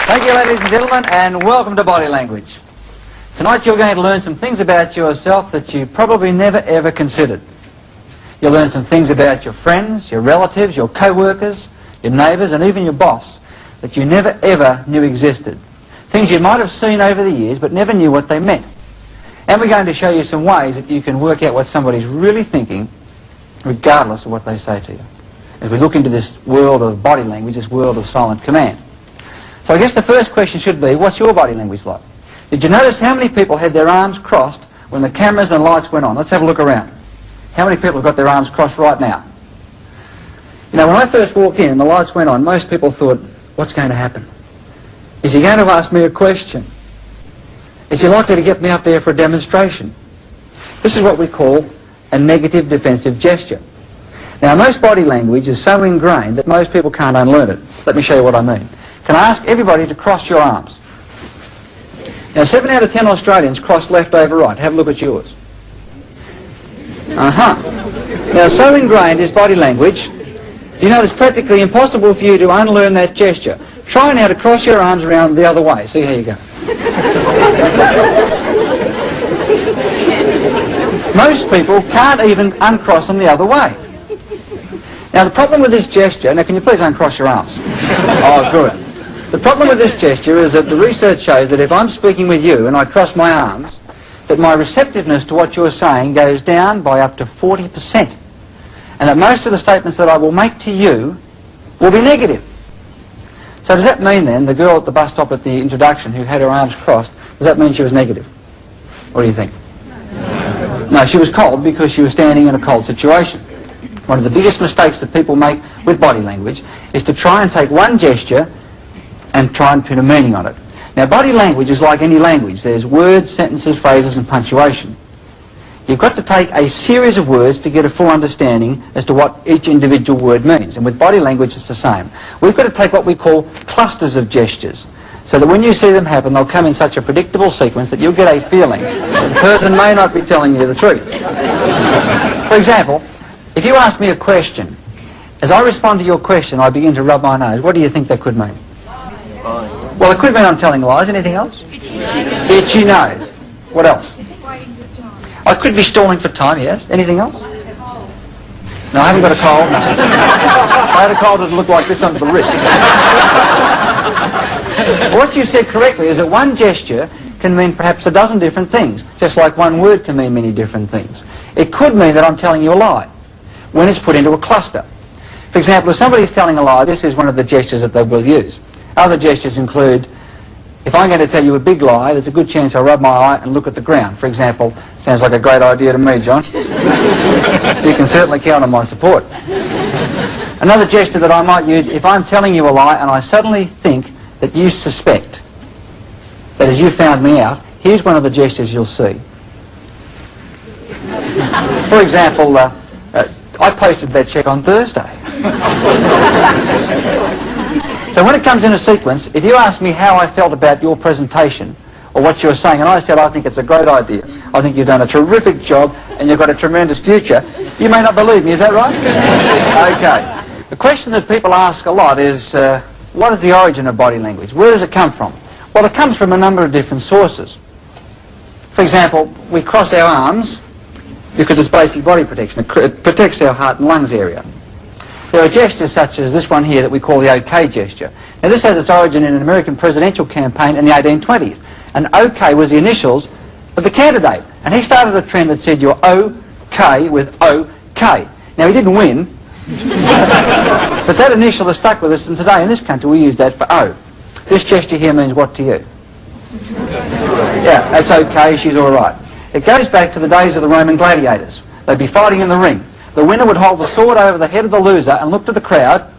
Thank you, ladies and gentlemen, and welcome to Body Language. Tonight you're going to learn some things about yourself that you probably never ever considered. You'll learn some things about your friends, your relatives, your co-workers, your neighbours, and even your boss that you never ever knew existed. Things you might have seen over the years but never knew what they meant. And we're going to show you some ways that you can work out what somebody's really thinking regardless of what they say to you, as we look into this world of body language, this world of silent command. So I guess the first question should be, what's your body language like? Did you notice how many people had their arms crossed when the cameras and lights went on? Let's have a look around. How many people have got their arms crossed right now? You know, when I first walked in and the lights went on, most people thought, what's going to happen? Is he going to ask me a question? Is he likely to get me up there for a demonstration? This is what we call a negative defensive gesture. Now, most body language is so ingrained that most people can't unlearn it. Let me show you what I mean. Can I ask everybody to cross your arms? Now, 7 out of 10 Australians cross left over right. Have a look at yours. Now, so ingrained is body language, you know it's practically impossible for you to unlearn that gesture. Try now to cross your arms around the other way. See how you go. Most people can't even uncross them the other way. Now, the problem with this gesture... Now, can you please uncross your arms? Oh, good. The problem with this gesture is that the research shows that if I'm speaking with you and I cross my arms, that my receptiveness to what you're saying goes down by up to 40%. And that most of the statements that I will make to you will be negative. So does that mean then, the girl at the bus stop at the introduction who had her arms crossed, does that mean she was negative? What do you think? No, she was cold because she was standing in a cold situation. One of the biggest mistakes that people make with body language is to try and take one gesture and try and put a meaning on it. Now, body language is like any language. There's words, sentences, phrases, and punctuation. You've got to take a series of words to get a full understanding as to what each individual word means. And with body language, it's the same. We've got to take what we call clusters of gestures, so that when you see them happen, they'll come in such a predictable sequence that you'll get a feeling that the person may not be telling you the truth. For example, if you ask me a question, as I respond to your question, I begin to rub my nose. What do you think that could mean? Well, it could mean I'm telling lies. Anything else? Itchy nose. What else? I could be stalling for time, yes. Anything else? No, I haven't got a cold. No. I had a cold that looked like this under the wrist. What you said correctly is that one gesture can mean perhaps a dozen different things, just like one word can mean many different things. It could mean that I'm telling you a lie when it's put into a cluster. For example, if somebody's telling a lie, this is one of the gestures that they will use. Other gestures include, if I'm going to tell you a big lie, there's a good chance I'll rub my eye and look at the ground. For example, sounds like a great idea to me, John. You can certainly count on my support. Another gesture that I might use, if I'm telling you a lie and I suddenly think that you suspect that as you found me out, here's one of the gestures you'll see. For example, I posted that check on Thursday. So when it comes in a sequence, if you ask me how I felt about your presentation or what you're saying, and I said I think it's a great idea, I think you've done a terrific job and you've got a tremendous future, you may not believe me, is that right? Okay. The question that people ask a lot is, what is the origin of body language? Where does it come from? Well, it comes from a number of different sources. For example, we cross our arms because it's basic body protection. It protects our heart and lungs area. There are gestures such as this one here that we call the OK gesture. Now, this has its origin in an American presidential campaign in the 1820s. And OK was the initials of the candidate. And he started a trend that said you're OK with OK. Now, he didn't win, but that initial has stuck with us, and today in this country we use that for O. This gesture here means what to you? Yeah, that's OK, she's all right. It goes back to the days of the Roman gladiators. They'd be fighting in the ring. The winner would hold the sword over the head of the loser and look to the crowd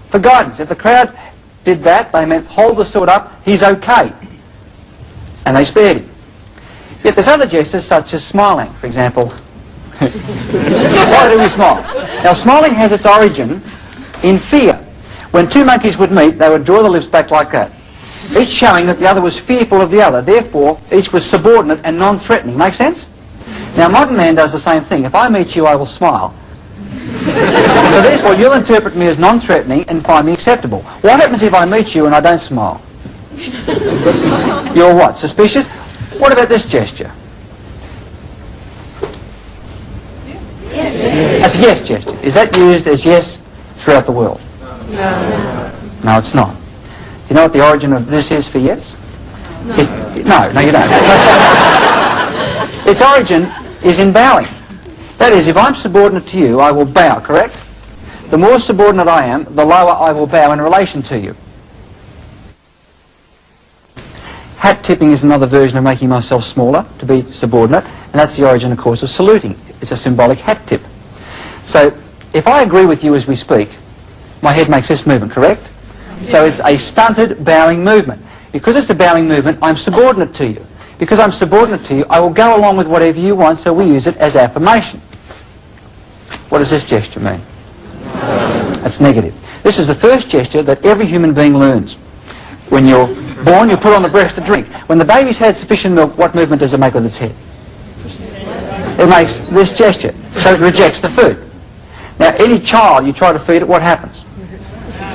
for guidance. If the crowd did that, they meant hold the sword up, he's okay. And they spared him. Yet there's other gestures such as smiling, for example. Why do we smile? Now, smiling has its origin in fear. When two monkeys would meet, they would draw the lips back like that, each showing that the other was fearful of the other. Therefore, each was subordinate and non-threatening. Make sense? Now, modern man does the same thing. If I meet you, I will smile. So therefore, you'll interpret me as non-threatening and find me acceptable. What happens if I meet you and I don't smile? You're what? Suspicious? What about this gesture? Yes. That's a yes gesture. Is that used as yes throughout the world? No. No, it's not. Do you know what the origin of this is for yes? No. No, you don't. Its origin is in bowing. That is, if I'm subordinate to you, I will bow, correct? The more subordinate I am, the lower I will bow in relation to you. Hat tipping is another version of making myself smaller to be subordinate, and that's the origin, of course, of saluting. It's a symbolic hat tip. So, if I agree with you as we speak, my head makes this movement, correct? So it's a stunted bowing movement. Because it's a bowing movement, I'm subordinate to you. Because I'm subordinate to you, I will go along with whatever you want, so we use it as affirmation. What does this gesture mean? That's negative. This is the first gesture that every human being learns. When you're born, you put on the breast to drink. When the baby's had sufficient milk, what movement does it make with its head? It makes this gesture, so it rejects the food. Now, any child, you try to feed it, what happens?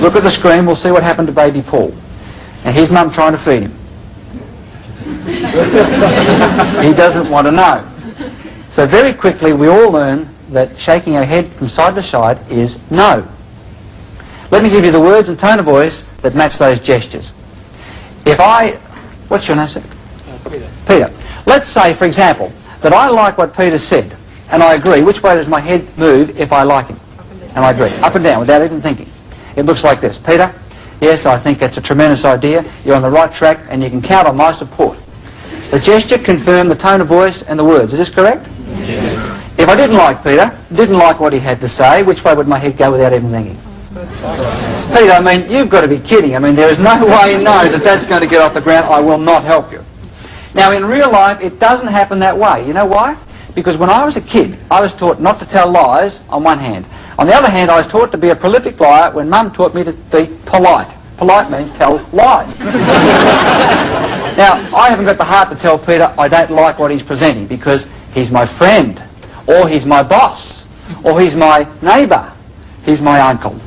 Look at the screen, we'll see what happened to baby Paul. Now, here's Mum trying to feed him. He doesn't want to know. So very quickly, we all learn that shaking our head from side to side is no. Let me give you the words and tone of voice that match those gestures. If I... What's your name, sir? Peter. Peter. Let's say, for example, that I like what Peter said, and I agree. Which way does my head move if I like him? And I agree. Up and down, without even thinking. It looks like this. Peter, yes, I think that's a tremendous idea. You're on the right track, and you can count on my support. The gesture confirmed the tone of voice and the words. Is this correct? Yes. If I didn't like Peter, didn't like what he had to say, which way would my head go without even thinking? Peter, I mean, you've got to be kidding. I mean, there is no way in no that that's going to get off the ground. I will not help you. Now, in real life, it doesn't happen that way. You know why? Because when I was a kid, I was taught not to tell lies on one hand. On the other hand, I was taught to be a prolific liar when Mum taught me to be polite. Polite means tell lies. Now, I haven't got the heart to tell Peter I don't like what he's presenting because he's my friend, or he's my boss, or he's my neighbour, he's my uncle.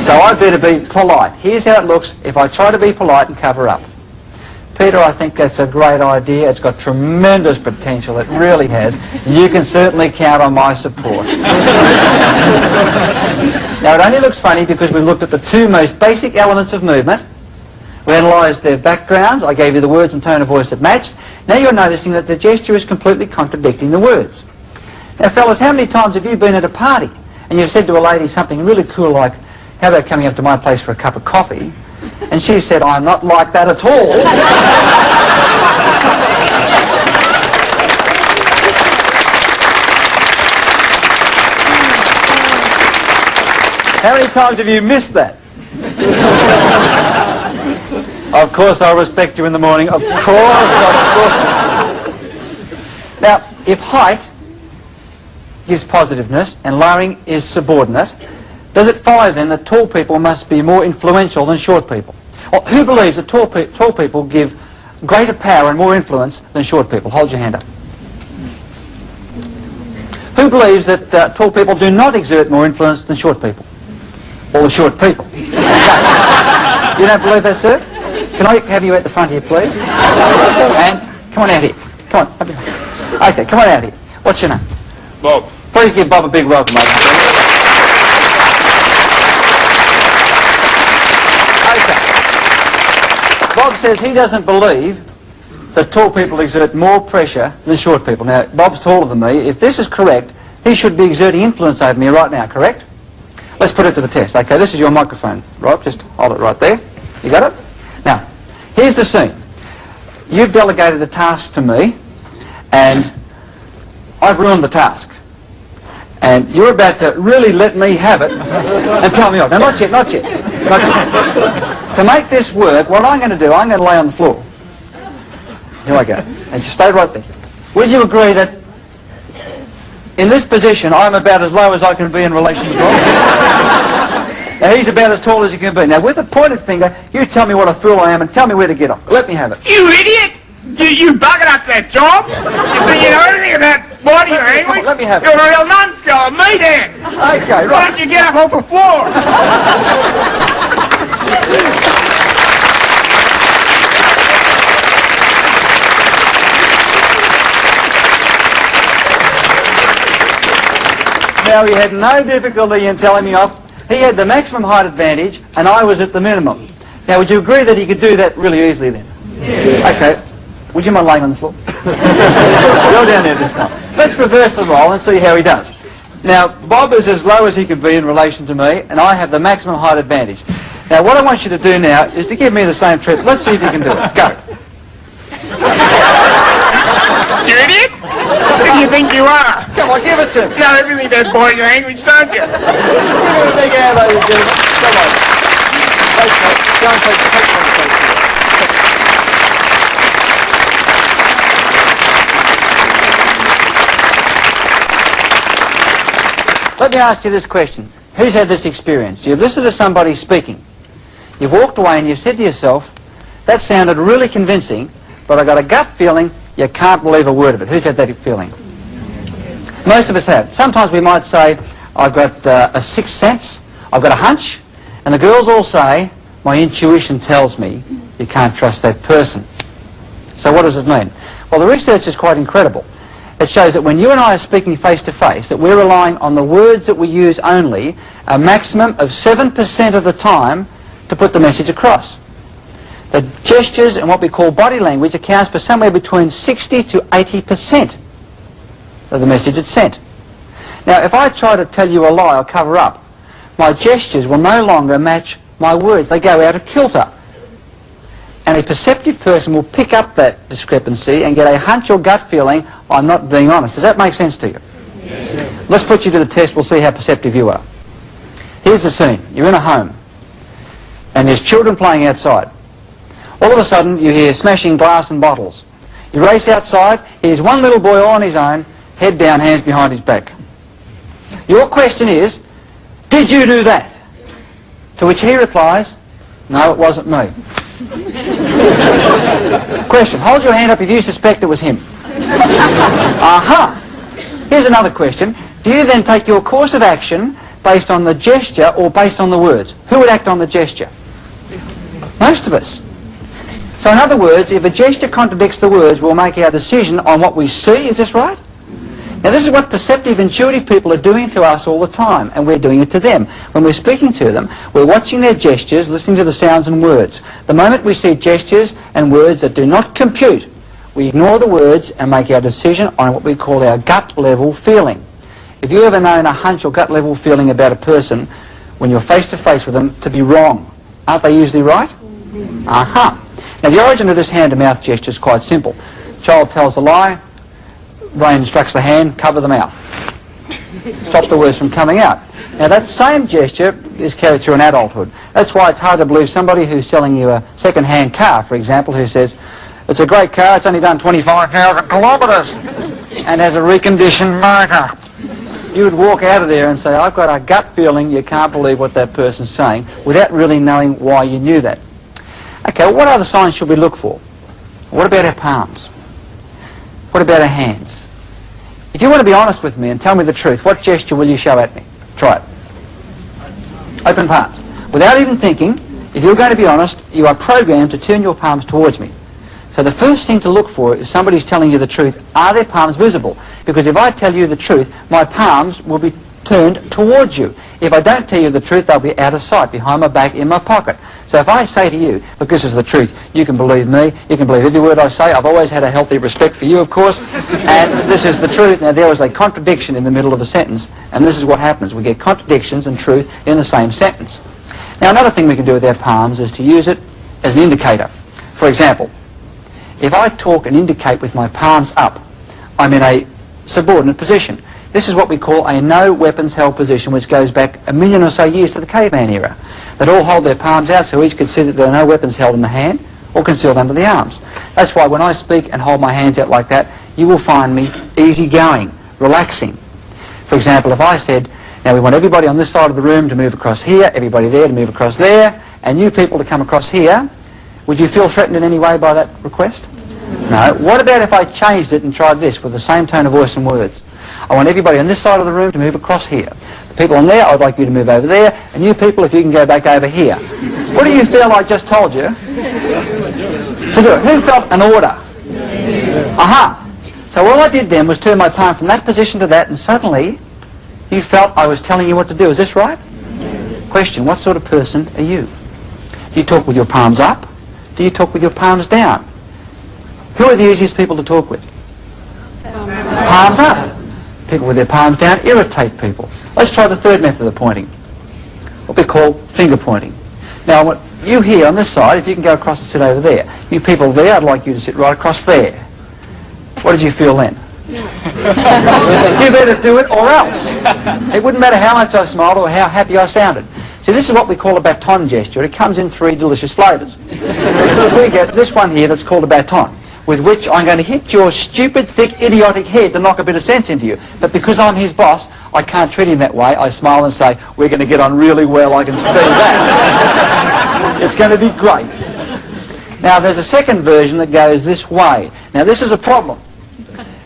So I better be polite. Here's how it looks if I try to be polite and cover up. Peter, I think that's a great idea. It's got tremendous potential. It really has. You can certainly count on my support. Now, it only looks funny because we looked at the two most basic elements of movement. We analysed their backgrounds. I gave you the words and tone of voice that matched. Now you're noticing that the gesture is completely contradicting the words. Now, fellas, how many times have you been at a party and you've said to a lady something really cool like, how about coming up to my place for a cup of coffee? And she said, I'm not like that at all. How many times have you missed that? Of course I'll respect you in the morning. Of course. Now, if height gives positiveness and lowering is subordinate, does it follow then that tall people must be more influential than short people? Well, who believes that tall people give greater power and more influence than short people? Hold your hand up. Who believes that tall people do not exert more influence than short people? All the short people. You don't believe that, sir? Can I have you at the front here, please? And come on out here. Come on. Okay, come on out here. What's your name? Bob. Please give Bob a big welcome, ladies and gentlemen. Okay. Bob says he doesn't believe that tall people exert more pressure than short people. Now, Bob's taller than me. If this is correct, he should be exerting influence over me right now, correct? Let's put it to the test. Okay, this is your microphone, Rob. Just hold it right there. You got it? Now, here's the scene. You've delegated a task to me, and I've ruined the task. And you're about to really let me have it and tell me off. Now, not yet, not yet. Not yet. To make this work, what I'm going to do, I'm going to lay on the floor. Here I go. And just stay right there. Would you agree that in this position, I'm about as low as I can be in relation to God? Now, he's about as tall as he can be. Now, with a pointed finger, you tell me what a fool I am and tell me where to get off. Let me have it. You idiot! You buggered up that job! You think you know anything about body language? Let me have it. You're a real numbskull, me then! Okay, Why right. don't you get up off the floor? how he had no difficulty in telling me off. He had the maximum height advantage, and I was at the minimum. Now, would you agree that he could do that really easily then? Yeah. Okay. Would you mind laying on the floor? Go down there this time. Let's reverse the role and see how he does. Now, Bob is as low as he can be in relation to me, and I have the maximum height advantage. Now, what I want you to do now is to give me the same treatment. Let's see if you can do it. Go. You idiot? Who do you think you are? Come on, give it to me. You know everything about body language, don't you? Give it a big hand, ladies and gentlemen. Come on. Go and take the Let me ask you this question. Who's had this experience? You've listened to somebody speaking. You've walked away and you've said to yourself, that sounded really convincing, but I got a gut feeling you can't believe a word of it. Who's had that feeling? Most of us have. Sometimes we might say, I've got a sixth sense, I've got a hunch, and the girls all say, my intuition tells me you can't trust that person. So what does it mean? Well, the research is quite incredible. It shows that when you and I are speaking face to face, that we're relying on the words that we use only a maximum of 7% of the time to put the message across. The gestures and what we call body language accounts for somewhere between 60 to 80% of the message it's sent. Now, if I try to tell you a lie or cover up, my gestures will no longer match my words. They go out of kilter. And a perceptive person will pick up that discrepancy and get a hunch or gut feeling, I'm not being honest. Does that make sense to you? Yes. Let's put you to the test. We'll see how perceptive you are. Here's the scene. You're in a home. And there's children playing outside. All of a sudden, you hear smashing glass and bottles. You race outside. Here's one little boy all on his own, head down, hands behind his back. Your question is, did you do that? To which he replies, no, it wasn't me. Question, hold your hand up if you suspect it was him. Aha! Here's another question. Do you then take your course of action based on the gesture or based on the words? Who would act on the gesture? Most of us. So in other words, if a gesture contradicts the words, we'll make our decision on what we see. Is this right? Now this is what perceptive, intuitive people are doing to us all the time, and we're doing it to them. When we're speaking to them, we're watching their gestures, listening to the sounds and words. The moment we see gestures and words that do not compute, we ignore the words and make our decision on what we call our gut level feeling. If you ever known a hunch or gut level feeling about a person, when you're face to face with them, to be wrong, aren't they usually right? Aha. Now the origin of this hand-to-mouth gesture is quite simple. Child tells a lie, brain instructs the hand, cover the mouth. Stop the words from coming out. Now that same gesture is carried through in adulthood. That's why it's hard to believe somebody who's selling you a second-hand car, for example, who says, it's a great car, it's only done 25,000 kilometres and has a reconditioned motor. You would walk out of there and say, I've got a gut feeling you can't believe what that person's saying, without really knowing why you knew that. Okay, well, what other signs should we look for? What about our palms? What about our hands? If you want to be honest with me and tell me the truth, what gesture will you show at me? Try it. Open palms. Without even thinking, if you're going to be honest, you are programmed to turn your palms towards me. So the first thing to look for, if somebody's telling you the truth, are their palms visible? Because if I tell you the truth, my palms will be turned towards you. If I don't tell you the truth, they'll be out of sight, behind my back, in my pocket. So if I say to you, look, this is the truth, you can believe me, you can believe every word I say. I've always had a healthy respect for you, of course, and this is the truth. Now there is a contradiction in the middle of a sentence, and this is what happens. We get contradictions and truth in the same sentence. Now another thing we can do with our palms is to use it as an indicator. For example, if I talk and indicate with my palms up, I'm in a subordinate position. This is what we call a no weapons held position, which goes back 1 million or so years to the caveman era. They'd all hold their palms out so each could see that there are no weapons held in the hand or concealed under the arms. That's why when I speak and hold my hands out like that, you will find me easygoing, relaxing. For example, if I said, now we want everybody on this side of the room to move across here, everybody there to move across there, and you people to come across here, would you feel threatened in any way by that request? No. What about if I changed it and tried this with the same tone of voice and words? I want everybody on this side of the room to move across here. The people on there, I'd like you to move over there. And you people, if you can go back over here. What do you feel I just told you to do it? Who felt an order? Aha. So all I did then was turn my palm from that position to that, and suddenly You felt I was telling you what to do. Is this right? Question, what sort of person are you? Do you talk with your palms up? Do you talk with your palms down? Who are the easiest people to talk with? Palms up. People with their palms down irritate people. Let's try the third method of pointing, what we call finger pointing. Now, what you here on this side, if you can go across and sit over there. You people there, I'd like you to sit right across there. What did you feel then? You better do it or else. It wouldn't matter how much I smiled or how happy I sounded. See, this is what we call a baton gesture. It comes in 3 delicious flavours. We get this one here that's called a baton, with which I'm going to hit your stupid, thick, idiotic head to knock a bit of sense into you. But because I'm his boss, I can't treat him that way. I smile and say, we're going to get on really well, I can see that. It's going to be great. Now, there's a second version that goes this way. Now, this is a problem,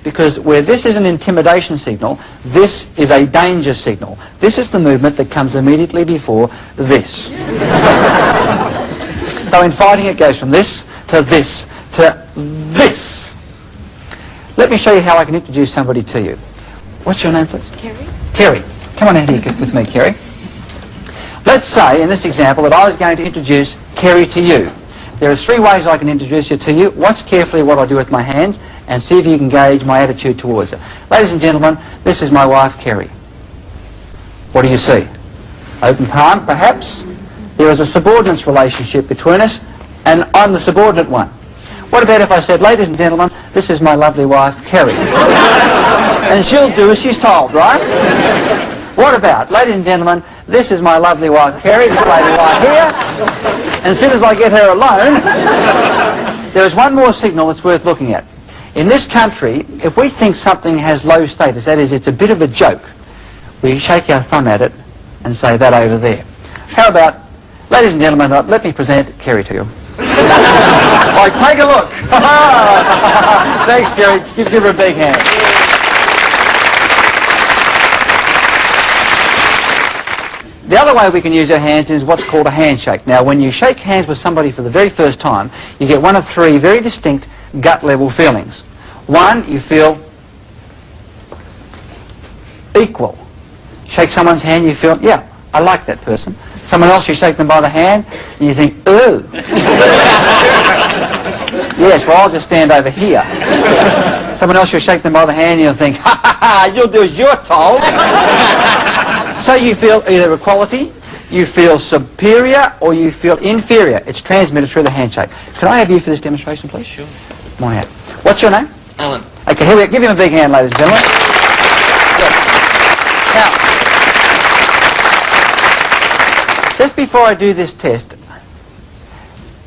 because where this is an intimidation signal, this is a danger signal. This is the movement that comes immediately before this. So in fighting, it goes from this to this to this. Let me show you how I can introduce somebody to you. What's your name, please? Kerry. Kerry. Come on in here with me, Kerry. Let's say, in this example, that I was going to introduce Kerry to you. There are 3 ways I can introduce you to you. Watch carefully what I do with my hands and see if you can gauge my attitude towards her. Ladies and gentlemen, this is my wife, Kerry. What do you see? Open palm, perhaps? There is a subordinates relationship between us, and I'm the subordinate one. What about if I said, ladies and gentlemen, this is my lovely wife, Kerry? And she'll do as she's told, right? What about, ladies and gentlemen, this is my lovely wife, Kerry, this lady right here. And as soon as I get her alone, there is one more signal that's worth looking at. In this country, if we think something has low status, that is, it's a bit of a joke, we shake our thumb at it and say, that over there. How about, ladies and gentlemen, let me present Kerry to you. Like, take a look. Thanks, Kerry. Give her a big hand. The other way we can use our hands is what's called a handshake. Now, when you shake hands with somebody for the very first time, you get one of 3 very distinct gut-level feelings. 1, you feel equal. Shake someone's hand, you feel, yeah, I like that person. Someone else, you shake them by the hand, and you think, ooh. Yes, well, I'll just stand over here. Someone else, you shake them by the hand, and you'll think, ha ha ha, you'll do as you're told. So you feel either equality, you feel superior, or you feel inferior. It's transmitted through the handshake. Can I have you for this demonstration, please? Sure. Come on out. What's your name? Alan. Okay, here we go. Give him a big hand, ladies and gentlemen. Good. Now, just before I do this test,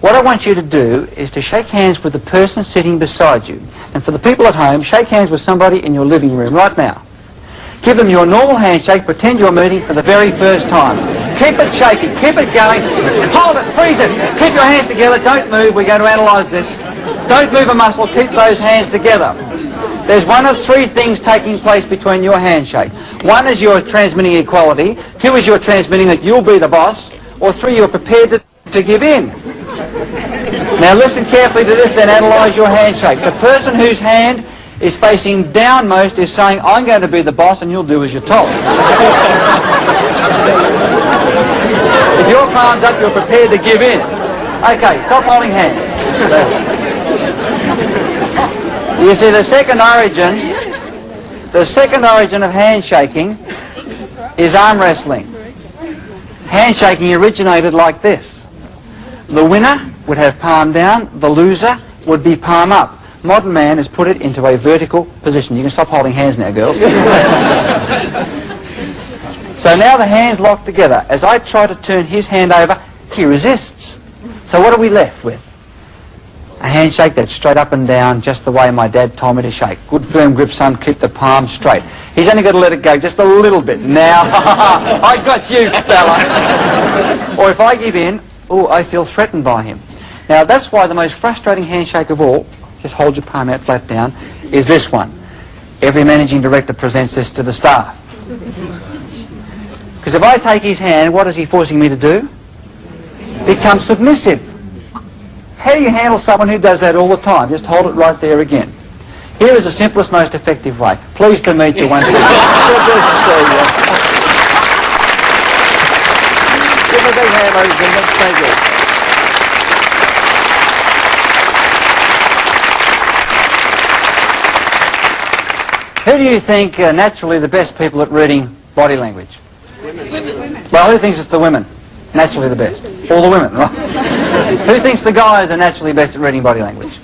what I want you to do is to shake hands with the person sitting beside you. And for the people at home, shake hands with somebody in your living room right now. Give them your normal handshake. Pretend you're meeting for the very first time. Keep it shaky. Keep it going. Hold it. Freeze it. Keep your hands together. Don't move. We're going to analyse this. Don't move a muscle. Keep those hands together. There's one of 3 things taking place between your handshake. 1 is you're transmitting equality. 2 is you're transmitting that you'll be the boss. Or 3, you're prepared to give in. Now listen carefully to this, then analyse your handshake. The person whose hand is facing downmost is saying, I'm going to be the boss and you'll do as you're told. If your palm's up, you're prepared to give in. Okay, stop holding hands. You see, the second origin of handshaking is arm wrestling. Handshaking originated like this. The winner would have palm down, the loser would be palm up. Modern man has put it into a vertical position. You can stop holding hands now, girls. So now the hands locked together. As I try to turn his hand over, he resists. So what are we left with? A handshake that's straight up and down, just the way my dad told me to shake. Good firm grip, son, keep the palm straight. He's only got to let it go just a little bit. Now, I got you, fella. Or if I give in, oh, I feel threatened by him. Now, that's why the most frustrating handshake of all, just hold your palm out flat down, is this one. Every managing director presents this to the staff. Because if I take his hand, what is he forcing me to do? Become submissive. How do you handle someone who does that all the time? Just hold it right there again. Here is the simplest, most effective way. Pleased to meet you once again. Good to see you. Give a big hand, ladies and gentlemen. Thank you. Who do you think are naturally the best people at reading body language? Women. Well, who thinks it's the women? Naturally the best. All the women, right? Who thinks the guys are naturally best at reading body language?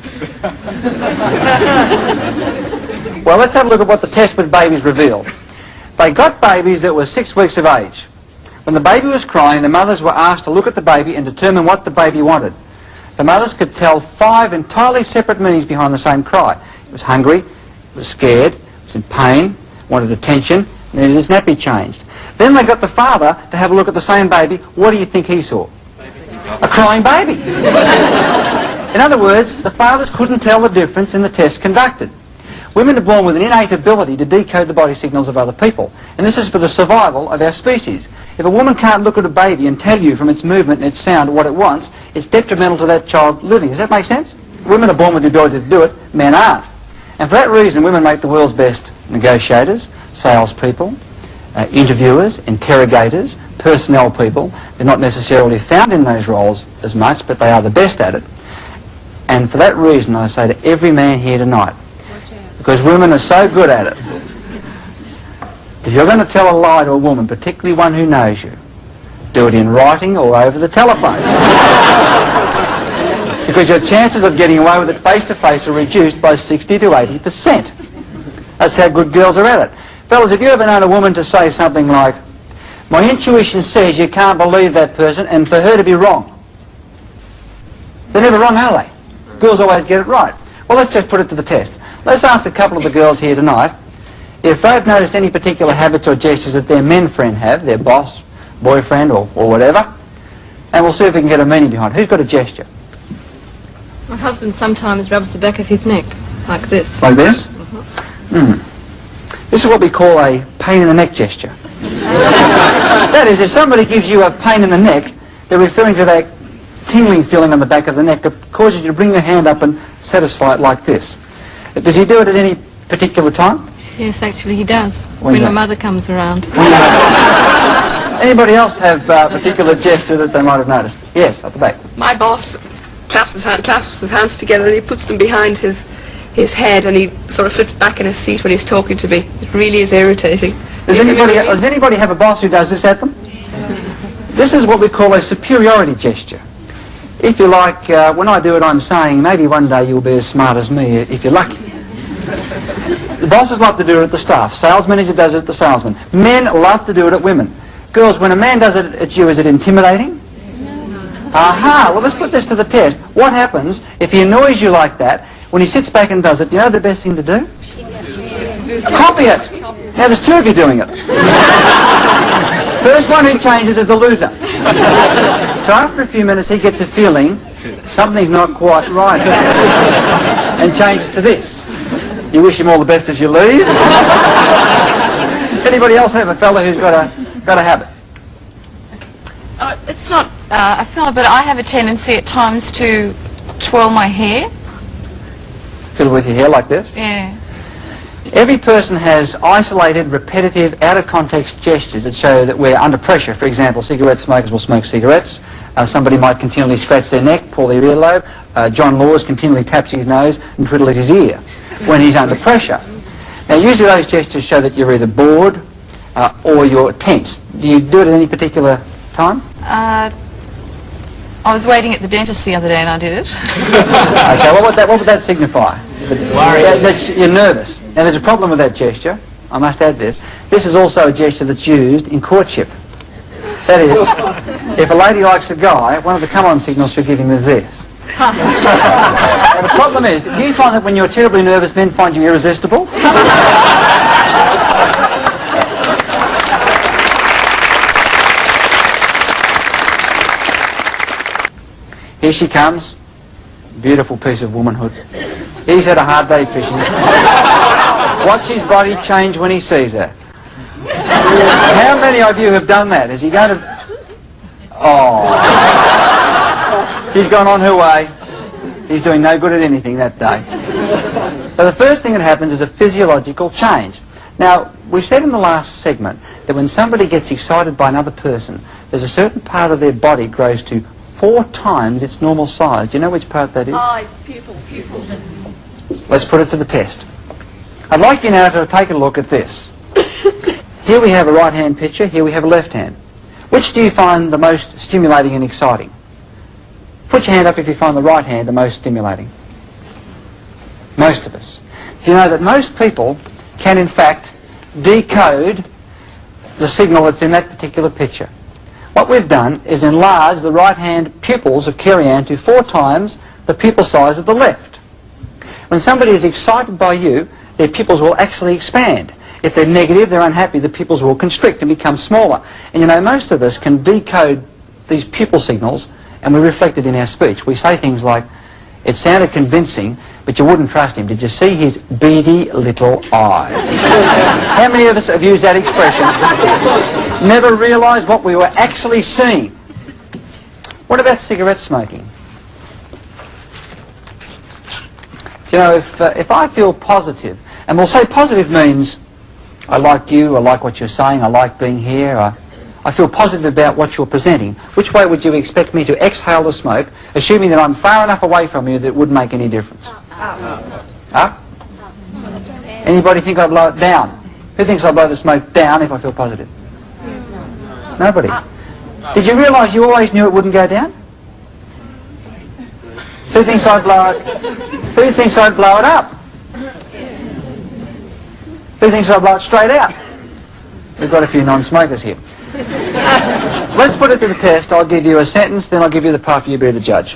Well, let's have a look at what the test with babies revealed. They got babies that were 6 weeks of age. When the baby was crying, the mothers were asked to look at the baby and determine what the baby wanted. The mothers could tell 5 entirely separate meanings behind the same cry. It was hungry, it was scared, it was in pain, wanted attention, needed his nappy changed. Then they got the father to have a look at the same baby. What do you think he saw? A crying baby. In other words, the fathers couldn't tell the difference in the test conducted. Women are born with an innate ability to decode the body signals of other people, and this is for the survival of our species. If a woman can't look at a baby and tell you from its movement and its sound what it wants, it's detrimental to that child living. Does that make sense? Women are born with the ability to do it, men aren't. And for that reason, women make the world's best negotiators, salespeople, interviewers, interrogators, personnel people. They're not necessarily found in those roles as much, but they are the best at it. And for that reason, I say to every man here tonight, because women are so good at it, if you're going to tell a lie to a woman, particularly one who knows you, do it in writing or over the telephone. Because your chances of getting away with it face-to-face are reduced by 60 to 80%. That's how good girls are at it. Fellas, have you ever known a woman to say something like, my intuition says you can't believe that person, and for her to be wrong? They're never wrong, are they? Girls always get it right. Well, let's just put it to the test. Let's ask a couple of the girls here tonight if they've noticed any particular habits or gestures that their men friend have, their boss, boyfriend, or whatever, and we'll see if we can get a meaning behind it. Who's got a gesture? My husband sometimes rubs the back of his neck, like this. Like this? This is what we call a pain in the neck gesture. That is, if somebody gives you a pain in the neck, they're referring to that tingling feeling on the back of the neck that causes you to bring your hand up and satisfy it like this. Does he do it at any particular time? Yes, actually he does, when my mother comes around. Anybody else have a particular gesture that they might have noticed? Yes, at the back. My boss clasps his hands together and he puts them behind his head and he sort of sits back in his seat when he's talking to me. It really is irritating. Does anybody have a boss who does this at them? This is what we call a superiority gesture. If you like, when I do it, I'm saying, maybe one day you'll be as smart as me if you're lucky. The bosses love to do it at the staff. Sales manager does it at the salesman. Men love to do it at women. Girls, when a man does it at you, is it intimidating? Aha! Well, let's put this to the test. What happens if he annoys you like that? When he sits back and does it, you know the best thing to do? Copy it. Now, there's 2 of you doing it. First one who changes is the loser. So after a few minutes, he gets a feeling something's not quite right and changes to this. You wish him all the best as you leave. Anybody else have a fella who's got a habit? It's not a fella, but I have a tendency at times to twirl my hair. Fiddle with your hair like this? Yeah. Every person has isolated, repetitive, out-of-context gestures that show that we're under pressure. For example, cigarette smokers will smoke cigarettes. Somebody might continually scratch their neck, pull their earlobe. John Laws continually taps his nose and twiddles his ear when he's under pressure. Now, usually those gestures show that you're either bored or you're tense. Do you do it at any particular time? I was waiting at the dentist the other day and I did it. Okay, what would that signify? That you're nervous. Now, there's a problem with that gesture. I must add this. This is also a gesture that's used in courtship. That is, if a lady likes a guy, one of the come-on signals she'll give him is this. Now, the problem is, do you find that when you're terribly nervous, men find you irresistible? Here she comes. Beautiful piece of womanhood. He's had a hard day fishing. Watch his body change when he sees her. How many of you have done that? Is he going to... Oh. She's gone on her way. He's doing no good at anything that day. So the first thing that happens is a physiological change. Now, we said in the last segment that when somebody gets excited by another person, there's a certain part of their body grows to 4 times its normal size. Do you know which part that is? Oh, it's pupil. Let's put it to the test. I'd like you now to take a look at this. Here we have a right-hand picture, here we have a left hand. Which do you find the most stimulating and exciting? Put your hand up if you find the right hand the most stimulating. Most of us. Do you know that most people can in fact decode the signal that's in that particular picture? What we've done is enlarge the right-hand pupils of Kerry-Ann to 4 times the pupil size of the left. When somebody is excited by you, their pupils will actually expand. If they're negative, they're unhappy, the pupils will constrict and become smaller. And you know, most of us can decode these pupil signals and we reflect it in our speech. We say things like, it sounded convincing, but you wouldn't trust him. Did you see his beady little eyes? How many of us have used that expression? Never realised what we were actually seeing. What about cigarette smoking? You know, if I feel positive, and we'll say positive means I like you, I like what you're saying, I like being here, I feel positive about what you're presenting. Which way would you expect me to exhale the smoke, assuming that I'm far enough away from you that it wouldn't make any difference? Up. Anybody think I blow it down? Who thinks I blow the smoke down if I feel positive? Nobody. Did you realise you always knew it wouldn't go down? Who thinks I'd blow it? Who thinks I'd blow it up? Who thinks I'd blow it straight out? We've got a few non-smokers here. Let's put it to the test. I'll give you a sentence, then I'll give you the puff, you be the judge.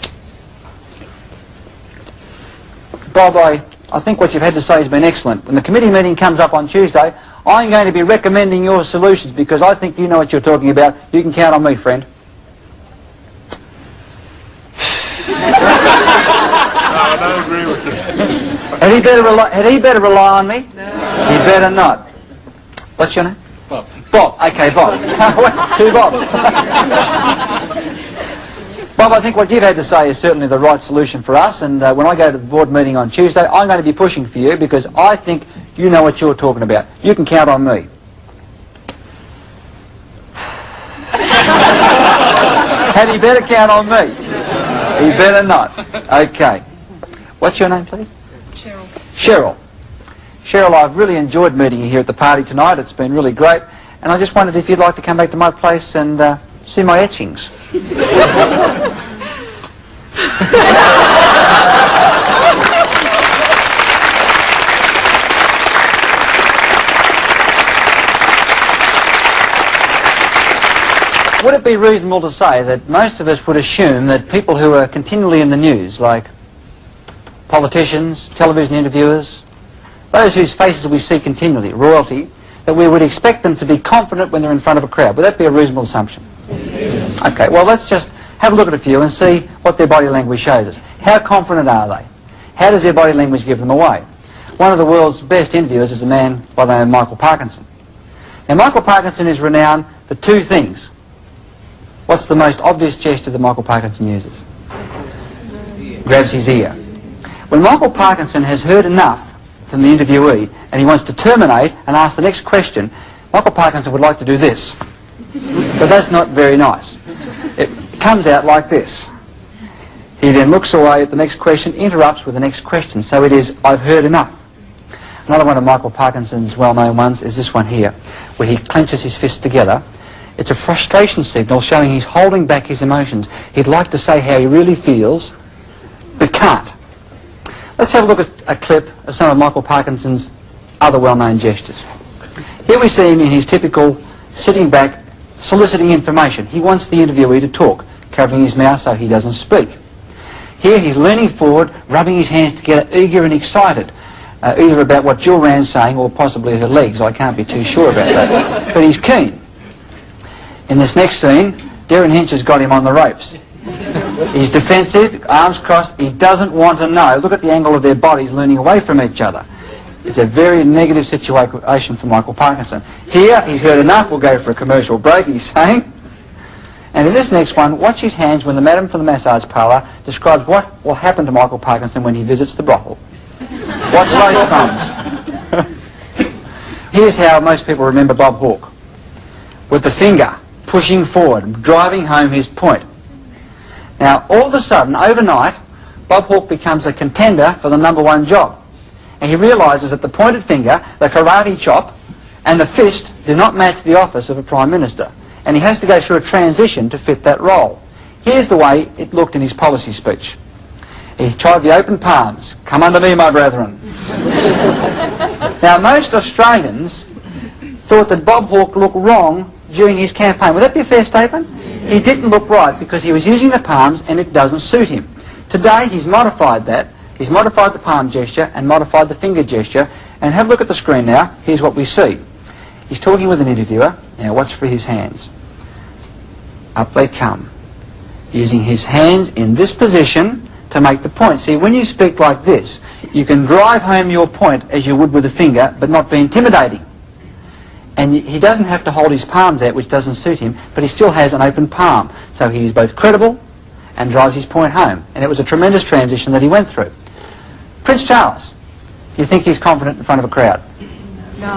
Bob, I think what you've had to say has been excellent. When the committee meeting comes up on Tuesday, I'm going to be recommending your solutions because I think you know what you're talking about. You can count on me, friend. I don't agree with you. Had he better rely on me? No. He better not. What's your name? Bob. Bob. Okay, Bob. 2 Bobs. Bob, I think what you've had to say is certainly the right solution for us, and when I go to the board meeting on Tuesday, I'm going to be pushing for you because I think you know what you're talking about. You can count on me. Had he better count on me? He better not. Okay. What's your name, please? Cheryl. Cheryl. Cheryl, I've really enjoyed meeting you here at the party tonight. It's been really great. And I just wondered if you'd like to come back to my place and see my etchings. Would it be reasonable to say that most of us would assume that people who are continually in the news, like politicians, television interviewers, those whose faces we see continually, royalty, that we would expect them to be confident when they're in front of a crowd? Would that be a reasonable assumption? Yes. Okay, well, let's just have a look at a few and see what their body language shows us. How confident are they? How does their body language give them away? One of the world's best interviewers is a man by the name of Michael Parkinson. Now, Michael Parkinson is renowned for 2 things. What's the most obvious gesture that Michael Parkinson uses? Grabs his ear. When Michael Parkinson has heard enough from the interviewee and he wants to terminate and ask the next question, Michael Parkinson would like to do this. But that's not very nice. It comes out like this. He then looks away at the next question, interrupts with the next question. So it is, I've heard enough. Another one of Michael Parkinson's well-known ones is this one here, where he clenches his fists together. It's a frustration signal showing he's holding back his emotions. He'd like to say how he really feels, but can't. Let's have a look at a clip of some of Michael Parkinson's other well-known gestures. Here we see him in his typical sitting back, soliciting information. He wants the interviewee to talk, covering his mouth so he doesn't speak. Here he's leaning forward, rubbing his hands together, eager and excited, either about what Jill Rand's saying or possibly her legs. I can't be too sure about that. But he's keen. In this next scene, Darren Hinch has got him on the ropes. He's defensive, arms crossed, he doesn't want to know. Look at the angle of their bodies leaning away from each other. It's a very negative situation for Michael Parkinson. Here, he's heard enough, we'll go for a commercial break, he's saying. And in this next one, watch his hands when the madam from the massage parlour describes what will happen to Michael Parkinson when he visits the brothel. Watch those thumbs. Here's how most people remember Bob Hawke. With the finger pushing forward, driving home his point. Now, all of a sudden, overnight, Bob Hawke becomes a contender for the #1 job. And he realises that the pointed finger, the karate chop, and the fist do not match the office of a Prime Minister. And he has to go through a transition to fit that role. Here's the way it looked in his policy speech. He tried the open palms. Come unto me, my brethren. Now, most Australians thought that Bob Hawke looked wrong during his campaign. Would that be a fair statement? He didn't look right because he was using the palms and it doesn't suit him. Today, he's modified that. He's modified the palm gesture and modified the finger gesture. And have a look at the screen now. Here's what we see. He's talking with an interviewer. Now, watch for his hands. Up they come. Using his hands in this position to make the point. See, when you speak like this, you can drive home your point as you would with a finger, but not be intimidating. And he doesn't have to hold his palms out, which doesn't suit him, but he still has an open palm. So he's both credible and drives his point home. And it was a tremendous transition that he went through. Prince Charles, do you think he's confident in front of a crowd? No.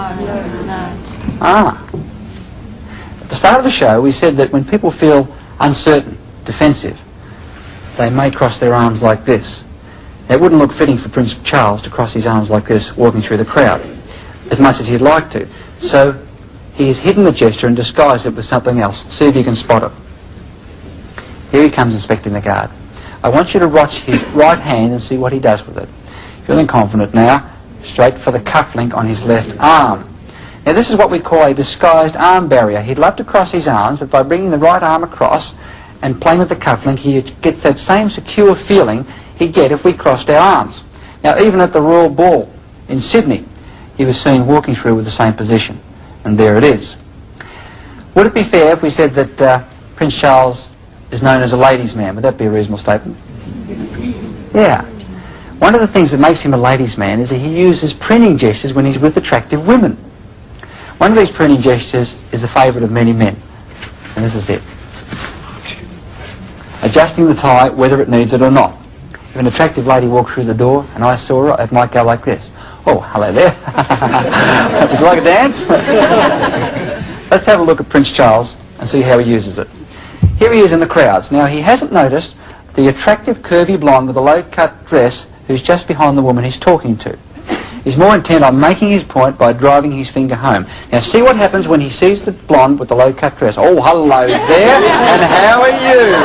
At the start of the show, we said that when people feel uncertain, defensive, they may cross their arms like this. Now, it wouldn't look fitting for Prince Charles to cross his arms like this walking through the crowd, as much as he'd like to. So he has hidden the gesture and disguised it with something else. See if you can spot it. Here he comes inspecting the guard. I want you to watch his right hand and see what he does with it. Feeling confident now, straight for the cufflink on his left arm. Now, this is what we call a disguised arm barrier. He'd love to cross his arms, but by bringing the right arm across and playing with the cufflink, he gets that same secure feeling he'd get if we crossed our arms. Now, even at the Royal Ball in Sydney, he was seen walking through with the same position. And there it is. Would it be fair if we said that Prince Charles is known as a ladies' man? Would that be a reasonable statement? Yeah. One of the things that makes him a ladies' man is that he uses printing gestures when he's with attractive women. One of these printing gestures is a favourite of many men. And this is it. Adjusting the tie whether it needs it or not. If an attractive lady walked through the door and I saw her, it might go like this. Oh, hello there. Would you like a dance? Let's have a look at Prince Charles and see how he uses it. Here he is in the crowds. Now, he hasn't noticed the attractive curvy blonde with a low-cut dress who's just behind the woman he's talking to. He's more intent on making his point by driving his finger home. Now, see what happens when he sees the blonde with the low-cut dress. Oh, hello there, and how are you?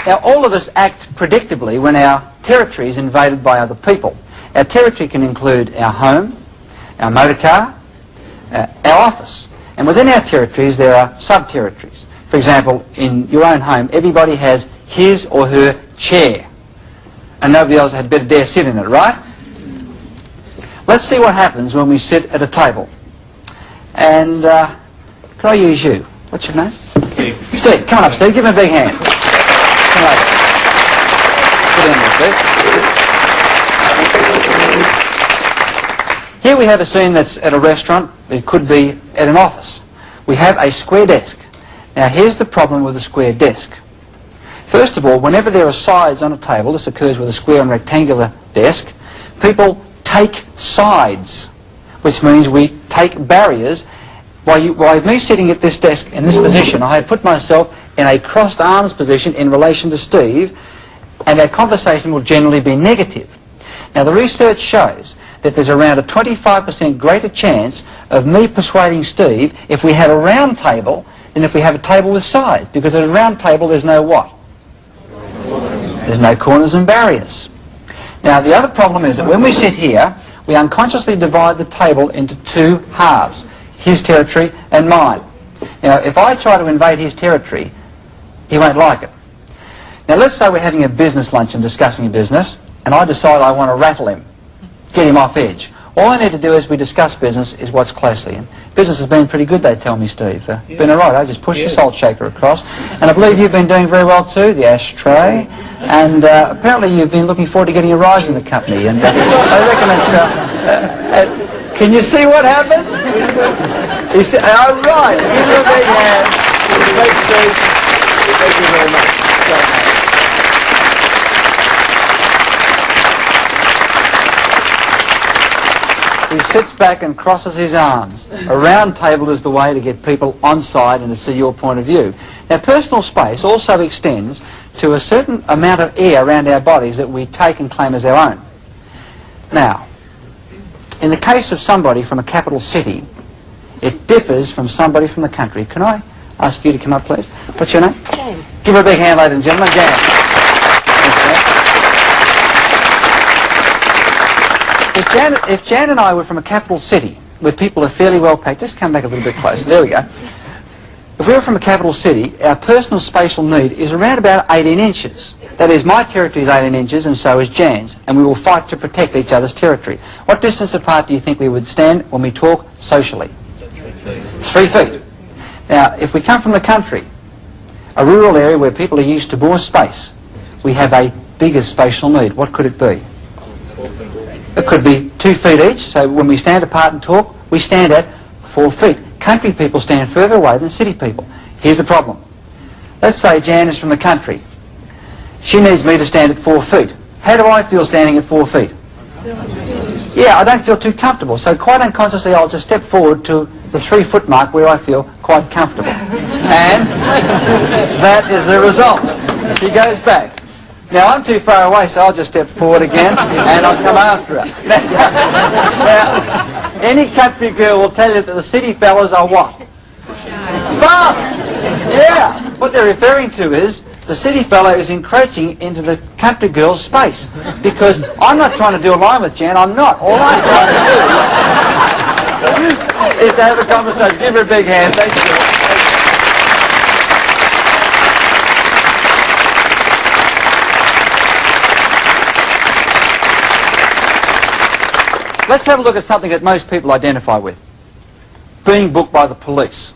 Now, all of us act predictably when our territory is invaded by other people. Our territory can include our home, our motor car, our office. And within our territories, there are sub-territories. For example, in your own home, everybody has his or her chair. And nobody else had better dare sit in it, right? Let's see what happens when we sit at a table. And could I use you? What's your name? Steve. Steve, come on up, Steve. Give him a big hand. Come over. Sit in there, Steve. Here we have a scene that's at a restaurant. It could be at an office. We have a square desk. Now, here's the problem with a square desk. First of all, whenever there are sides on a table, this occurs with a square and rectangular desk, people take sides, which means we take barriers. By me sitting at this desk in this position, I have put myself in a crossed arms position in relation to Steve, and our conversation will generally be negative. Now, the research shows that there's around a 25% greater chance of me persuading Steve if we had a round table than if we have a table with sides, because at a round table there's no what? There's no corners and barriers. Now, the other problem is that when we sit here, we unconsciously divide the table into two halves, his territory and mine. Now, if I try to invade his territory, he won't like it. Now, let's say we're having a business lunch and discussing a business, and I decide I want to rattle him, get him off edge. All I need to do as we discuss business is watch closely. And business has been pretty good, they tell me, Steve. Been all right. I just pushed the salt shaker across. And I believe you've been doing very well too, the ashtray. And apparently you've been looking forward to getting a rise in the company. And I reckon it's... can you see what happens? He said, all right, give him a big hand. Thanks, Steve. Thank you very much. He sits back and crosses his arms. A round table is the way to get people on side and to see your point of view. Now, personal space also extends to a certain amount of air around our bodies that we take and claim as our own. Now, in the case of somebody from a capital city, it differs from somebody from the country. Can I ask you to come up, please? What's your name? Jane. Give her a big hand, ladies and gentlemen. Jan. If Jan and I were from a capital city, where people are fairly well packed, just come back a little bit closer. There we go. If we were from a capital city, our personal spatial need is around about 18 inches. That is, my territory is 18 inches and so is Jan's, and we will fight to protect each other's territory. What distance apart do you think we would stand when we talk socially? 3 feet. Now, if we come from the country, a rural area where people are used to more space, we have a bigger spatial need. What could it be? It could be 2 feet each, so when we stand apart and talk, we stand at 4 feet. Country people stand further away than city people. Here's the problem. Let's say Jan is from the country. She needs me to stand at 4 feet. How do I feel standing at 4 feet? Yeah, I don't feel too comfortable, so quite unconsciously I'll just step forward to the 3 foot mark where I feel quite comfortable. And that is the result. She goes back. Now, I'm too far away, so I'll just step forward again and I'll come after her. Now, any country girl will tell you that the city fellas are what? Fast! Yeah! What they're referring to is the city fella is encroaching into the country girl's space. Because I'm not trying to do a line with Jan, I'm not. All I'm trying to do is to have a conversation. Give her a big hand. Thank you. Let's have a look at something that most people identify with. Being booked by the police.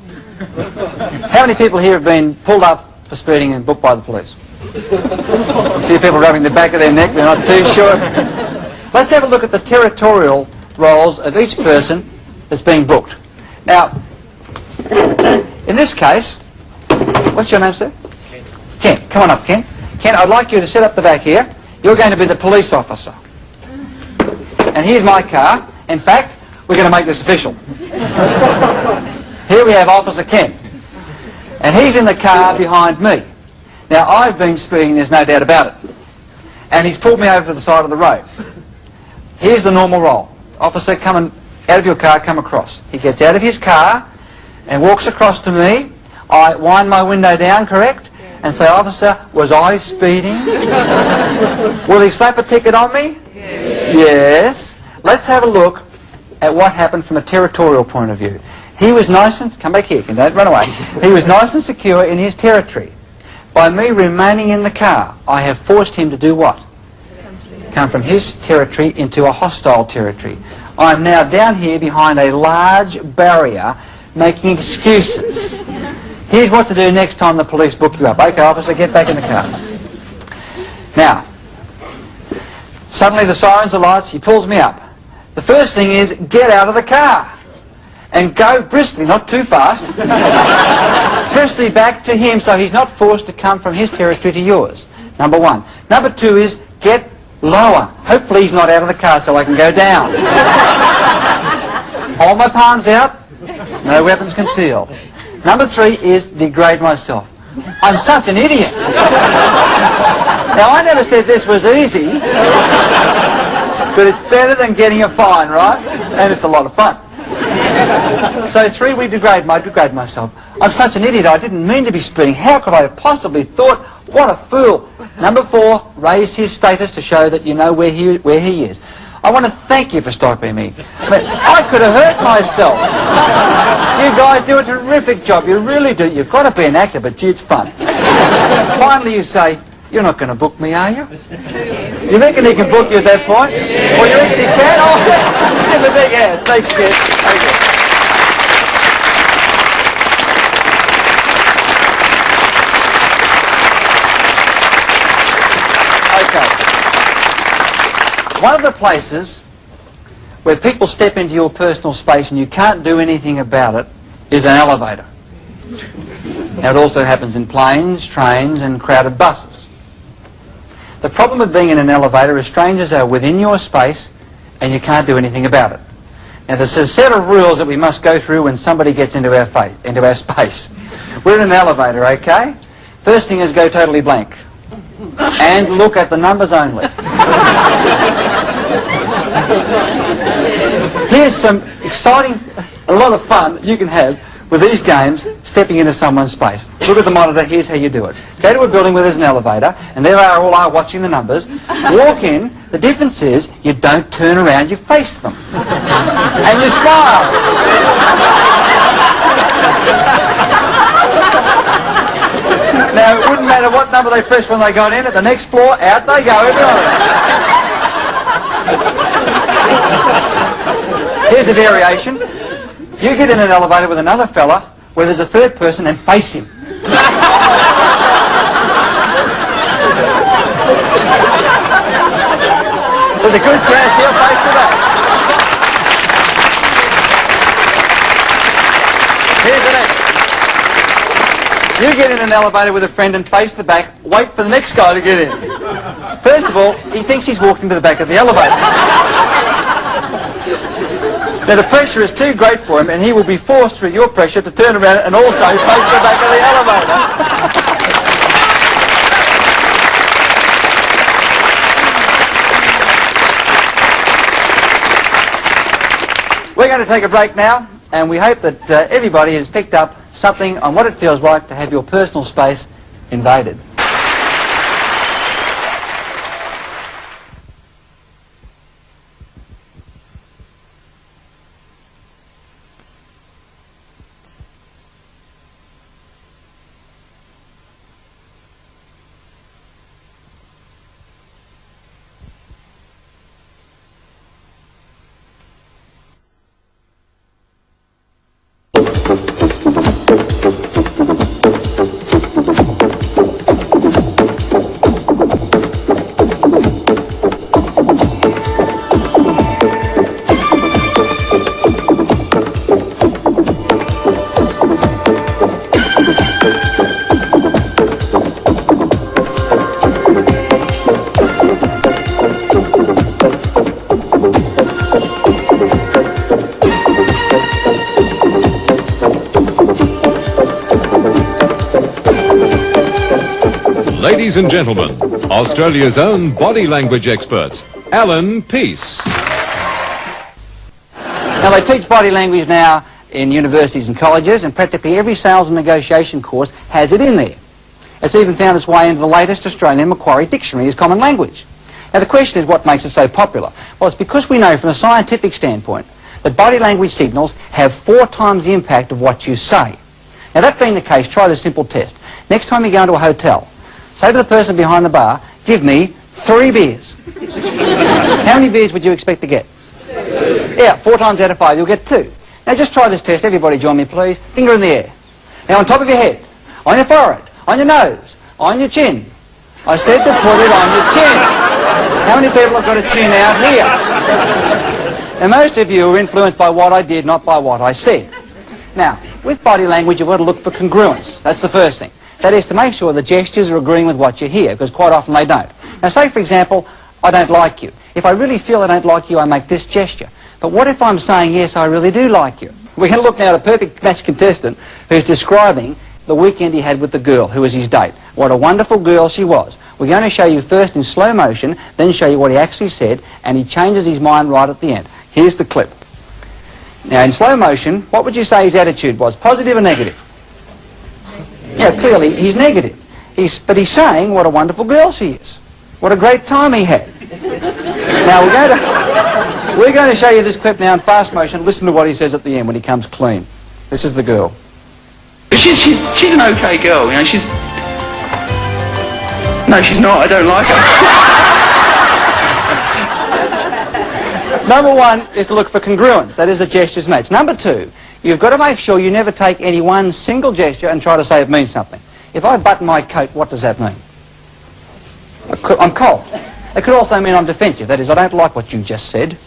How many people here have been pulled up for speeding and booked by the police? A few people rubbing the back of their neck, they're not too sure. Let's have a look at the territorial roles of each person that's being booked. Now, in this case, what's your name, sir? Ken. Come on up, Ken. Ken, I'd like you to sit up the back here. You're going to be the police officer. And here's my car. In fact, we're going to make this official. Here we have Officer Ken. And he's in the car behind me. Now, I've been speeding, there's no doubt about it. And he's pulled me over to the side of the road. Here's the normal role. Officer, come out of your car, come across. He gets out of his car and walks across to me. I wind my window down, correct? And say, Officer, was I speeding? Will he slap a ticket on me? Yes. Let's have a look at what happened from a territorial point of view. He was nice and... Come back here, don't run away. He was nice and secure in his territory. By me remaining in the car, I have forced him to do what? Come from his territory into a hostile territory. I'm now down here behind a large barrier making excuses. Here's what to do next time the police book you up. Okay, officer, get back in the car. Now, suddenly the sirens are lights, he pulls me up. The first thing is, get out of the car. And go briskly, not too fast, briskly back to him so he's not forced to come from his territory to yours. Number one. Number two is, get lower. Hopefully he's not out of the car so I can go down. Hold my palms out, no weapons concealed. Number three is, degrade myself. I'm such an idiot. Now, I never said this was easy, but it's better than getting a fine, right? And it's a lot of fun. So three, I degrade myself. I'm such an idiot, I didn't mean to be speeding. How could I have possibly thought? What a fool. Number four, raise his status to show that you know where he is. I want to thank you for stopping me. I could have hurt myself. You guys do a terrific job. You really do. You've got to be an actor, but gee, it's fun. Finally you say, you're not going to book me, are you? You reckon he can book you at that point? Well, you reckon he can? Oh, give him a big hand. Thanks, kid. Thank you. Okay. One of the places where people step into your personal space and you can't do anything about it is an elevator. Now, it also happens in planes, trains and crowded buses. The problem with being in an elevator is strangers are within your space and you can't do anything about it. Now, there's a set of rules that we must go through when somebody gets into our space. We're in an elevator, okay? First thing is go totally blank and look at the numbers only. Here's some exciting, a lot of fun you can have with these games, stepping into someone's space. Look at the monitor, here's how you do it. Go to a building where there's an elevator, and there all are watching the numbers. Walk in, the difference is you don't turn around, you face them. And you smile. Now, it wouldn't matter what number they pressed when they got in, at the next floor, out they go, everybody. Here's a variation. You get in an elevator with another fella where there's a third person and face him. There's a good chance he'll face the back. Here's the next. You get in an elevator with a friend and face the back, wait for the next guy to get in. First of all, he thinks he's walked into the back of the elevator. Now, the pressure is too great for him, and he will be forced through your pressure to turn around and also face the back of the elevator. We're going to take a break now, and we hope that everybody has picked up something on what it feels like to have your personal space invaded. Ladies and gentlemen, Australia's own body language expert, Alan Peace. Now, they teach body language now in universities and colleges, and practically every sales and negotiation course has it in there. It's even found its way into the latest Australian Macquarie Dictionary as common language. Now, the question is, what makes it so popular? Well, it's because we know from a scientific standpoint that body language signals have 4 times the impact of what you say. Now, that being the case, try this simple test. Next time you go into a hotel, say to the person behind the bar, give me 3 beers. How many beers would you expect to get? 2. Yeah, 4 times out of 5, you'll get 2. Now just try this test. Everybody join me, please. Finger in the air. Now on top of your head, on your forehead, on your nose, on your chin. I said to put it on your chin. How many people have got a chin out here? Now most of you are influenced by what I did, not by what I said. Now, with body language, you've got to look for congruence. That's the first thing. That is to make sure the gestures are agreeing with what you hear, because quite often they don't. Now say, for example, I don't like you. If I really feel I don't like you, I make this gesture. But what if I'm saying, yes, I really do like you? We're going to look now at a perfect match contestant who's describing the weekend he had with the girl who was his date. What a wonderful girl she was. We're going to show you first in slow motion, then show you what he actually said, and he changes his mind right at the end. Here's the clip. Now in slow motion, what would you say his attitude was? Positive or negative? Yeah, clearly he's negative. But he's saying what a wonderful girl she is. What a great time he had. Now we're going to show you this clip now in fast motion. Listen to what he says at the end when he comes clean. This is the girl. She's an okay girl, you know. No, she's not. I don't like her. Number 1 is to look for congruence. That is, the gestures match. Number 2, you've got to make sure you never take any one single gesture and try to say it means something. If I button my coat, what does that mean? I'm cold. It could also mean I'm defensive. That is, I don't like what you just said.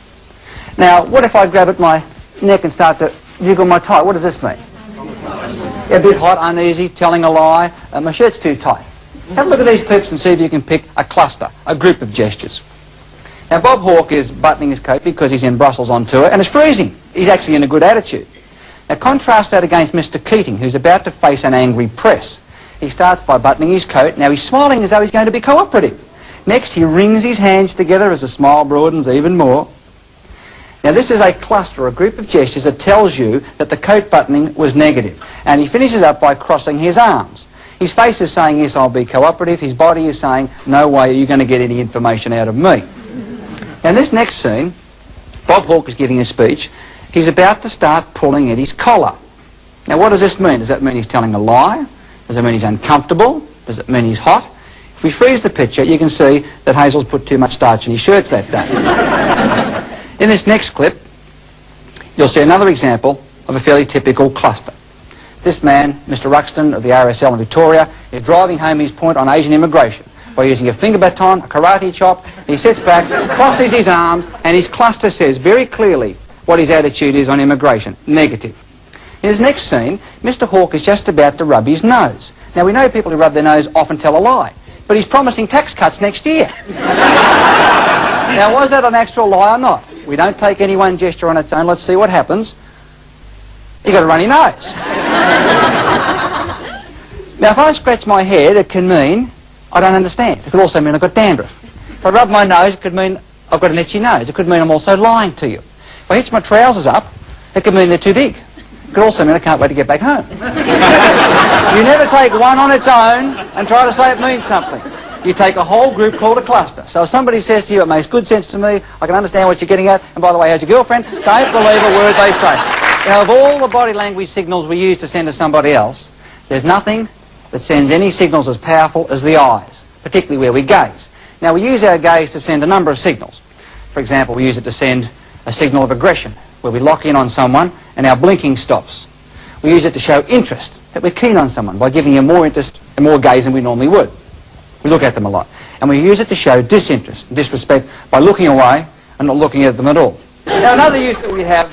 Now, what if I grab at my neck and start to jiggle my tie? What does this mean? A bit hot, uneasy, telling a lie. My shirt's too tight. Have a look at these clips and see if you can pick a cluster, a group of gestures. Now, Bob Hawke is buttoning his coat because he's in Brussels on tour, and it's freezing. He's actually in a good attitude. Now, contrast that against Mr. Keating, who's about to face an angry press. He starts by buttoning his coat. Now, he's smiling as though he's going to be cooperative. Next, he wrings his hands together as the smile broadens even more. Now, this is a cluster, a group of gestures that tells you that the coat buttoning was negative. And he finishes up by crossing his arms. His face is saying, yes, I'll be cooperative. His body is saying, no way are you going to get any information out of me. Now, in this next scene, Bob Hawke is giving a speech. He's about to start pulling at his collar. Now, what does this mean? Does that mean he's telling a lie? Does it mean he's uncomfortable? Does it mean he's hot? If we freeze the picture, you can see that Hazel's put too much starch in his shirts that day. In this next clip, you'll see another example of a fairly typical cluster. This man, Mr. Ruxton of the RSL in Victoria, is driving home his point on Asian immigration by using a finger baton, a karate chop. He sits back, crosses his arms, and his cluster says very clearly what his attitude is on immigration, negative. In his next scene, Mr. Hawke is just about to rub his nose. Now, we know people who rub their nose often tell a lie, but he's promising tax cuts next year. Now, was that an actual lie or not? We don't take any one gesture on its own. Let's see what happens. You've got a runny nose. Now, if I scratch my head, it can mean I don't understand. It could also mean I've got dandruff. If I rub my nose, it could mean I've got an itchy nose. It could mean I'm also lying to you. If I hitch my trousers up, it could mean they're too big. It could also mean I can't wait to get back home. You never take one on its own and try to say it means something. You take a whole group called a cluster. So if somebody says to you, it makes good sense to me, I can understand what you're getting at, and by the way, how's your girlfriend? Don't believe a word they say. Now, of all the body language signals we use to send to somebody else, there's nothing that sends any signals as powerful as the eyes, particularly where we gaze. Now, we use our gaze to send a number of signals. For example, we use it to send a signal of aggression, where we lock in on someone and our blinking stops. We use it to show interest, that we're keen on someone, by giving them more interest and more gaze than we normally would. We look at them a lot. And we use it to show disinterest and disrespect by looking away and not looking at them at all. Now, another use that we have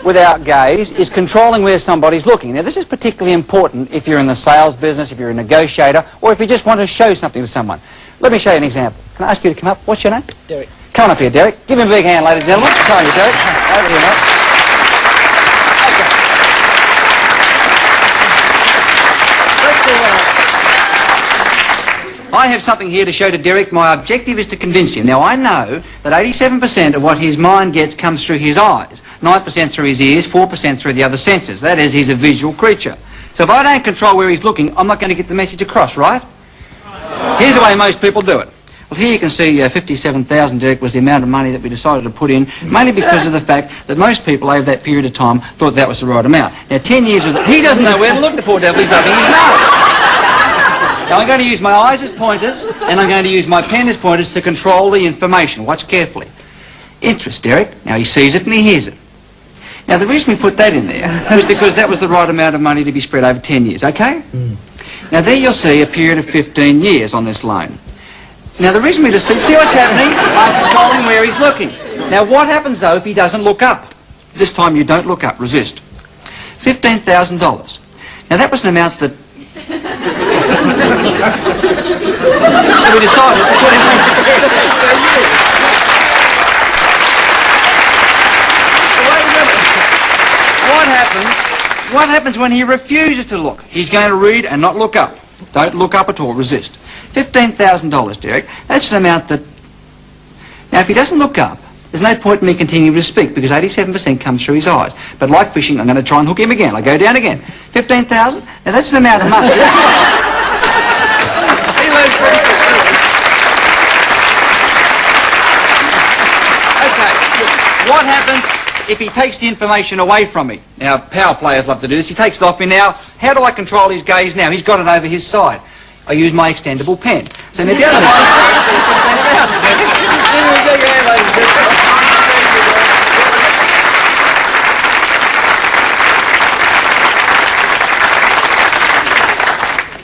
with our gaze is controlling where somebody's looking. Now, this is particularly important if you're in the sales business, if you're a negotiator, or if you just want to show something to someone. Let me show you an example. Can I ask you to come up? What's your name? Derek. Come on up here, Derek. Give him a big hand, ladies and gentlemen. Come on, you, Derek. Over here, mate. Okay. I have something here to show to Derek. My objective is to convince him. Now, I know that 87% of what his mind gets comes through his eyes, 9% through his ears, 4% through the other senses. That is, he's a visual creature. So if I don't control where he's looking, I'm not going to get the message across, right? Here's the way most people do it. Well, here you can see 57,000, Derek, was the amount of money that we decided to put in, mainly because of the fact that most people over that period of time thought that was the right amount. Now, 10 years was... He doesn't know where to look, the poor devil. He's rubbing his nose. Now, I'm going to use my eyes as pointers, and I'm going to use my pen as pointers to control the information. Watch carefully. Interest, Derek. Now, he sees it and he hears it. Now, the reason we put that in there was because that was the right amount of money to be spread over 10 years, okay? Now, there you'll see a period of 15 years on this loan. Now, the reason we just see what's happening? I'm controlling where he's looking. Now, what happens, though, if he doesn't look up? This time you don't look up. Resist. $15,000. Now, that was an amount that... we decided to put in... What happens when he refuses to look? He's going to read and not look up. Don't look up at all. Resist. $15,000, Derek. That's an amount that... Now, if he doesn't look up, there's no point in me continuing to speak because 87% comes through his eyes. But like fishing, I'm going to try and hook him again. I go down again. 15,000? Now, that's an amount of money. Okay. What happens if he takes the information away from me? Now, power players love to do this. He takes it off me now. How do I control his gaze now? He's got it over his side. I use my extendable pen. So now down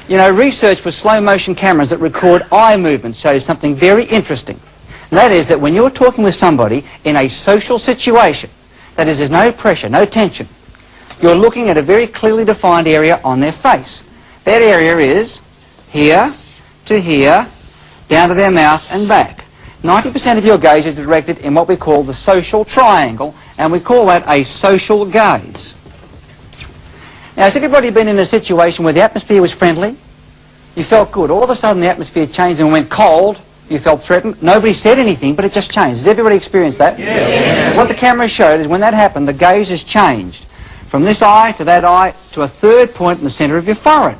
You know, research with slow motion cameras that record eye movements shows something very interesting. And that is that when you're talking with somebody in a social situation, that is, there's no pressure, no tension, You're looking at a very clearly defined area on their face. That area is here to here, down to their mouth and back. 90% of your gaze is directed in what we call the social triangle, and we call that a social gaze. Now, has everybody been in a situation where the atmosphere was friendly? You felt good. All of a sudden the atmosphere changed and went cold. You felt threatened. Nobody said anything, but it just changed. Has everybody experienced that? Yes. What the camera showed is when that happened, the gaze has changed from this eye to that eye to a third point in the centre of your forehead.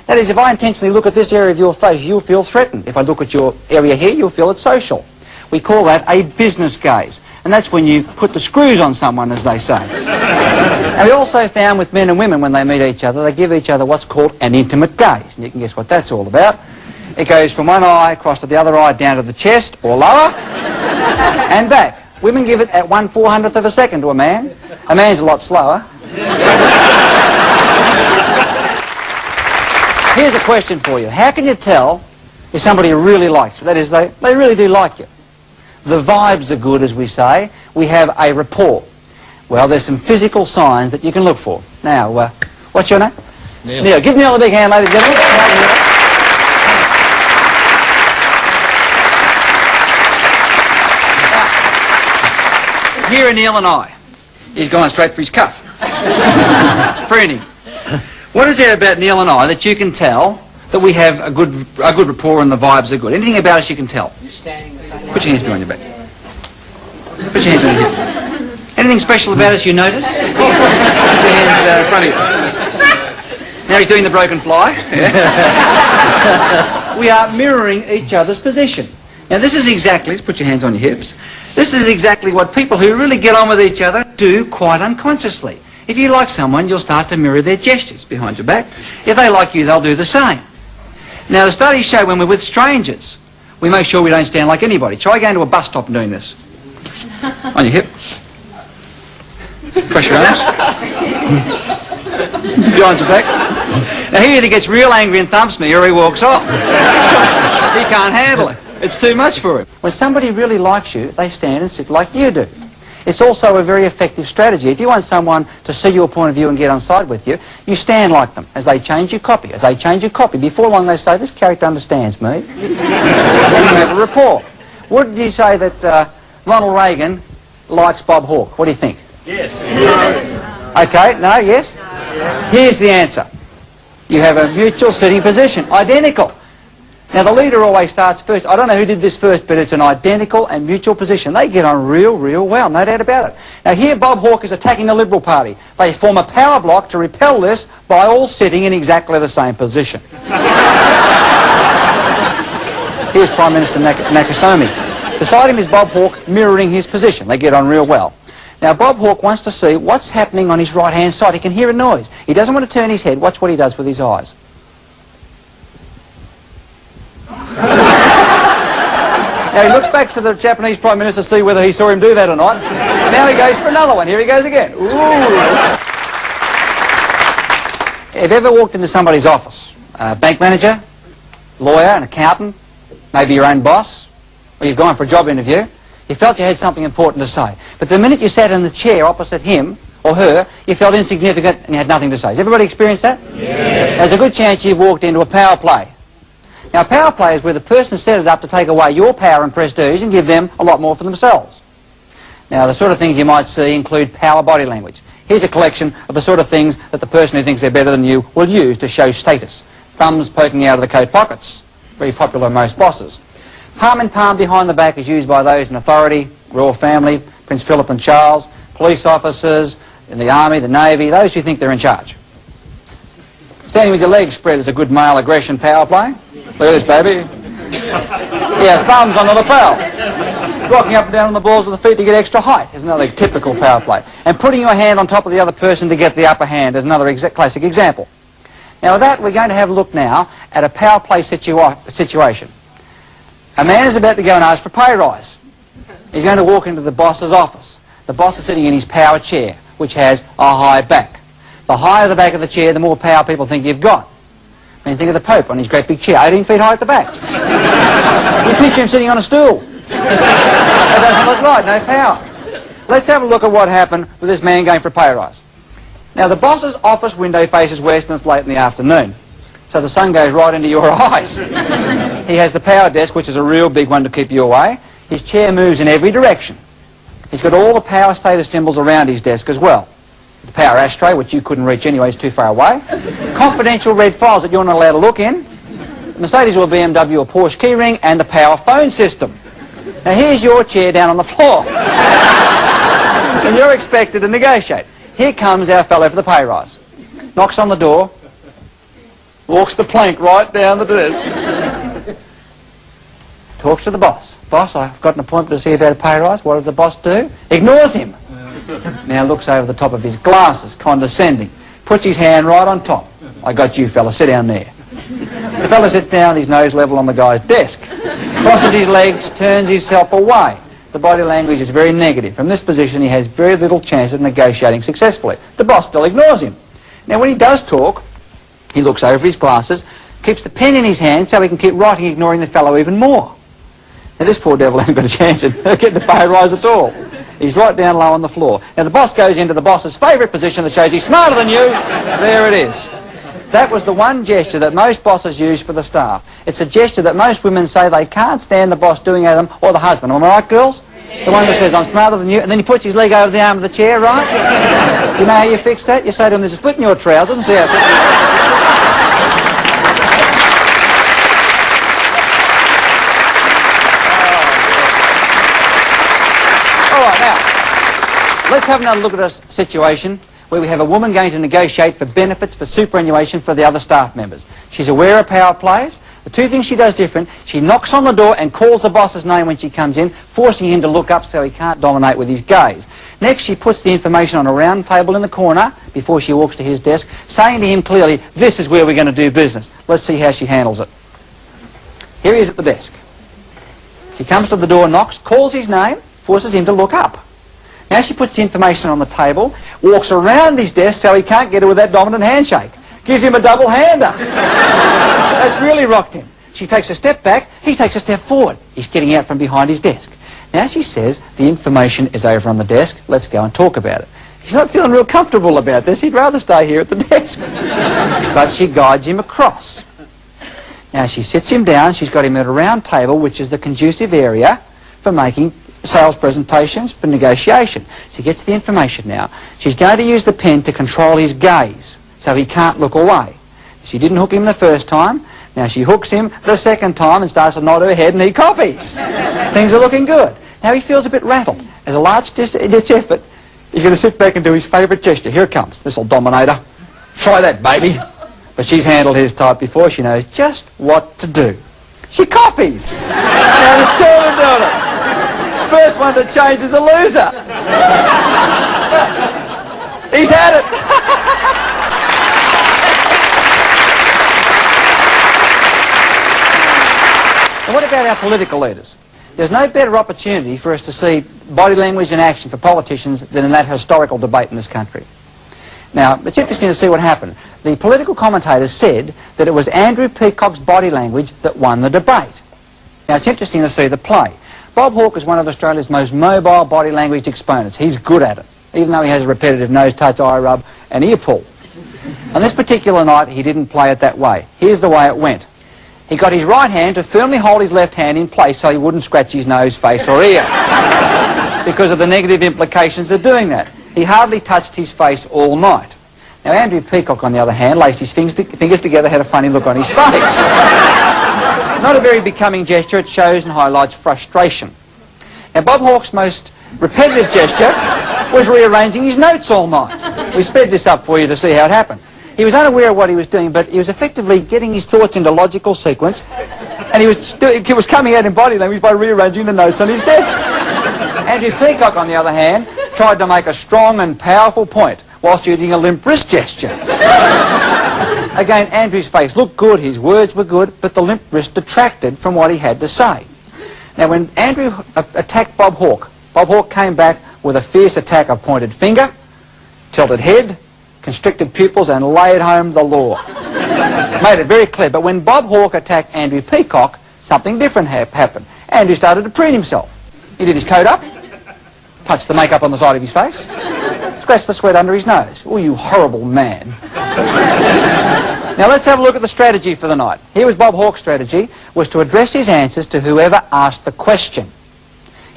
That is, if I intentionally look at this area of your face, you'll feel threatened. If I look at your area here, you'll feel it's social. We call that a business gaze. And that's when you put the screws on someone, as they say. And we also found with men and women, when they meet each other, they give each other what's called an intimate gaze. And you can guess what that's all about. It goes from one eye across to the other eye, down to the chest, or lower, and back. Women give it at 1/400th of a second to a man. A man's a lot slower. Here's a question for you. How can you tell if somebody really likes you? That is, they really do like you. The vibes are good, as we say. We have a rapport. Well, there's some physical signs that you can look for. Now, what's your name? Neil. Neil. Give Neil a big hand, ladies and gentlemen. Here are Neil and I. He's gone straight for his cuff. Preening. What is there about Neil and I that you can tell that we have a good rapport and the vibes are good? Anything about us you can tell? Put your hands behind your back. Put your hands on your hips. Anything special about us you notice? Put your hands in front of you. Now he's doing the broken fly. Yeah. We are mirroring each other's position. Now this is exactly, let's put your hands on your hips, this is exactly what people who really get on with each other do quite unconsciously. If you like someone, you'll start to mirror their gestures behind your back. If they like you, they'll do the same. Now the studies show when we're with strangers, we make sure we don't stand like anybody. Try going to a bus stop and doing this. On your hip. Cross your arms. Behind your back. Now he either gets real angry and thumps me or he walks off. He can't handle it. It's too much for him. When somebody really likes you, they stand and sit like you do. It's also a very effective strategy. If you want someone to see your point of view and get on side with you, you stand like them. As they change, you copy. As they change, you copy. Before long, they say, this character understands me. Then you have a rapport. Would you say that Ronald Reagan likes Bob Hawke? What do you think? Yes. Okay, no, yes? Here's the answer. You have a mutual sitting position, identical. Now the leader always starts first. I don't know who did this first, but it's an identical and mutual position. They get on real well, no doubt about it. Now here Bob Hawke is attacking the Liberal Party. They form a power block to repel this by all sitting in exactly the same position. Here's Prime Minister Nakasone. Beside him is Bob Hawke mirroring his position. They get on real well. Now Bob Hawke wants to see what's happening on his right-hand side. He can hear a noise. He doesn't want to turn his head. Watch what he does with his eyes. Now he looks back to the Japanese Prime Minister to see whether he saw him do that or not. Now he goes for another one. Here he goes again. Ooh. Have you ever walked into somebody's office? A bank manager, lawyer, an accountant, maybe your own boss, or you've gone for a job interview. You felt you had something important to say. But the minute you sat in the chair opposite him or her, you felt insignificant and you had nothing to say. Has everybody experienced that? Yes. There's a good chance you've walked into a power play. Now, power play is where the person set it up to take away your power and prestige and give them a lot more for themselves. Now, the sort of things you might see include power body language. Here's a collection of the sort of things that the person who thinks they're better than you will use to show status. Thumbs poking out of the coat pockets, very popular with most bosses. Palm in palm behind the back is used by those in authority, royal family, Prince Philip and Charles, police officers, in the army, the navy, those who think they're in charge. Standing with your legs spread is a good male aggression power play. Look at this, baby. Yeah, thumbs on the lapel. Rocking up and down on the balls with the feet to get extra height is another typical power play. And putting your hand on top of the other person to get the upper hand is another classic example. Now with that, we're going to have a look now at a power play situation. A man is about to go and ask for a pay rise. He's going to walk into the boss's office. The boss is sitting in his power chair, which has a high back. The higher the back of the chair, the more power people think you've got. I mean, think of the Pope on his great big chair, 18 feet high at the back. You picture him sitting on a stool. That doesn't look right, no power. Let's have a look at what happened with this man going for a pay rise. Now, the boss's office window faces west and it's late in the afternoon, so the sun goes right into your eyes. He has the power desk, which is a real big one to keep you away. His chair moves in every direction. He's got all the power status symbols around his desk as well. The power ashtray, which you couldn't reach anyway, is too far away. Confidential red files that you're not allowed to look in. Mercedes or BMW or Porsche keyring, and the power phone system. Now here's your chair down on the floor. And you're expected to negotiate. Here comes our fellow for the pay rise. Knocks on the door, walks the plank right down the desk. Talks to the boss. Boss, I've got an appointment to see about a pay rise. What does the boss do? Ignores him. Now looks over the top of his glasses, condescending. Puts his hand right on top. I got you, fella. Sit down there. The fella sits down, his nose level on the guy's desk. Crosses his legs, turns himself away. The body language is very negative. From this position, he has very little chance of negotiating successfully. The boss still ignores him. Now, when he does talk, he looks over his glasses, keeps the pen in his hand so he can keep writing, ignoring the fellow even more. Now, this poor devil hasn't got a chance of getting the pay rise at all. He's right down low on the floor. Now, the boss goes into the boss's favourite position that shows he's smarter than you. There it is. That was the one gesture that most bosses use for the staff. It's a gesture that most women say they can't stand the boss doing at them, or the husband. Am I right, girls? The one that says, I'm smarter than you, and then he puts his leg over the arm of the chair, right? You know how you fix that? You say to him, there's a split in your trousers, and see how... All right, now, let's have another look at a situation where we have a woman going to negotiate for benefits, for superannuation for the other staff members. She's aware of power plays. The two things she does different, she knocks on the door and calls the boss's name when she comes in, forcing him to look up so he can't dominate with his gaze. Next, she puts the information on a round table in the corner before she walks to his desk, saying to him clearly, this is where we're going to do business. Let's see how she handles it. Here he is at the desk. She comes to the door, knocks, calls his name, forces him to look up. Now she puts the information on the table, walks around his desk so he can't get her with that dominant handshake. Gives him a double-hander. That's really rocked him. She takes a step back, he takes a step forward. He's getting out from behind his desk. Now she says, the information is over on the desk, let's go and talk about it. He's not feeling real comfortable about this, he'd rather stay here at the desk. But she guides him across. Now she sits him down, she's got him at a round table, which is the conducive area for making sales presentations, for negotiation. She gets the information now. She's going to use the pen to control his gaze so he can't look away. She didn't hook him the first time. Now she hooks him the second time and starts to nod her head and he copies. Things are looking good. Now he feels a bit rattled. As a last-ditch effort, he's going to sit back and do his favourite gesture. Here it comes. This'll dominate her. Try that, baby. But she's handled his type before. She knows just what to do. She copies. Now there's two of them doing it. First one to change is a loser. He's had it. And what about our political leaders? There's no better opportunity for us to see body language and action for politicians than in that historical debate in this country. Now, it's interesting to see what happened. The political commentators said that it was Andrew Peacock's body language that won the debate. Now, it's interesting to see the play. Bob Hawke is one of Australia's most mobile body language exponents. He's good at it, even though he has a repetitive nose touch, eye rub, and ear pull. On this particular night, he didn't play it that way. Here's the way it went. He got his right hand to firmly hold his left hand in place so he wouldn't scratch his nose, face, or ear, because of the negative implications of doing that. He hardly touched his face all night. Now, Andrew Peacock, on the other hand, laced his fingers together, had a funny look on his face. Not a very becoming gesture. It shows and highlights frustration. Now, Bob Hawke's most repetitive gesture was rearranging his notes all night. We sped this up for you to see how it happened. He was unaware of what he was doing, but he was effectively getting his thoughts into logical sequence, and he was coming out in body language by rearranging the notes on his desk. Andrew Peacock, on the other hand, tried to make a strong and powerful point whilst using a limp wrist gesture. Again, Andrew's face looked good, his words were good, but the limp wrist detracted from what he had to say. Now, when Andrew attacked Bob Hawke came back with a fierce attack of pointed finger, tilted head, constricted pupils, and laid home the law. Made it very clear. But when Bob Hawke attacked Andrew Peacock, something different happened. Andrew started to preen himself. He did his coat up, touched the makeup on the side of his face, scratch the sweat under his nose. Oh, you horrible man. Now let's have a look at the strategy for the night. Here was Bob Hawke's strategy, was to address his answers to whoever asked the question.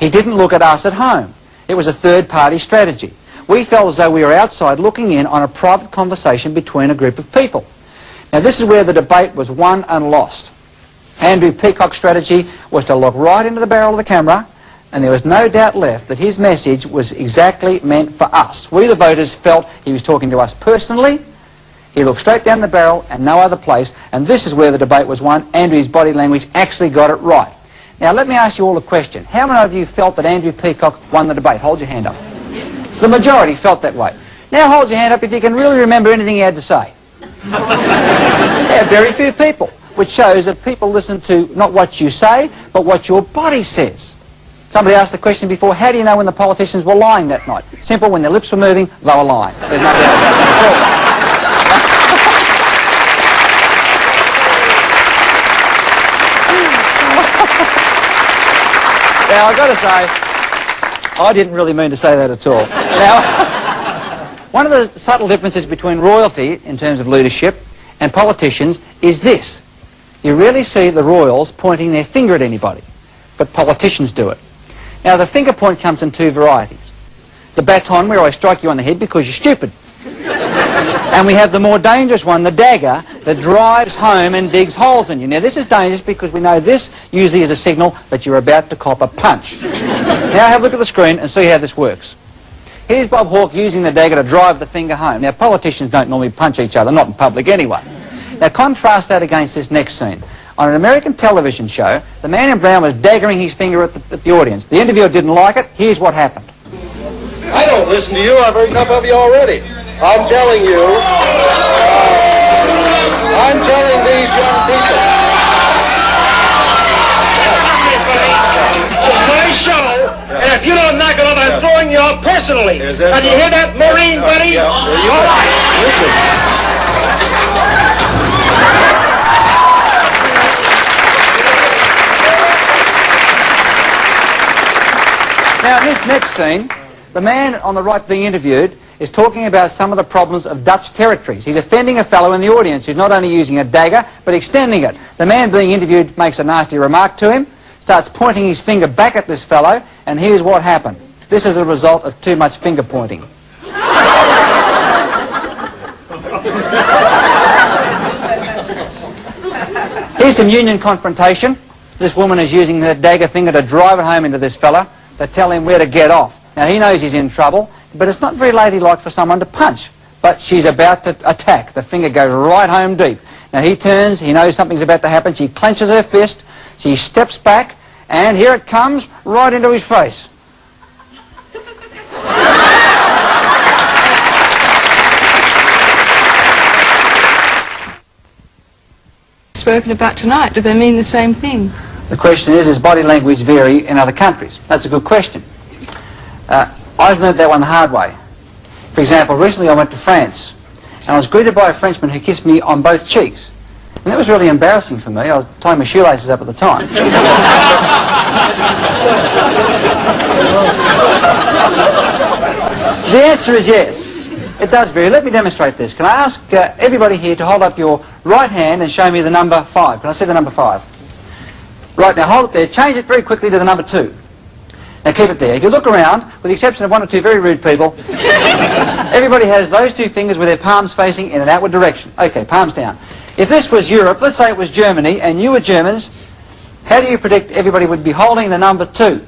He didn't look at us at home. It was a third-party strategy. We felt as though we were outside looking in on a private conversation between a group of people. Now this is where the debate was won and lost. Andrew Peacock's strategy was to look right into the barrel of the camera, and there was no doubt left that his message was exactly meant for us. We, the voters, felt he was talking to us personally. He looked straight down the barrel and no other place, and this is where the debate was won. Andrew's body language actually got it right. Now let me ask you all a question. How many of you felt that Andrew Peacock won the debate? Hold your hand up. The majority felt that way. Now hold your hand up if you can really remember anything he had to say. Yeah, very few people, which shows that people listen to not what you say, but what your body says. Somebody asked the question before, how do you know when the politicians were lying that night? Simple, when their lips were moving, they were lying. There's nothing else at all. Now, I've got to say, I didn't really mean to say that at all. Now, one of the subtle differences between royalty, in terms of leadership, and politicians is this. You rarely see the royals pointing their finger at anybody, but politicians do it. Now, the finger point comes in two varieties. The baton, where I strike you on the head because you're stupid. And we have the more dangerous one, the dagger, that drives home and digs holes in you. Now, this is dangerous because we know this usually is a signal that you're about to cop a punch. Now, have a look at the screen and see how this works. Here's Bob Hawke using the dagger to drive the finger home. Now, politicians don't normally punch each other, not in public anyway. Now, contrast that against this next scene. On an American television show, the man in brown was daggering his finger at the audience. The interviewer didn't like it. Here's what happened. I don't listen to you. I've heard enough of you already. I'm telling you, I'm telling these young people. It's a nice show, and if you don't knock it off, I'm throwing you out personally. Can you hear that, Maureen, buddy? Yeah. All right. Listen. Now, in this next scene, the man on the right being interviewed is talking about some of the problems of Dutch territories. He's offending a fellow in the audience who's not only using a dagger, but extending it. The man being interviewed makes a nasty remark to him, starts pointing his finger back at this fellow, and here's what happened. This is a result of too much finger pointing. Here's some union confrontation. This woman is using her dagger finger to drive it home into this fella, to tell him where to get off. Now, he knows he's in trouble, but it's not very ladylike for someone to punch. But she's about to attack. The finger goes right home deep. Now, he turns, he knows something's about to happen. She clenches her fist, she steps back, and here it comes, right into his face. Spoken about tonight, do they mean the same thing? The question is, does body language vary in other countries? That's a good question. I've learned that one the hard way. For example, recently I went to France, and I was greeted by a Frenchman who kissed me on both cheeks. And that was really embarrassing for me. I was tying my shoelaces up at the time. The answer is yes. It does vary. Let me demonstrate this. Can I ask everybody here to hold up your right hand and show me the number 5? Can I see the number 5? Right, now hold it there. Change it very quickly to the number 2. Now keep it there. If you look around, with the exception of one or two very rude people, everybody has those two fingers with their palms facing in an outward direction. Okay, palms down. If this was Europe, let's say it was Germany, and you were Germans, how do you predict everybody would be holding the number 2?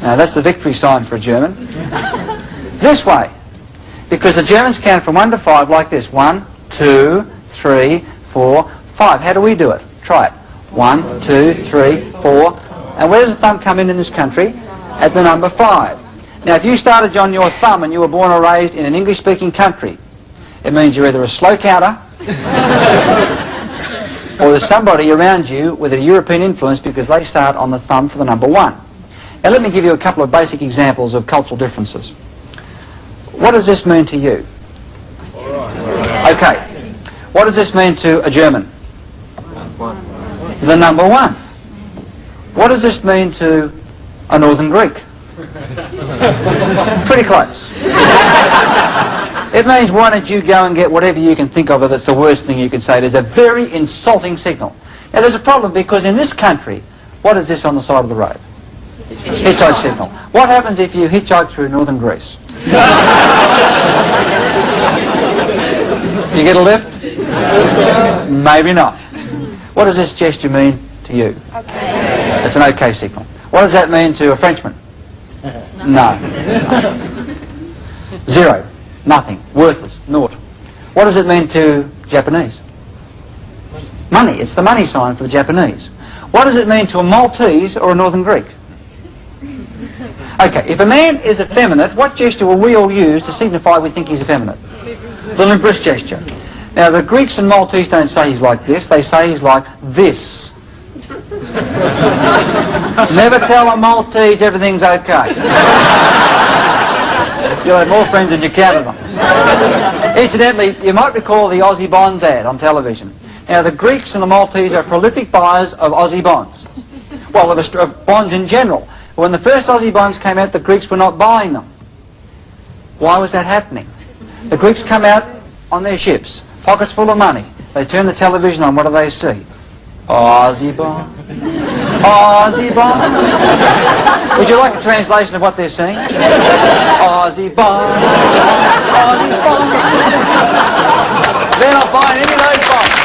Now that's the victory sign for a German. This way. Because the Germans count from 1 to 5 like this. 1, 2, 3, 4, 5. How do we do it? Try it. 1, 2, 3, 4. And where does the thumb come in this country? At the number 5. Now if you started on your thumb and you were born or raised in an English-speaking country, it means you're either a slow counter or there's somebody around you with a European influence because they start on the thumb for the number 1. Now let me give you a couple of basic examples of cultural differences. What does this mean to you? Okay. What does this mean to a German? The number 1. What does this mean to a Northern Greek? Pretty close. It means why don't you go and get whatever you can think of that's the worst thing you can say. It is a very insulting signal. Now there's a problem because in this country, what is this on the side of the road? Hitchhike signal. What happens if you hitchhike through northern Greece? You get a lift? Maybe not. What does this gesture mean to you? Okay. It's an okay signal. What does that mean to a Frenchman? No. Zero. Nothing. Worthless. Naught. What does it mean to Japanese? Money. It's the money sign for the Japanese. What does it mean to a Maltese or a Northern Greek? Okay, if a man is effeminate, what gesture will we all use to signify we think he's effeminate? The limp wrist gesture. Now, the Greeks and Maltese don't say he's like this, they say he's like this. Never tell a Maltese everything's okay. You'll have more friends than you counted on. Incidentally, you might recall the Aussie Bonds ad on television. Now, the Greeks and the Maltese are prolific buyers of Aussie bonds. Well, of bonds in general. When the first Aussie bonds came out, the Greeks were not buying them. Why was that happening? The Greeks come out on their ships, pockets full of money. They turn the television on. What do they see? Aussie bond. Aussie bond. Would you like a translation of what they're saying? Aussie bond. Aussie bond. They're not buying any of those bonds.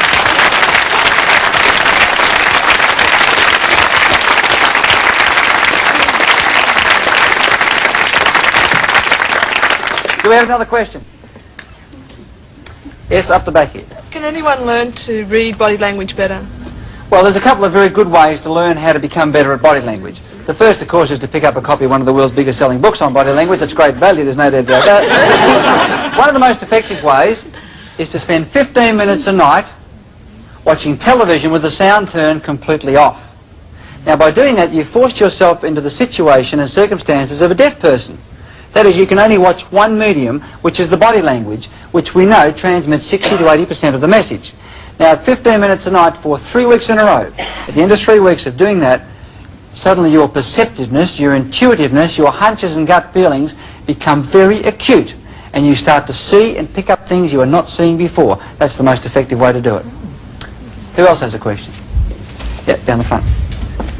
Do we have another question? Yes, up the back here. Can anyone learn to read body language better? Well, there's a couple of very good ways to learn how to become better at body language. The first, of course, is to pick up a copy of one of the world's biggest selling books on body language. It's great value, there's no doubt about that. One of the most effective ways is to spend 15 minutes a night watching television with the sound turned completely off. Now, by doing that, you've forced yourself into the situation and circumstances of a deaf person. That is, you can only watch one medium, which is the body language, which we know transmits 60 to 80% of the message. Now, at 15 minutes a night for 3 weeks in a row, at the end of 3 weeks of doing that, suddenly your perceptiveness, your intuitiveness, your hunches and gut feelings become very acute, and you start to see and pick up things you are not seeing before. That's the most effective way to do it. Who else has a question? Yeah, down the front.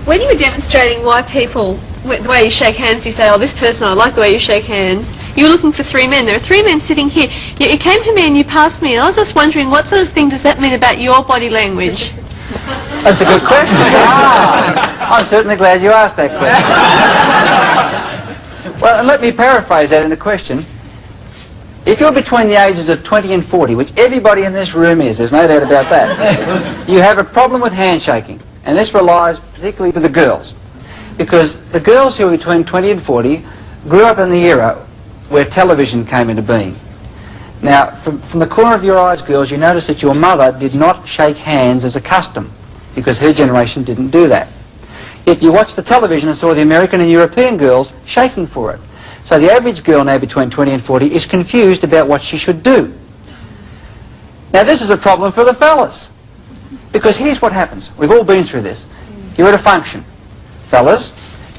When you were demonstrating why people, the way you shake hands, you say, oh, this person, I like the way you shake hands. You were looking for 3 men. There are 3 men sitting here. Yet you came to me and you passed me, and I was just wondering, what sort of thing does that mean about your body language? That's a good question. I'm certainly glad you asked that question. Well, and let me paraphrase that in a question. If you're between the ages of 20 and 40, which everybody in this room is, there's no doubt about that, you have a problem with handshaking. And this relies particularly to the girls. Because the girls who are between 20 and 40 grew up in the era where television came into being. Now, from the corner of your eyes, girls, you notice that your mother did not shake hands as a custom, because her generation didn't do that. Yet you watched the television and saw the American and European girls shaking for it. So the average girl now between 20 and 40 is confused about what she should do. Now this is a problem for the fellas. Because here's what happens. We've all been through this. You're at a function. Fellas,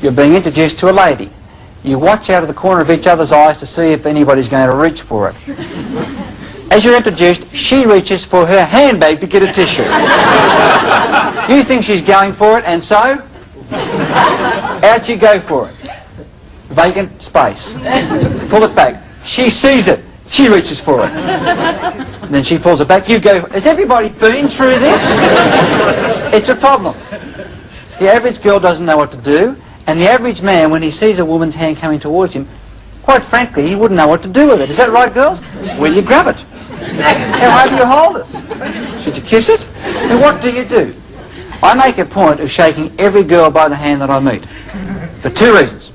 you're being introduced to a lady. You watch out of the corner of each other's eyes to see if anybody's going to reach for it. As you're introduced, she reaches for her handbag to get a tissue. You think she's going for it, and so out you go for it. Vacant space. Pull it back. She sees it. She reaches for it. And then she pulls it back. You go, has everybody been through this? It's a problem. The average girl doesn't know what to do, and the average man, when he sees a woman's hand coming towards him, quite frankly, he wouldn't know what to do with it. Is that right, girls? Where do you grab it? How hard do you hold it? Should you kiss it? And what do you do? I make a point of shaking every girl by the hand that I meet, for 2 reasons.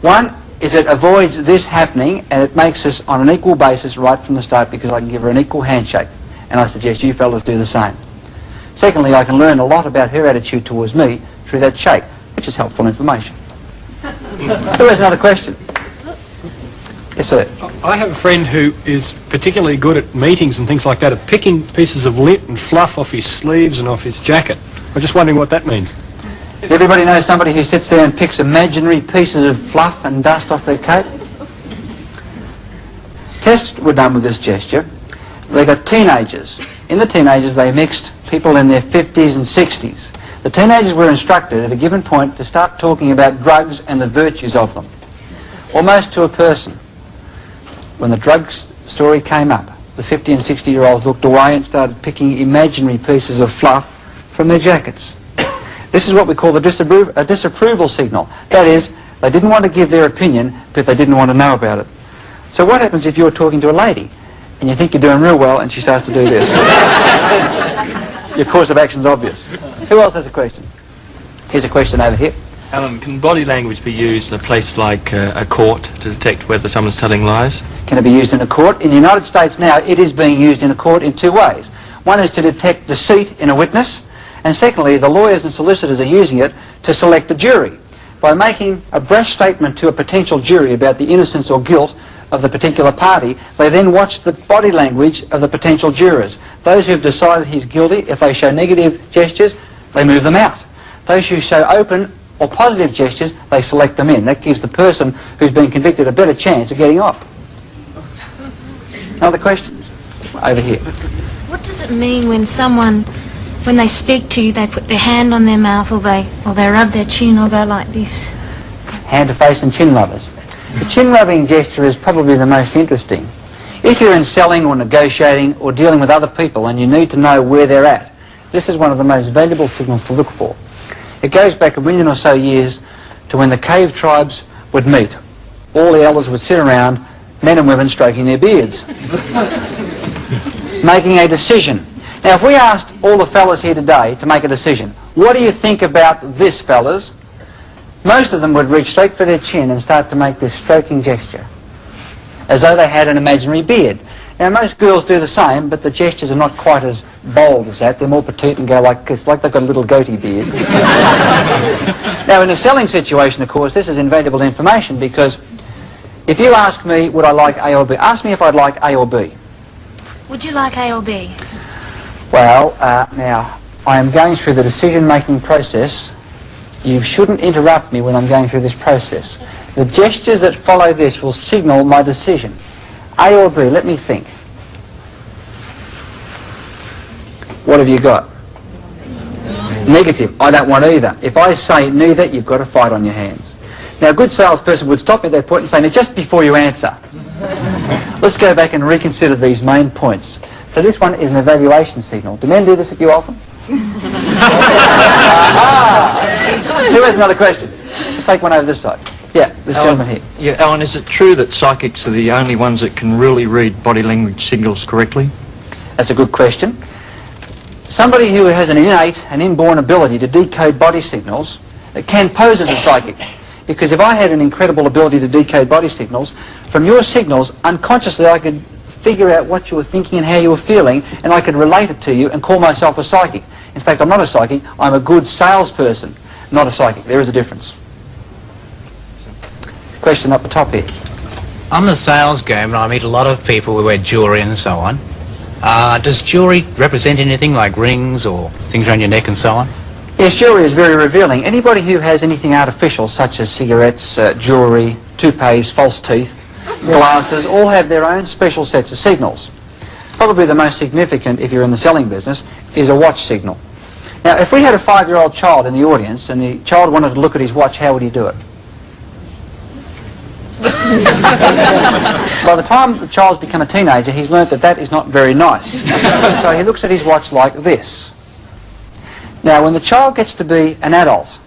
One is it avoids this happening, and it makes us on an equal basis right from the start, because I can give her an equal handshake, and I suggest you fellas do the same. Secondly, I can learn a lot about her attitude towards me through that shake, which is helpful information. Who has another question? Yes, sir. I have a friend who is particularly good at meetings and things like that, at picking pieces of lint and fluff off his sleeves and off his jacket. I'm just wondering what that means. Does everybody know somebody who sits there and picks imaginary pieces of fluff and dust off their coat? Tests were done with this gesture. They got teenagers. In the teenagers, they mixed people in their 50s and 60s. The teenagers were instructed at a given point to start talking about drugs and the virtues of them, almost to a person. When the drugs story came up, the 50 and 60-year-olds looked away and started picking imaginary pieces of fluff from their jackets. This is what we call a disapproval signal. That is, they didn't want to give their opinion, but they didn't want to know about it. So what happens if you're talking to a lady and you think you're doing real well and she starts to do this? Your course of action's obvious. Who else has a question? Here's a question over here. Alan, can body language be used in a place like a court to detect whether someone's telling lies? Can it be used in a court? In the United States now, it is being used in a court in two ways. One is to detect deceit in a witness, and secondly, the lawyers and solicitors are using it to select a jury. By making a brash statement to a potential jury about the innocence or guilt of the particular party, they then watch the body language of the potential jurors. Those who have decided he's guilty, if they show negative gestures, they move them out. Those who show open or positive gestures, they select them in. That gives the person who's been convicted a better chance of getting off. Another question? Over here. What does it mean when someone, when they speak to you, they put their hand on their mouth or they rub their chin or go like this? Hand to face and chin rubbers. The chin rubbing gesture is probably the most interesting. If you're in selling or negotiating or dealing with other people and you need to know where they're at, this is one of the most valuable signals to look for. It goes back 1 million or so years to when the cave tribes would meet. All the elders would sit around, men and women stroking their beards, making a decision. Now, if we asked all the fellas here today to make a decision, what do you think about this, fellas? Most of them would reach straight for their chin and start to make this stroking gesture, as though they had an imaginary beard. Now, most girls do the same, but the gestures are not quite as bold as that. They're more petite and go like this, like they've got a little goatee beard. Now, in a selling situation, of course, this is invaluable information, because if you ask me, would I like A or B? Ask me if I'd like A or B. Would you like A or B? Well, now, I am going through the decision-making process. You shouldn't interrupt me when I'm going through this process. The gestures that follow this will signal my decision. A or B? Let me think. What have you got? Negative. I don't want either. If I say neither, you've got a fight on your hands. Now, a good salesperson would stop me at that point and say, now, just before you answer, let's go back and reconsider these main points. So this one is an evaluation signal. Do men do this at you often? Who has another question? Let's take one over this side. Yeah, this gentleman here. Yeah, Alan, is it true that psychics are the only ones that can really read body language signals correctly? That's a good question. Somebody who has an innate and inborn ability to decode body signals can pose as a psychic. Because if I had an incredible ability to decode body signals, from your signals, unconsciously I could figure out what you were thinking and how you were feeling, and I could relate it to you and call myself a psychic. In fact, I'm not a psychic, I'm a good salesperson, not a psychic. There is a difference. Question up the top here. I'm the sales game and I meet a lot of people who wear jewellery and so on. Does jewellery represent anything like rings or things around your neck and so on? Yes, jewellery is very revealing. Anybody who has anything artificial, such as cigarettes, jewellery, toupees, false teeth, glasses, all have their own special sets of signals. Probably the most significant, if you're in the selling business, is a watch signal. Now, if we had a 5-year-old child in the audience and the child wanted to look at his watch, how would he do it? By the time the child's become a teenager, he's learnt that that is not very nice. So he looks at his watch like this. Now, when the child gets to be an adult,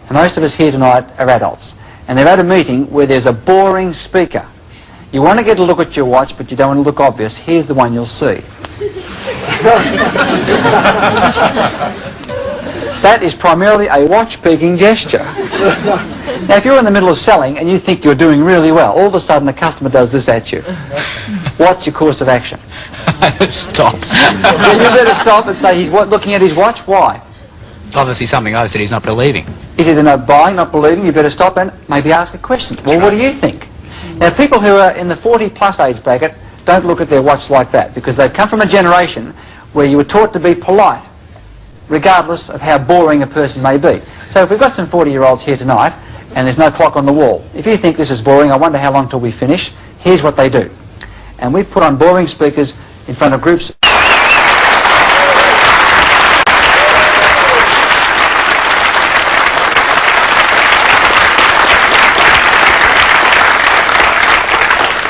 and most of us here tonight are adults, and they're at a meeting where there's a boring speaker, you want to get a look at your watch, but you don't want to look obvious. Here's the one you'll see. That is primarily a watch-peaking gesture. Now, if you're in the middle of selling and you think you're doing really well, all of a sudden a customer does this at you. What's your course of action? Stop. You better stop and say, he's looking at his watch. Why? Obviously something I said he's not believing. He's either not buying, not believing. You better stop and maybe ask a question. Well, what do you think? Now, people who are in the 40-plus age bracket don't look at their watch like that, because they've come from a generation where you were taught to be polite regardless of how boring a person may be. So if we've got some 40-year-olds here tonight and there's no clock on the wall, if you think this is boring, I wonder how long till we finish, here's what they do. And we put on boring speakers in front of groups.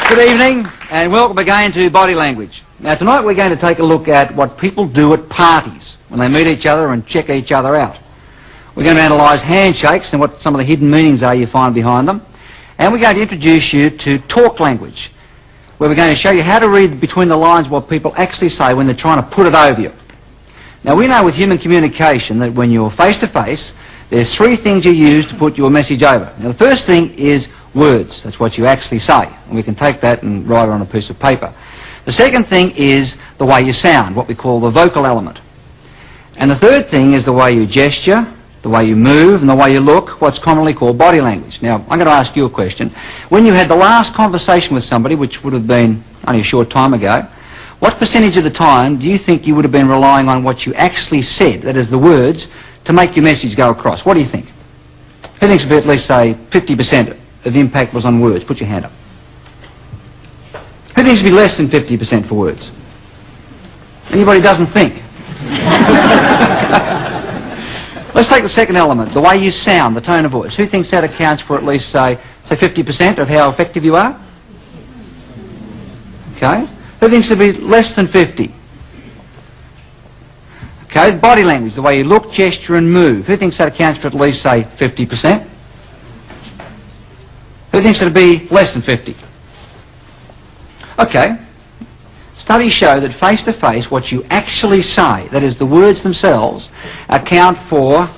Good evening and welcome again to Body Language. Now tonight we're going to take a look at what people do at parties when they meet each other and check each other out. We're going to analyse handshakes and what some of the hidden meanings are you find behind them. And we're going to introduce you to talk language, where we're going to show you how to read between the lines what people actually say when they're trying to put it over you. Now we know with human communication that when you're face to face, there's three things you use to put your message over. Now the first thing is words. That's what you actually say. And we can take that and write it on a piece of paper. The second thing is the way you sound, what we call the vocal element. And the third thing is the way you gesture, the way you move, and the way you look, what's commonly called body language. Now, I'm going to ask you a question. When you had the last conversation with somebody, which would have been only a short time ago, what percentage of the time do you think you would have been relying on what you actually said, that is the words, to make your message go across? What do you think? Who thinks at least, say, 50% of impact was on words? Put your hand up. Who thinks it would be less than 50% for words? Anybody doesn't think? Let's take the second element, the way you sound, the tone of voice. Who thinks that accounts for at least, say 50% of how effective you are? Okay. Who thinks it would be less than 50? Okay, body language, the way you look, gesture and move. Who thinks that accounts for at least, say, 50%? Who thinks it would be less than 50? Okay. Studies show that face-to-face, what you actually say, that is the words themselves, account for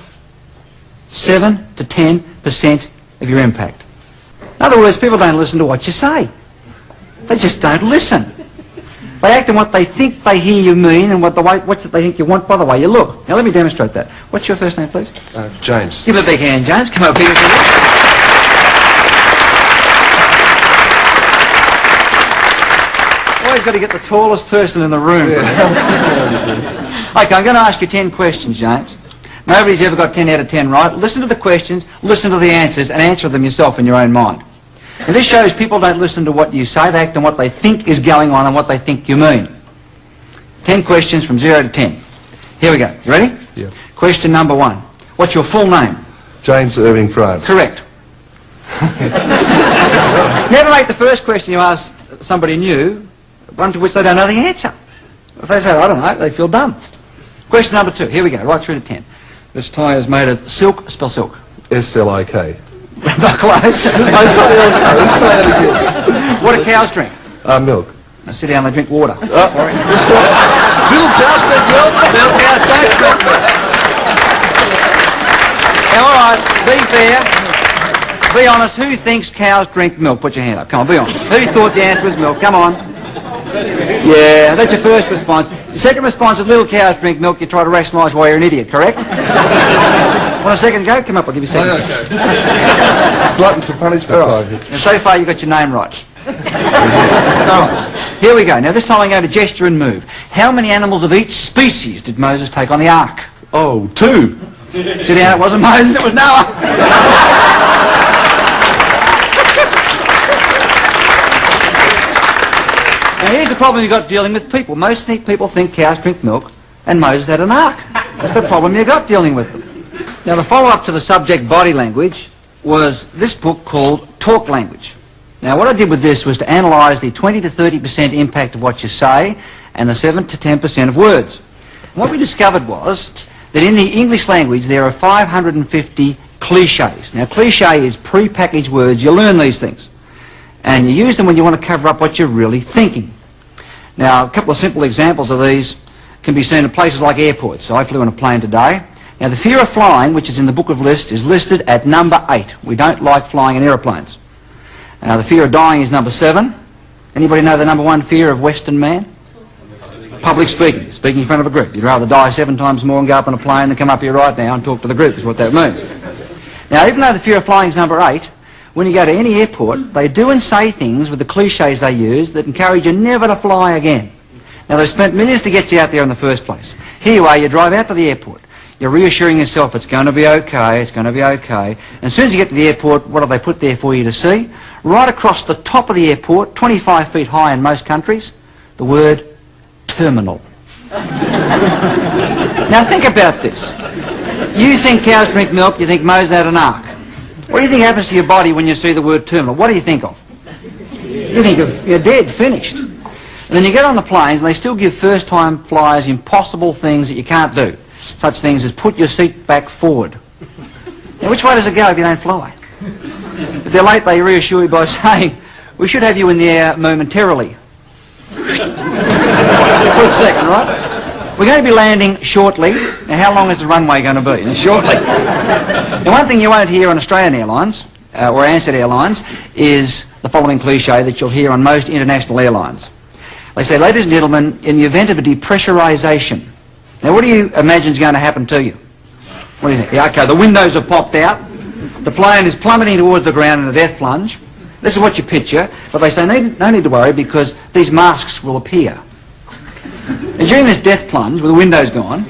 7 to 10% of your impact. In other words, people don't listen to what you say. They just don't listen. They act on what they think they hear you mean and what they think you want by the way you look. Now let me demonstrate that. What's your first name, please? James. Give him a big hand, James. Come over here. Always got to get the tallest person in the room. Okay, I'm going to ask you 10 questions, James. Nobody's ever got 10 out of 10 right. Listen to the questions, listen to the answers, and answer them yourself in your own mind. Now this shows people don't listen to what you say, they act on what they think is going on and what they think you mean. 10 questions from 0 to 10. Here we go. You ready? Yeah. Question number 1. What's your full name? James Irving France. Correct. Never make the first question you asked somebody new one to which they don't know the answer. If they say, I don't know, they feel dumb. Question number 2. Here we go, right through to 10. This tie is made of silk. Spell silk. S-L-I-K. Not close. What do cows drink? Milk. Now sit down, they drink water. Sorry. Little cows drink milk. Little cows don't drink milk. Now, all right, be fair. Be honest. Who thinks cows drink milk? Put your hand up. Come on, be honest. Who thought the answer was milk? Come on. Yeah, that's your first response. Your second response is little cows drink milk. You try to rationalise why you're an idiot, correct? Want a second go? Come up, I'll give you a second. Okay. Glutton for punishment. Right. And so far you got your name right. All right. Here we go. Now this time I'm going to gesture and move. How many animals of each species did Moses take on the ark? Oh, 2. Sit down, it wasn't Moses, it was Noah. Now here's the problem you've got dealing with people. Most people think cows drink milk and Moses had an ark. That's the problem you've got dealing with them. Now the follow-up to the subject body language was this book called Talk Language. Now what I did with this was to analyse the 20 to 30% impact of what you say and the 7 to 10% of words. And what we discovered was that in the English language there are 550 cliches. Now cliche is pre-packaged words. You learn these things. And you use them when you want to cover up what you're really thinking. Now, a couple of simple examples of these can be seen at places like airports. So I flew on a plane today. Now, the fear of flying, which is in the book of lists, is listed at number 8. We don't like flying in aeroplanes. Now, the fear of dying is number 7. Anybody know the number 1 fear of Western man? Public speaking. Speaking in front of a group. You'd rather die 7 times more and go up on a plane than come up here right now and talk to the group, is what that means. Now, even though the fear of flying is number 8, when you go to any airport, they do and say things with the cliches they use that encourage you never to fly again. Now, they've spent millions to get you out there in the first place. Here you are, you drive out to the airport. You're reassuring yourself it's going to be okay, it's going to be okay. And as soon as you get to the airport, what do they put there for you to see? Right across the top of the airport, 25 feet high in most countries, the word terminal. Now think about this. You think cows drink milk, you think Moses had an ark. What do you think happens to your body when you see the word terminal? What do you think of? You think of you're dead, finished. And then you get on the planes and they still give first-time flyers impossible things that you can't do. Such things as put your seat back forward. Now which way does it go if you don't fly? If they're late, they reassure you by saying, we should have you in the air momentarily. Split second, right? We're going to be landing shortly. Now how long is the runway going to be? Shortly. Now one thing you won't hear on Australian Airlines, or Ansett Airlines, is the following cliche that you'll hear on most international airlines. They say, ladies and gentlemen, in the event of a depressurisation. Now what do you imagine is going to happen to you? What do you think? Yeah, okay, the windows have popped out. The plane is plummeting towards the ground in a death plunge. This is what you picture. But they say, no need to worry because these masks will appear. And during this death plunge, with the windows gone,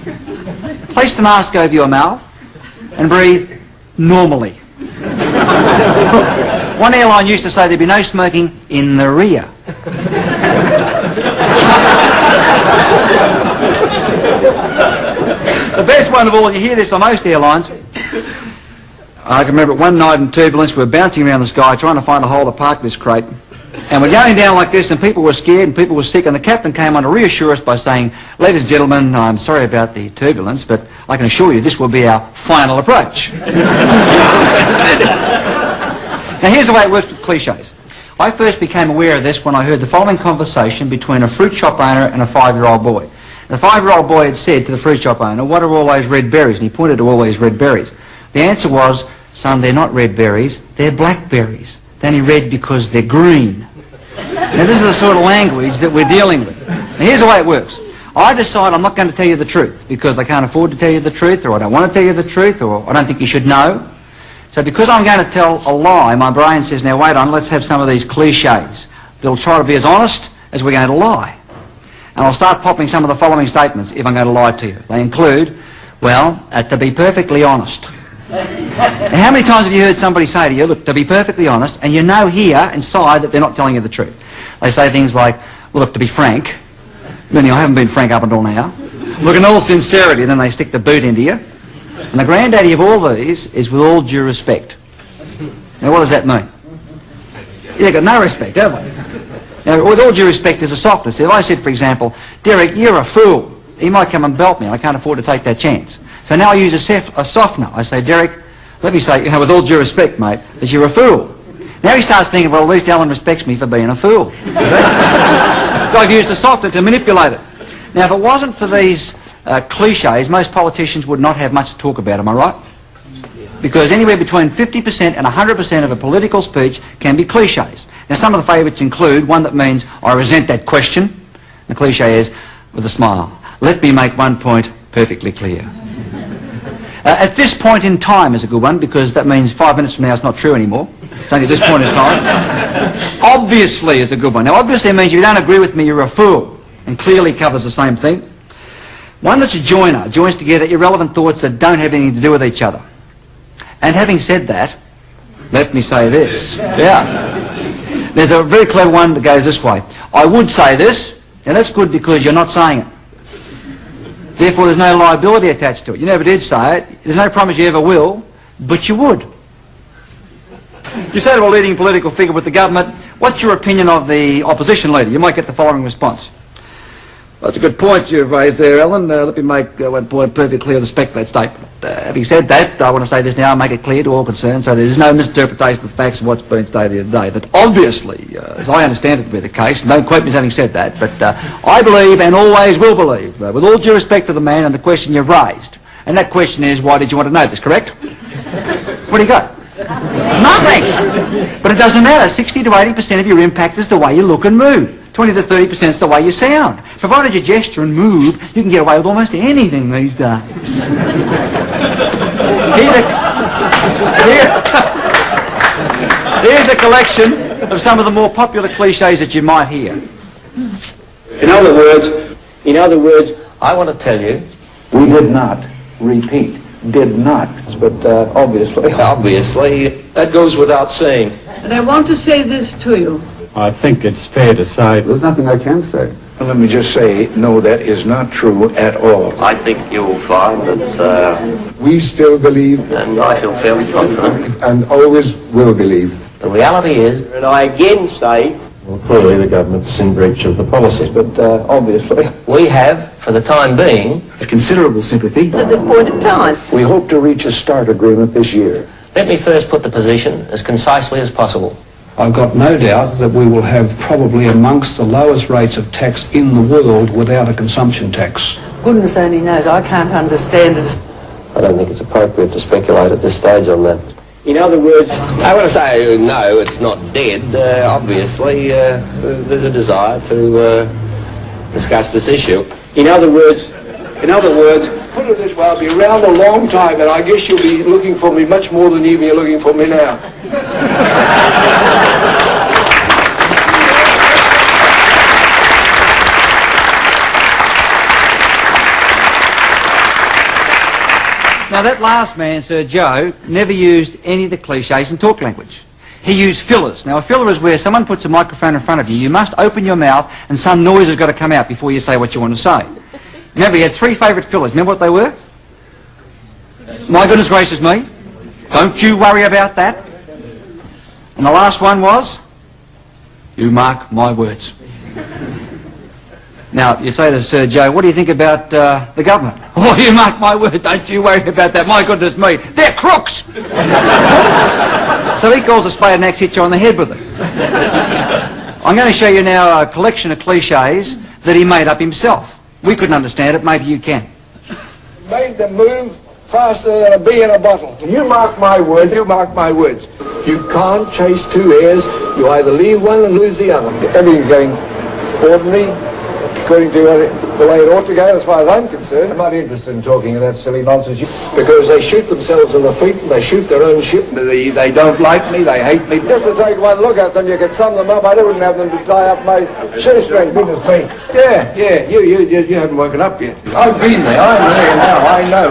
place the mask over your mouth and breathe normally. One airline used to say there'd be no smoking in the rear. The best one of all, you hear this on most airlines. I can remember one night in turbulence, we were bouncing around the sky trying to find a hole to park this crate. And we're going down like this and people were scared and people were sick and the captain came on to reassure us by saying, ladies and gentlemen, I'm sorry about the turbulence, but I can assure you this will be our final approach. Now here's the way it works with cliches. I first became aware of this when I heard the following conversation between a fruit shop owner and a 5-year-old boy. The 5-year-old boy had said to the fruit shop owner, what are all those red berries? And he pointed to all these red berries. The answer was, son, they're not red berries, they're blackberries. They're only red because they're green. Now this is the sort of language that we're dealing with. Now here's the way it works. I decide I'm not going to tell you the truth because I can't afford to tell you the truth, or I don't want to tell you the truth, or I don't think you should know. So because I'm going to tell a lie, my brain says, now wait on, let's have some of these cliches that'll try to be as honest as we're going to lie. And I'll start popping some of the following statements if I'm going to lie to you. They include, well, to be perfectly honest. Now, how many times have you heard somebody say to you, look, to be perfectly honest, and you know here inside that they're not telling you the truth? They say things like, well, look, to be frank, meaning I haven't been frank up until now. Look, in all sincerity, and then they stick the boot into you. And the granddaddy of all these is with all due respect. Now, what does that mean? They've got no respect, have they? Now, with all due respect, there's a softness. If I said, for example, Derek, you're a fool. He might come and belt me, and I can't afford to take that chance. So now I use a softener. I say, Derek, let me say, with all due respect, mate, that you're a fool. Now he starts thinking, well, at least Alan respects me for being a fool. So I've used a softener to manipulate it. Now, if it wasn't for these cliches, most politicians would not have much to talk about, am I right? Because anywhere between 50% and 100% of a political speech can be cliches. Now, some of the favourites include one that means, I resent that question. The cliche is, with a smile, let me make one point perfectly clear. At this point in time is a good one because that means 5 minutes from now it's not true anymore. It's only at this point in time. Obviously is a good one. Now obviously means if you don't agree with me you're a fool, and clearly covers the same thing. One that's a joiner, joins together irrelevant thoughts that don't have anything to do with each other. And having said that, let me say this. Yeah. There's a very clever one that goes this way. I would say this, and that's good because you're not saying it. Therefore, there's no liability attached to it. You never did say it. There's no promise you ever will, but you would. You say to a leading political figure with the government, what's your opinion of the opposition leader? You might get the following response. Well, that's a good point you've raised there, Alan. Let me make one point perfectly clear with respect to that statement. Having said that, I want to say this now and make it clear to all concerned so there's no misinterpretation of the facts of what's been stated here today. That obviously, as I understand it to be the case, and don't quote me as having said that, but I believe and always will believe, with all due respect to the man and the question you've raised, and that question is, why did you want to know this, correct? What do you got? Nothing! But it doesn't matter. 60 to 80% of your impact is the way you look and move. 20 to 30% is the way you sound. Provided you gesture and move, you can get away with almost anything these days. Here's a collection of some of the more popular cliches that you might hear. In other words, I want to tell you, we did not repeat. Did not, but obviously. Obviously, that goes without saying. And I want to say this to you. I think it's fair to say. There's nothing I can say. Let me just say, no, that is not true at all. I think you'll find that We still believe, and I feel fairly confident. and always will believe. The reality is, And I again say, well, clearly the government's in breach of the policy. but obviously. We have, for the time being, A considerable sympathy. At this point of time. We hope to reach a START agreement this year. let me first put the position as concisely as possible. I've got no doubt that we will have probably amongst the lowest rates of tax in the world without a consumption tax. Goodness only knows, I can't understand it. I don't think it's appropriate to speculate at this stage on that. In other words, I want to say, no, it's not dead. Obviously, there's a desire to discuss this issue. in other words, put it this way, I'll be around a long time, and I guess you'll be looking for me much more than even you're looking for me now. Now that last man, Sir Joe, never used any of the cliches in talk language. He used fillers. Now a filler is where someone puts a microphone in front of you. You must open your mouth and some noise has got to come out before you say what you want to say. Remember, he had three favourite fillers. Remember what they were? My goodness gracious me. Don't you worry about that. And the last one was, you mark my words. Now, you'd say to Sir Joe, what do you think about the government? Oh, you mark my word, don't you worry about that. My goodness me, they're crooks! So he calls a spade and axe, hits you on the head with it. I'm going to show you now a collection of cliches that he made up himself. We couldn't understand it, maybe you can. Made them move faster than a bee in a bottle. You mark my words, you mark my words. You can't chase two hares. You either leave one and lose the other. Everything's going ordinary, according to the way it ought to go, as far as I'm concerned. I'm not interested in talking of that silly nonsense. Because they shoot themselves in the feet and they shoot their own ship. They don't like me, they hate me. Just to take one look at them, you could sum them up. I wouldn't have them to tie up my shoestring. Goodness me. Yeah, you haven't woken up yet. I've been there, I'm there now, I know.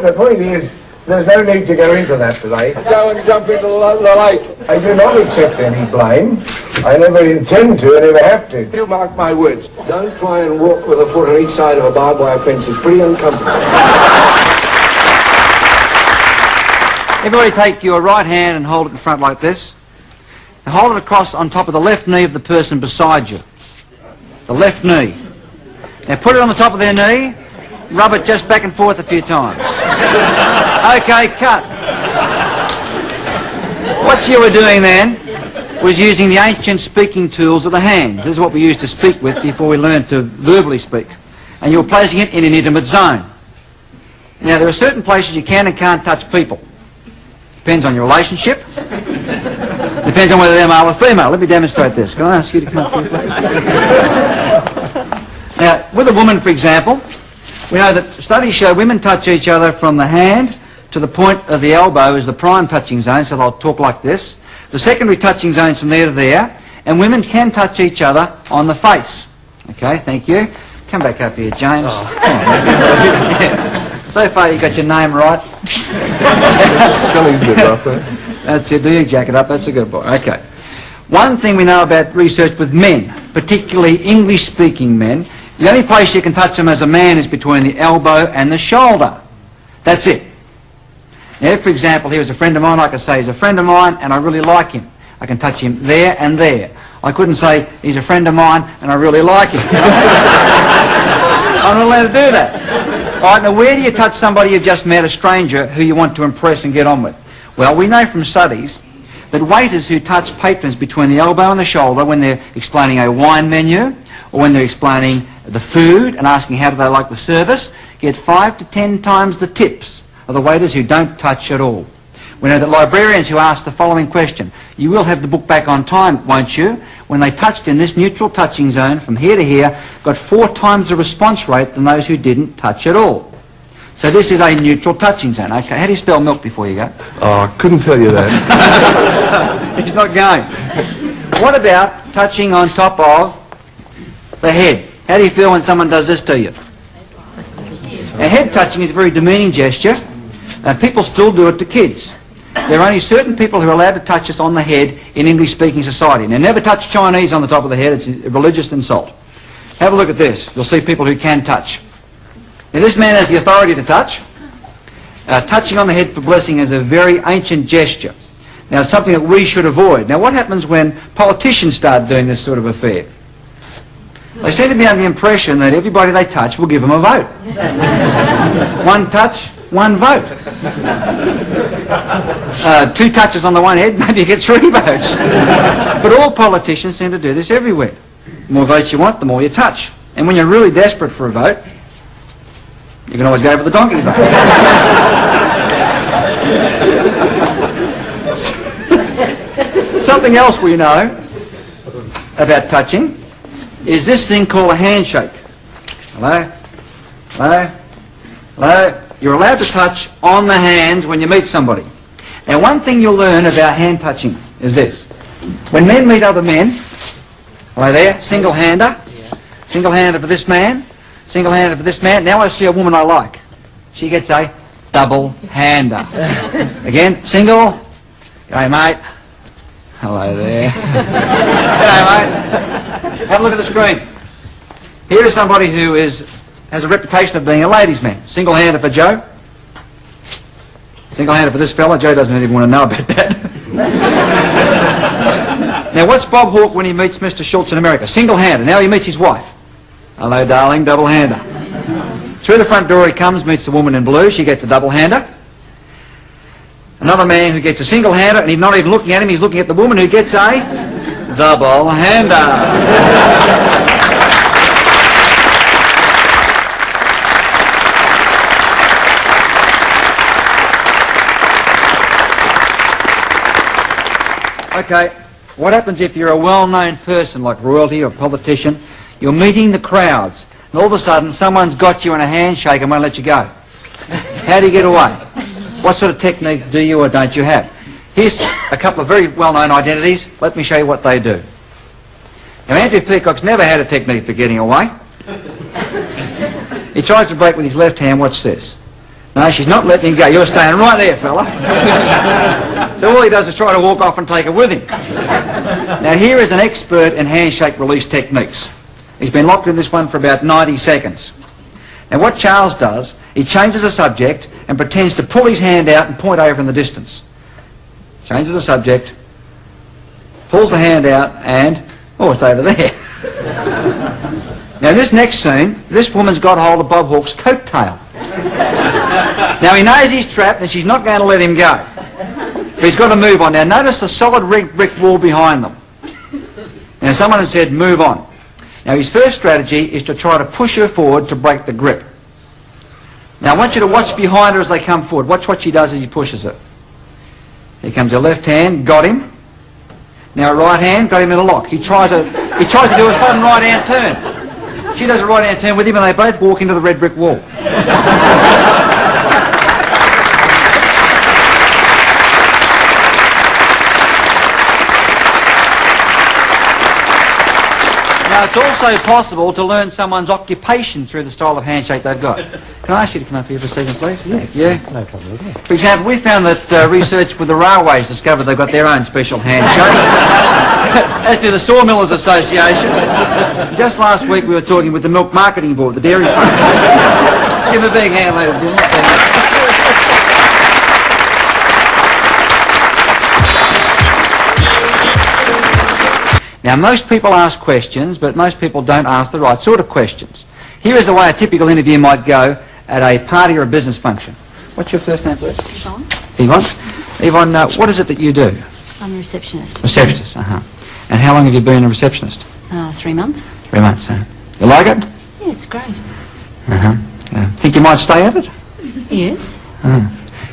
The point is, there's no need to go into that today. Go and jump into the lake. I do not accept any blame. I never intend to, I never have to. You mark my words. Don't try and walk with a foot on each side of a barbed wire fence. It's pretty uncomfortable. Everybody take your right hand and hold it in front like this. And hold it across on top of the left knee of the person beside you. The left knee. Now put it on the top of their knee. Rub it just back and forth a few times. Okay, cut. What you were doing then was using the ancient speaking tools of the hands. This is what we used to speak with before we learned to verbally speak. And you were placing it in an intimate zone. Now there are certain places you can and can't touch people. Depends on your relationship. Depends on whether they're male or female. Let me demonstrate this. Can I ask you to come up here, please? Now, with a woman, for example, we know that studies show women touch each other from the hand to the point of the elbow is the prime touching zone, so they'll talk like this. The secondary touching zone is from there to there, and women can touch each other on the face. Okay, thank you. Come back up here, James. Oh. So far you got your name right. Spelling's a bit rough there. That's it, do you jack it up, that's a good boy. Okay. One thing we know about research with men, particularly English-speaking men, the only place you can touch them as a man is between the elbow and the shoulder. That's it. Now, if, for example, he was a friend of mine, I could say he's a friend of mine and I really like him. I can touch him there and there. I couldn't say he's a friend of mine and I really like him. I'm not allowed to do that. All right, now where do you touch somebody you've just met, a stranger, who you want to impress and get on with? Well, we know from studies that waiters who touch patrons between the elbow and the shoulder when they're explaining a wine menu or when they're explaining the food and asking how do they like the service, get 5 to 10 times the tips of the waiters who don't touch at all. We know that librarians who ask the following question, you will have the book back on time, won't you? When they touched in this neutral touching zone from here to here, got 4 times the response rate than those who didn't touch at all. So this is a neutral touching zone. Okay, how do you spell milk before you go? Oh, I couldn't tell you that. He's not going. What about touching on top of the head? How do you feel when someone does this to you? Now, head touching is a very demeaning gesture, and people still do it to kids. There are only certain people who are allowed to touch us on the head in English-speaking society. Now, never touch Chinese on the top of the head. It's a religious insult. Have a look at this. You'll see people who can touch. Now, this man has the authority to touch. Touching on the head for blessing is a very ancient gesture. Now, it's something that we should avoid. Now, what happens when politicians start doing this sort of affair? They seem to be under the impression that everybody they touch will give them a vote. One touch, one vote. 2 touches on the one head, maybe you get 3 votes. But all politicians seem to do this everywhere. The more votes you want, the more you touch. And when you're really desperate for a vote, you can always go for the donkey vote. Something else we know about touching is this thing called a handshake. Hello? Hello? Hello? You're allowed to touch on the hands when you meet somebody. Now, one thing you'll learn about hand touching is this. When men meet other men, hello there, single-hander, single-hander for this man, single-hander for this man. Now I see a woman I like. She gets a double-hander. Again, single. G'day, mate. Hello there. G'day, mate. Have a look at the screen. Here is somebody who has a reputation of being a ladies' man. Single-hander for Joe. Single-hander for this fella. Joe doesn't even want to know about that. Now, what's Bob Hawke when he meets Mr. Schultz in America? Single-hander. Now he meets his wife. Hello, darling, double-hander. Through the front door he comes, meets the woman in blue. She gets a double-hander. Another man who gets a single-hander, and he's not even looking at him, he's looking at the woman who gets a double-hander. Okay, what happens if you're a well-known person like royalty or politician? You're meeting the crowds, and all of a sudden someone's got you in a handshake and won't let you go. How do you get away? What sort of technique do you or don't you have? Here's a couple of very well-known identities. Let me show you what they do. Now, Andrew Peacock's never had a technique for getting away. He tries to break with his left hand. Watch this. No, she's not letting him go. You're staying right there, fella. So all he does is try to walk off and take her with him. Now, here is an expert in handshake release techniques. He's been locked in this one for about 90 seconds. Now, what Charles does, he changes the subject and pretends to pull his hand out and point over in the distance. Changes the subject, pulls the hand out, and, oh, it's over there. Now, this next scene, this woman's got hold of Bob Hawke's coat tail. Now, he knows he's trapped and she's not going to let him go. But he's got to move on. Now, notice the solid red brick wall behind them. Now, someone has said, move on. Now, his first strategy is to try to push her forward to break the grip. Now, I want you to watch behind her as they come forward. Watch what she does as he pushes her. Here comes her left hand, got him. Now, her right hand, got him in a lock. He tries to do a sudden right-hand turn. She does a right-hand turn with him and they both walk into the red brick wall. Now, it's also possible to learn someone's occupation through the style of handshake they've got. Can I ask you to come up here for a second, please? Thank you. No problem. For example, we found that research with the railways discovered they've got their own special handshake, as do the Sawmillers Association. Just last week we were talking with the Milk Marketing Board, the dairy farm. Give them a big hand, ladies and gentlemen. Now, most people ask questions, but most people don't ask the right sort of questions. Here is the way a typical interview might go at a party or a business function. What's your first name, please? Yvonne. Yvonne? Yvonne, what is it that you do? I'm a receptionist. Receptionist, uh-huh. And how long have you been a receptionist? 3 months. 3 months, huh? You like it? Yeah, it's great. Uh-huh. Think you might stay at it? Yes.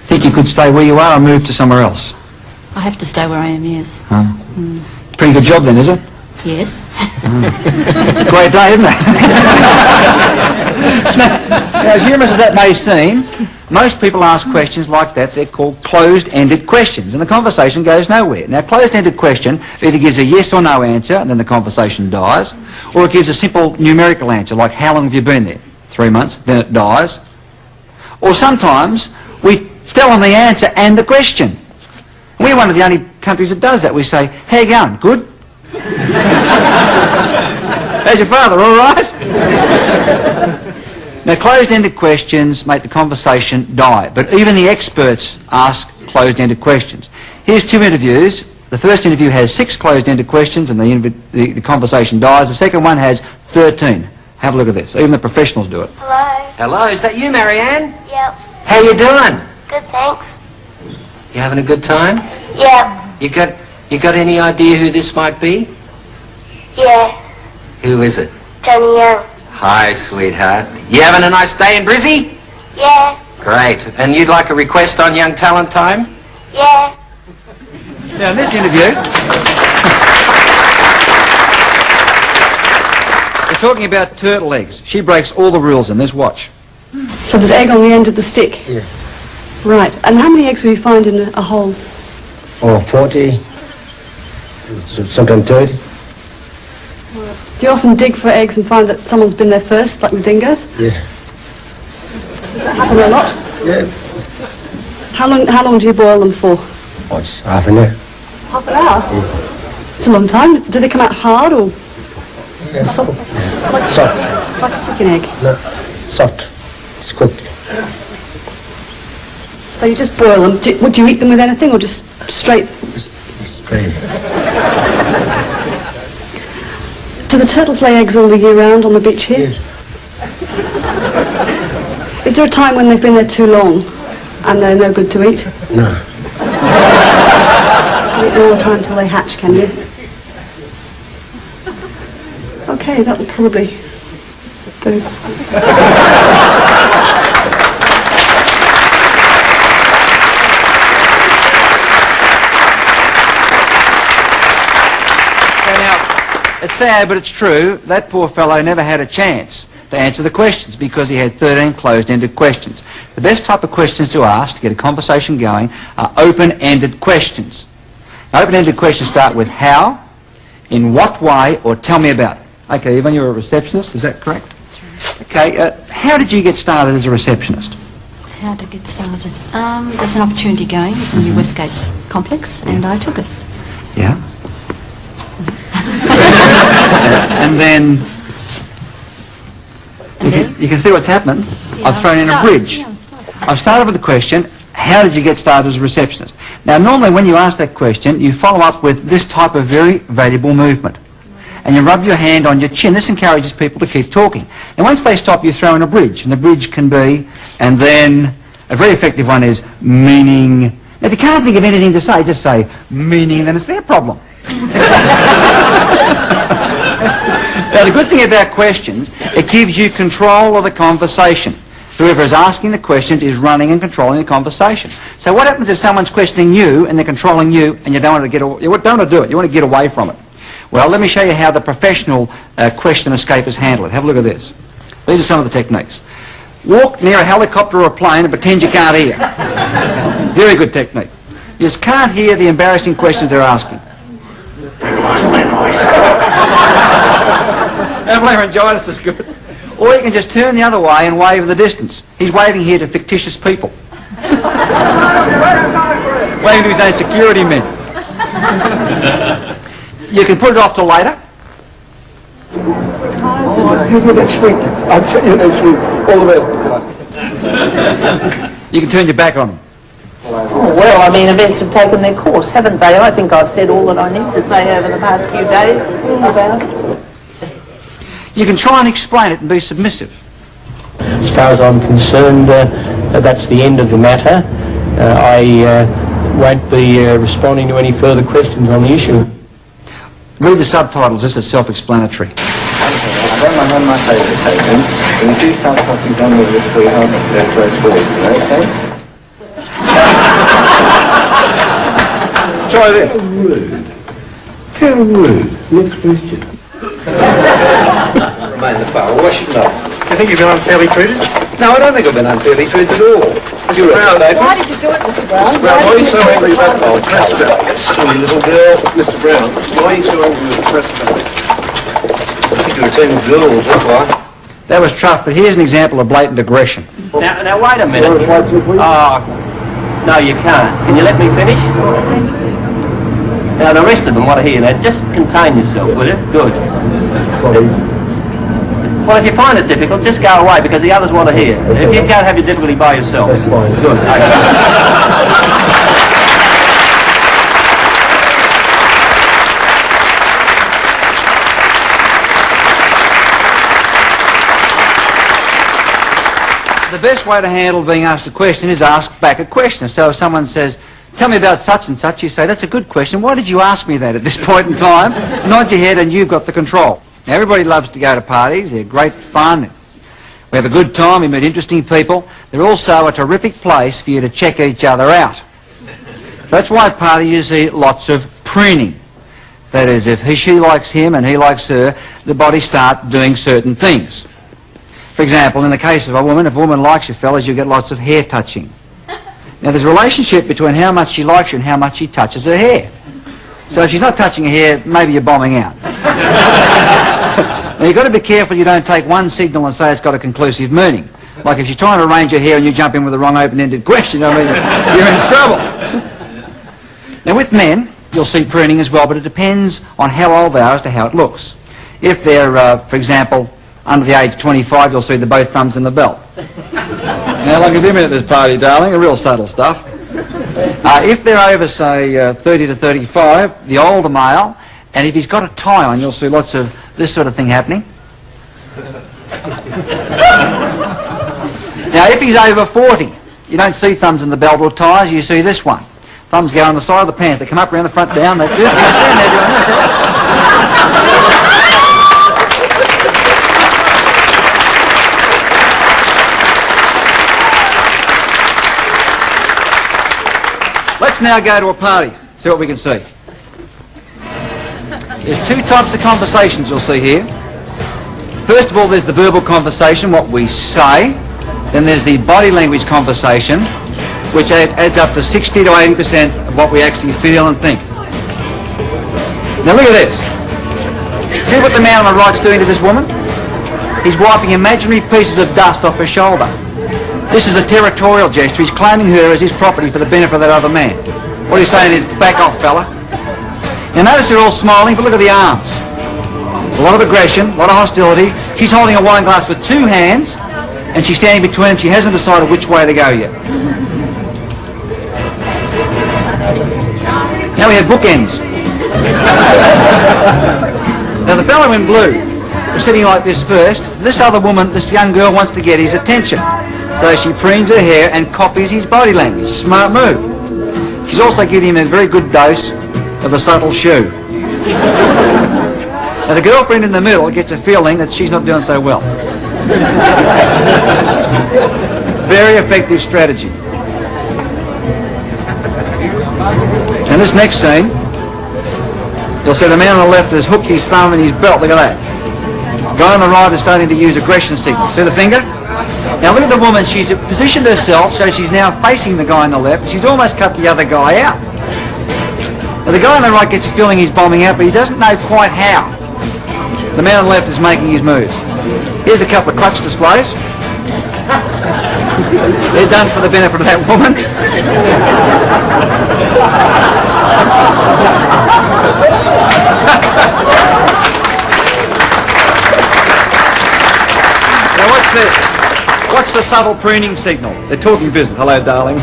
Think you could stay where you are or move to somewhere else? I have to stay where I am, yes. Pretty good job then, is it? Yes. Great day, isn't it? Now, as humorous as that may seem, most people ask questions like that. They're called closed-ended questions, and the conversation goes nowhere. Now, closed-ended question either gives a yes or no answer, and then the conversation dies, or it gives a simple numerical answer, like how long have you been there? 3 months. Then it dies, Or sometimes we tell them the answer and the question. We're one of the only countries that does that. We say, how you going? Good? How's your father? All right? Now, closed-ended questions make the conversation die, but even the experts ask closed-ended questions. Here's 2 interviews. The first interview has 6 closed-ended questions and the conversation dies. The second one has 13. Have a look at this. Even the professionals do it. Hello. Hello, is that you, Marianne? Yep. How you doing? Good, thanks. You having a good time? Yep. You got any idea who this might be? Yeah. Who is it? Johnny Young. Hi, sweetheart. You having a nice day in Brizzy? Yeah. Great. And you'd like a request on Young Talent Time? Yeah. Now, in this interview, we're talking about turtle eggs. She breaks all the rules in this. Watch. So there's egg on the end of the stick? Yeah. Right. And how many eggs will you find in a hole? Oh, 40, sometimes 30. Do you often dig for eggs and find that someone's been there first, like the dingoes? Yeah. Does that happen a lot? Yeah. How long do you boil them for? Oh, it's half an hour. Half an hour? Yeah. It's a long time. Do they come out hard or Yeah. soft? Soft. Like a chicken egg? No, soft. It's cooked. So you just boil them. Would you eat them with anything or just straight? Straight. Do the turtles lay eggs all the year round on the beach here? Yeah. Is there a time when they've been there too long and they're no good to eat? No. You eat them all the time until they hatch, can you? Okay, that will probably do. It's sad, but it's true. That poor fellow never had a chance to answer the questions because he had 13 closed-ended questions. The best type of questions to ask to get a conversation going are open-ended questions. Now, open-ended questions start with how, in what way, or tell me about it. Okay, Yvonne, you're a receptionist, is that correct? That's right. Okay, how did you get started as a receptionist? How to get started? There's an opportunity going in the New Westgate complex, and I took it. Yeah. And then you can see what's happened. Yeah, I've thrown in a bridge. I've started with the question, how did you get started as a receptionist? Now, normally when you ask that question, you follow up with this type of very valuable movement. And you rub your hand on your chin. This encourages people to keep talking. And once they stop, you throw in a bridge. And the bridge can be, and then a very effective one is meaning. Now, if you can't think of anything to say, just say meaning, then it's their problem. Now, the good thing about questions, it gives you control of the conversation. Whoever is asking the questions is running and controlling the conversation. So what happens if someone's questioning you and they're controlling you and you don't want to you don't want to do it, you want to get away from it? Well, let me show you how the professional question escapers handle it. Have a look at this. These are some of the techniques. Walk near a helicopter or a plane and pretend you can't hear. Very good technique. You just can't hear the embarrassing questions they're asking. Laryngitis is good. Or you can just turn the other way and wave in the distance. He's waving here to fictitious people. Waving to his own security men. You can put it off till later. Oh, I'll tell you next week. I'll tell you next week. All the best. You can turn your back on them. Oh, well, I mean, events have taken their course, haven't they? I think I've said all that I need to say over the past few days about it. You can try and explain it and be submissive. As far as I'm concerned, that's the end of the matter. I won't be responding to any further questions on the issue. Read the subtitles, this is self-explanatory. I don't mind when my face is taken. When you do start talking down with your sweetheart, that's where it's forward, okay? Try this. Rude. How rude. Next question. Remain the file. Why should not? Do you think you've been unfairly treated? No, I don't think I've been unfairly treated at all. You Brown, Why did you do it, Mr. Brown? Brown, why are you so angry about Oh, press about silly little girl. Mr. Brown, why are you so angry with the press about it? I think you're a team of girls, that's why. That was tough, but here's an example of blatant aggression. Now wait a minute. Oh, no, you can't. Can you let me finish? Now, the rest of them want to hear that. Just contain yourself, will you? Good. Well, if you find it difficult, just go away, because the others want to hear. If you can't have your difficulty by yourself. Good. Okay. The best way to handle being asked a question is ask back a question. So if someone says, tell me about such and such, you say, that's a good question. Why did you ask me that at this point in time? Nod your head and you've got the control. Now, everybody loves to go to parties. They're great fun. We have a good time. We meet interesting people. They're also a terrific place for you to check each other out. So that's why at parties you see lots of preening. That is, if she likes him and he likes her, the bodies start doing certain things. For example, in the case of a woman, if a woman likes you fellas, you get lots of hair touching. Now, there's a relationship between how much she likes you and how much she touches her hair. So if she's not touching her hair, maybe you're bombing out. Now, you've got to be careful you don't take one signal and say it's got a conclusive meaning. Like if she's trying to arrange her hair and you jump in with the wrong open-ended question, I mean, you're in trouble. Now, with men, you'll see preening as well, but it depends on how old they are as to how it looks. If they're, for example, under the age of 25, you'll see the both thumbs in the belt. How long have you been at this party, darling? Real subtle stuff. If they're over, say, 30 to 35, the older male, and if he's got a tie on, you'll see lots of this sort of thing happening. Now, if he's over 40, you don't see thumbs in the belt or ties, you see this one. Thumbs go on the side of the pants. They come up around the front, down, they do this, and they stand there doing this. Let's now go to a party, see what we can see. There's two types of conversations you'll see here. First of all, there's the verbal conversation, what we say. Then there's the body language conversation, which adds up to 60 to 80% of what we actually feel and think. Now look at this. See what the man on the right's doing to this woman? He's wiping imaginary pieces of dust off her shoulder. This is a territorial gesture. He's claiming her as his property for the benefit of that other man. What he's saying is, back off, fella. Now notice they're all smiling, but look at the arms. A lot of aggression, a lot of hostility. She's holding a wine glass with two hands, and she's standing between them. She hasn't decided which way to go yet. Now we have bookends. Now the fellow in blue was sitting like this first. This other woman, this young girl, wants to get his attention. So she preens her hair and copies his body language. Smart move. She's also giving him a very good dose of the subtle shoe. Now the girlfriend in the middle gets a feeling that she's not doing so well. Very effective strategy. And this next scene, you'll see the man on the left has hooked his thumb in his belt. Look at that. The guy on the right is starting to use aggression signals. See the finger? Now look at the woman. She's positioned herself so she's now facing the guy on the left. She's almost cut the other guy out. Now the guy on the right gets a feeling he's bombing out, but he doesn't know quite how. The man on the left is making his moves. Here's a couple of crutch displays. They're done for the benefit of that woman. Now what's this? What's the subtle preening signal? They're talking business. Hello, darling.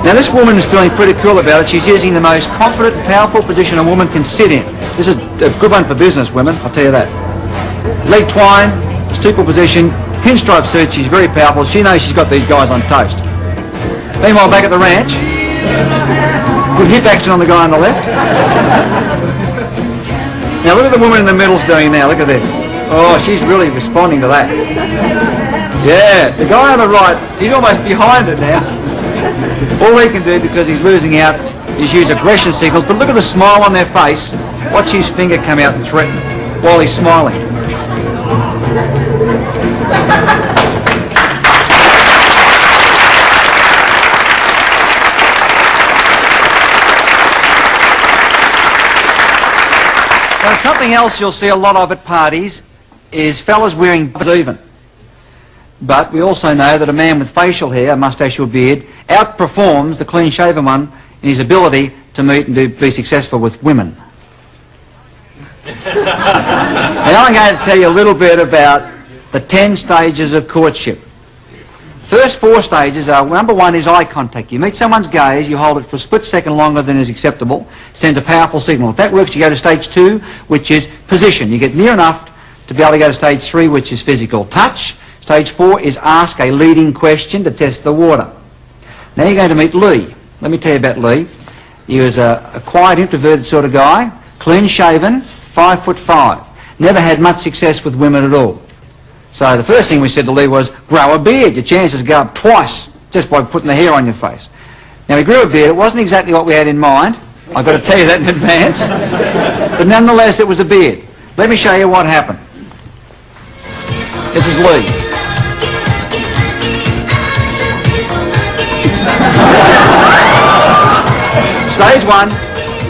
Now this woman is feeling pretty cool about it. She's using the most confident and powerful position a woman can sit in. This is a good one for business women, I'll tell you that. Leg twine, steeple position, pinstripe suit. She's very powerful. She knows she's got these guys on toast. Meanwhile, back at the ranch, good hip action on the guy on the left. Now look at the woman in the middle's doing now. Look at this. Oh, she's really responding to that. Yeah, the guy on the right, he's almost behind her now. All he can do, because he's losing out, is use aggression signals. But look at the smile on their face. Watch his finger come out and threaten while he's smiling. Now, something else you'll see a lot of at parties is fellas wearing even. But we also know that a man with facial hair, a moustache or beard, outperforms the clean-shaven one in his ability to meet and be successful with women. Now I'm going to tell you a little bit about the 10 stages of courtship. First 4 stages are, number 1 is eye contact. You meet someone's gaze, you hold it for a split second longer than is acceptable, sends a powerful signal. If that works, you go to stage 2, which is position. You get near enough to be able to go to stage 3, which is physical touch. Stage 4 is ask a leading question to test the water. Now you're going to meet Lee. Let me tell you about Lee. He was a quiet, introverted sort of guy, clean-shaven, 5'5". Never had much success with women at all. So the first thing we said to Lee was, grow a beard. Your chances go up twice just by putting the hair on your face. Now he grew a beard. It wasn't exactly what we had in mind. I've got to tell you that in advance. But nonetheless, it was a beard. Let me show you what happened. This is Lee. Stage 1,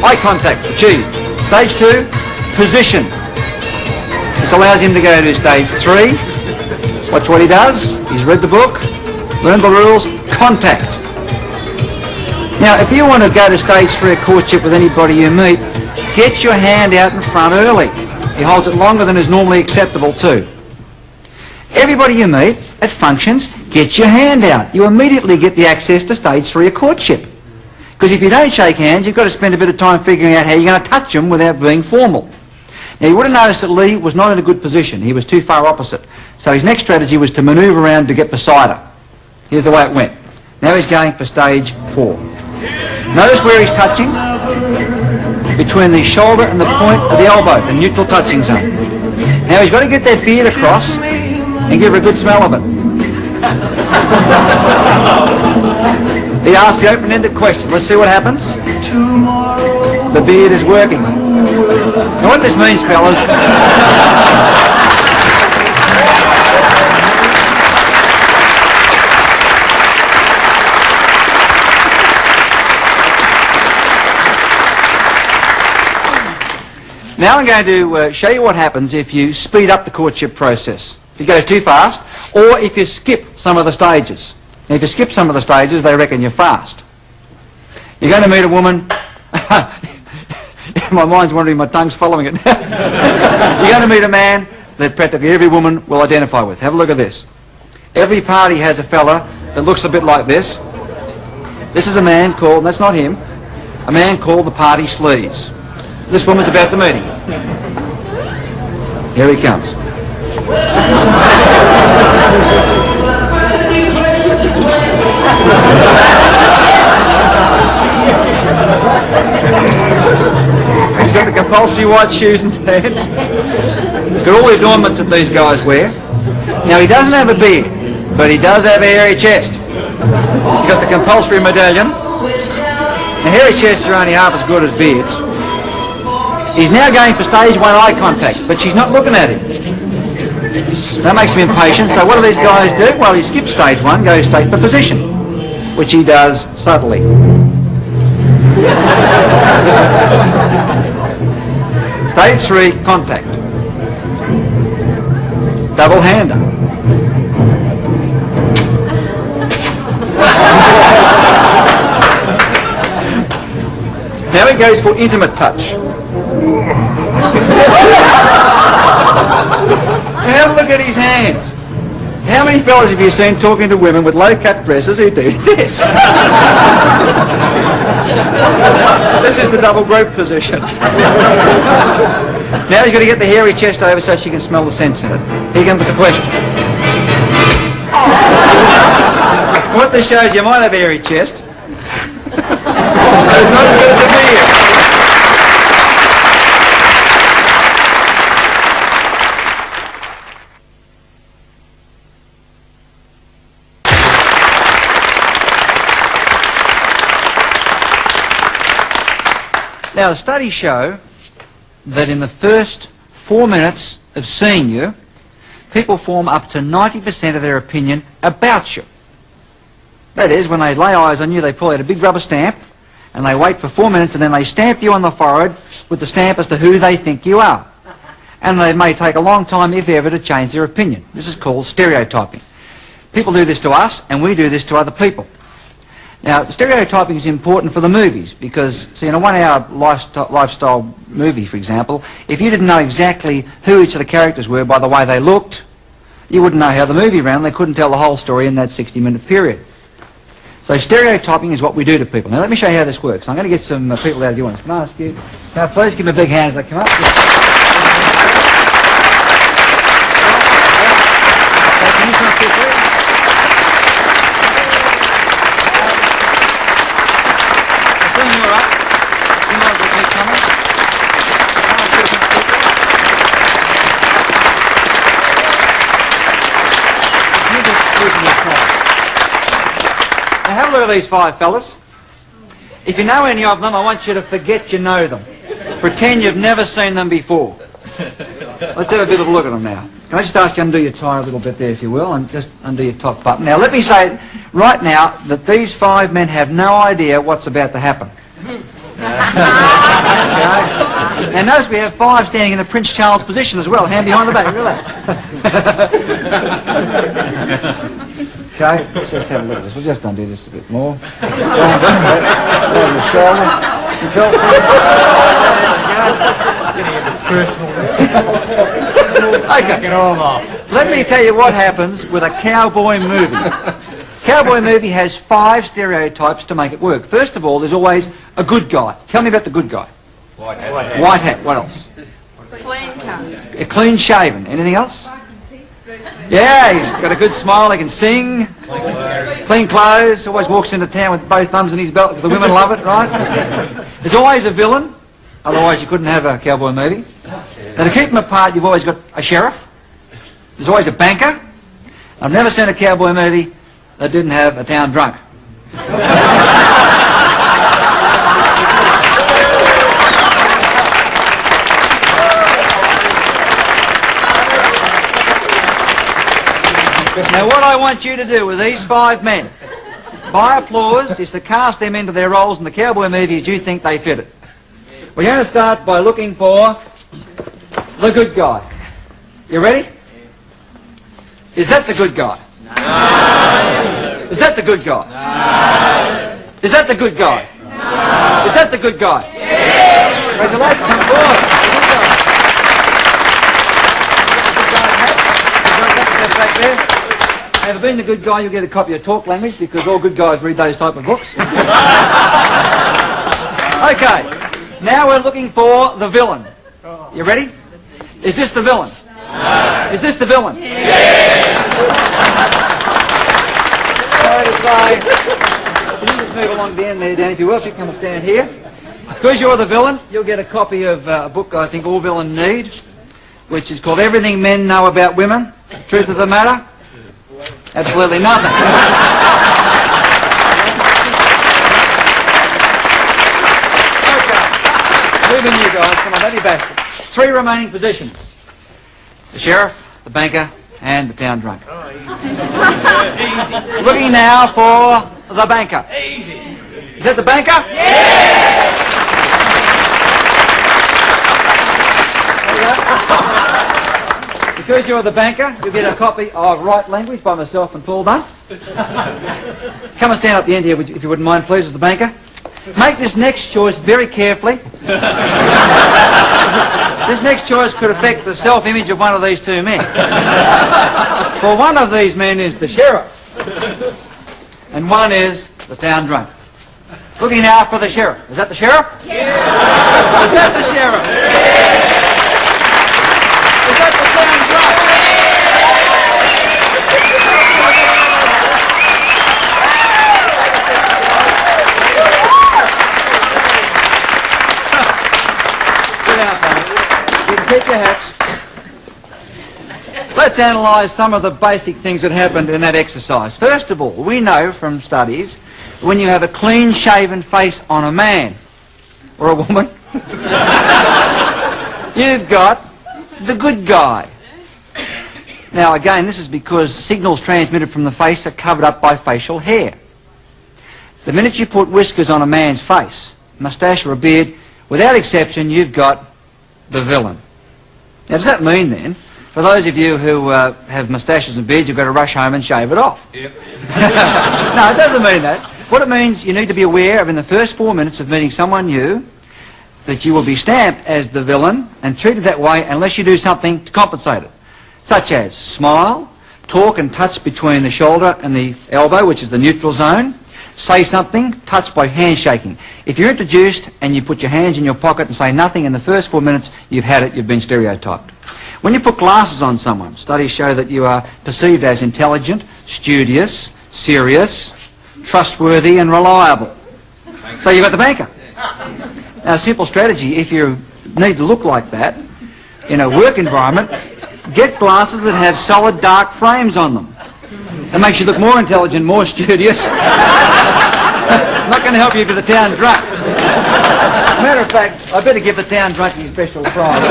eye contact, achieved. Stage 2, position. This allows him to go to stage 3. Watch what he does. He's read the book, learned the rules, contact. Now, if you want to go to stage 3 of courtship with anybody you meet, get your hand out in front early. He holds it longer than is normally acceptable too. Everybody you meet at functions, get your hand out. You immediately get the access to stage 3 of courtship. Because if you don't shake hands, you've got to spend a bit of time figuring out how you're going to touch them without being formal. Now, you would have noticed that Lee was not in a good position. He was too far opposite. So his next strategy was to manoeuvre around to get beside her. Here's the way it went. Now he's going for stage 4. Notice where he's touching. Between the shoulder and the point of the elbow, the neutral touching zone. Now he's got to get that beard across and give her a good smell of it. He asked the open-ended question. Let's see what happens. The beard is working. Now what this means, fellas, now I'm going to show you what happens if you speed up the courtship process. If you go too fast, or if you skip some of the stages. Now, if you skip some of the stages, they reckon you're fast. You're going to meet a woman. My mind's wandering, my tongue's following it. You're going to meet a man that practically every woman will identify with. Have a look at this. Every party has a fella that looks a bit like this. This is a man called, that's not him, a man called the party sleaze. This woman's about to meet him. Here he comes. He's got the compulsory white shoes and pants. He's got all the adornments that these guys wear. Now he doesn't have a beard, but he does have a hairy chest. He's got the compulsory medallion. Now hairy chests are only half as good as beards. He's now going for stage 1 eye contact, but she's not looking at him. That makes him impatient, so what do these guys do? Well, he skips stage 1, goes straight for position, which he does subtly. Stage 3, contact. Double-hander. Now he goes for intimate touch. Have a look at his hands. How many fellas have you seen talking to women with low-cut dresses who do this? This is the double group position. Now he's got to get the hairy chest over so she can smell the scents in it. Here comes the question. What this shows you might have a hairy chest, but it's not as good as a beard. Now, the studies show that in the first 4 minutes of seeing you, people form up to 90% of their opinion about you. That is, when they lay eyes on you, they pull out a big rubber stamp, and they wait for 4 minutes, and then they stamp you on the forehead with the stamp as to who they think you are. And they may take a long time, if ever, to change their opinion. This is called stereotyping. People do this to us, and we do this to other people. Now, stereotyping is important for the movies because, see, in a 1 hour lifestyle movie, for example, if you didn't know exactly who each of the characters were by the way they looked, you wouldn't know how the movie ran. They couldn't tell the whole story in that 60-minute period. So stereotyping is what we do to people. Now, let me show you how this works. I'm going to get some people out of the audience. Can I ask you? Can I please give me a big hand as they come up? Can you come up here, please? You're up. You might as well keep coming. Now have a look at these 5 fellas. If you know any of them, I want you to forget you know them. Pretend you've never seen them before. Let's have a bit of a look at them now. Can I just ask you to undo your tie a little bit there, if you will, and just undo your top button. Now let me say right now that these 5 men have no idea what's about to happen. Okay. And notice we have 5 standing in the Prince Charles position as well, hand behind the back, look at that. Okay, let's just have a look at this. We'll just undo this a bit more. Over your shoulder. Okay. Let me tell you what happens with a cowboy movie. Cowboy movie has 5 stereotypes to make it work. First of all, there's always a good guy. Tell me about the good guy. White hat. White hat. What else? Clean cut. Clean shaven. Anything else? Yeah, he's got a good smile. He can sing. Clean clothes. Always walks into town with both thumbs in his belt because the women love it, right? There's always a villain. Otherwise, you couldn't have a cowboy movie. Now, to keep them apart, you've always got a sheriff. There's always a banker. I've never seen a cowboy movie that didn't have a town drunk. Now what I want you to do with these 5 men, by applause, is to cast them into their roles in the cowboy movie as you think they fit it. We're going to start by looking for the good guy. You ready? Is that the good guy? No. Is that the good guy? No. Is that the good guy? No. Is that the good guy? Yes. Congratulations, come forward. Back there. Have you been the good guy, you'll get a copy of Talk Language because all good guys read those type of books. Okay, now we're looking for the villain. You ready? Is this the villain? No. Is this the villain? Yes. Sorry to say, can you just move along the end there, Dan, if you will, if you come and stand here. Because you're the villain, you'll get a copy of a book I think all villains need, which is called Everything Men Know About Women. Truth of the matter? Absolutely nothing. Okay. Moving you guys. Come on, don't be bashful. 3 remaining positions. The sheriff, the banker, and the town drunk. Looking now for the banker. Is that the banker? Yes! Because you're the banker, you'll get a copy of Right Language by myself and Paul Dunn. Come and stand up the end here, if you wouldn't mind, please, as the banker. Make this next choice very carefully. This next choice could affect the self-image of one of these 2 men. For one of these men is the sheriff, and one is the town drunk. Looking now for the sheriff. Is that the sheriff? Yeah. Is that the sheriff? Yeah. Is that the town drunk? Sit down, fellas. You can keep your hats. Let's analyse some of the basic things that happened in that exercise. First of all, we know from studies when you have a clean-shaven face on a man or a woman, you've got the good guy. Now again, this is because signals transmitted from the face are covered up by facial hair. The minute you put whiskers on a man's face, moustache or a beard, without exception, you've got the villain. Now does that mean then, if For those of you who have moustaches and beards, you've got to rush home and shave it off. Yep. No, it doesn't mean that. What it means, you need to be aware of in the first 4 minutes of meeting someone new, that you will be stamped as the villain and treated that way unless you do something to compensate it. Such as smile, talk and touch between the shoulder and the elbow, which is the neutral zone. Say something, touch by handshaking. If you're introduced and you put your hands in your pocket and say nothing in the first 4 minutes, you've had it, you've been stereotyped. When you put glasses on someone, studies show that you are perceived as intelligent, studious, serious, trustworthy and reliable. So you've got the banker. Now, a simple strategy, if you need to look like that in a work environment, get glasses that have solid dark frames on them. It makes you look more intelligent, more studious. I'm not going to help you if you're the town drunk. Matter of fact, I better give the town drunk a special prize.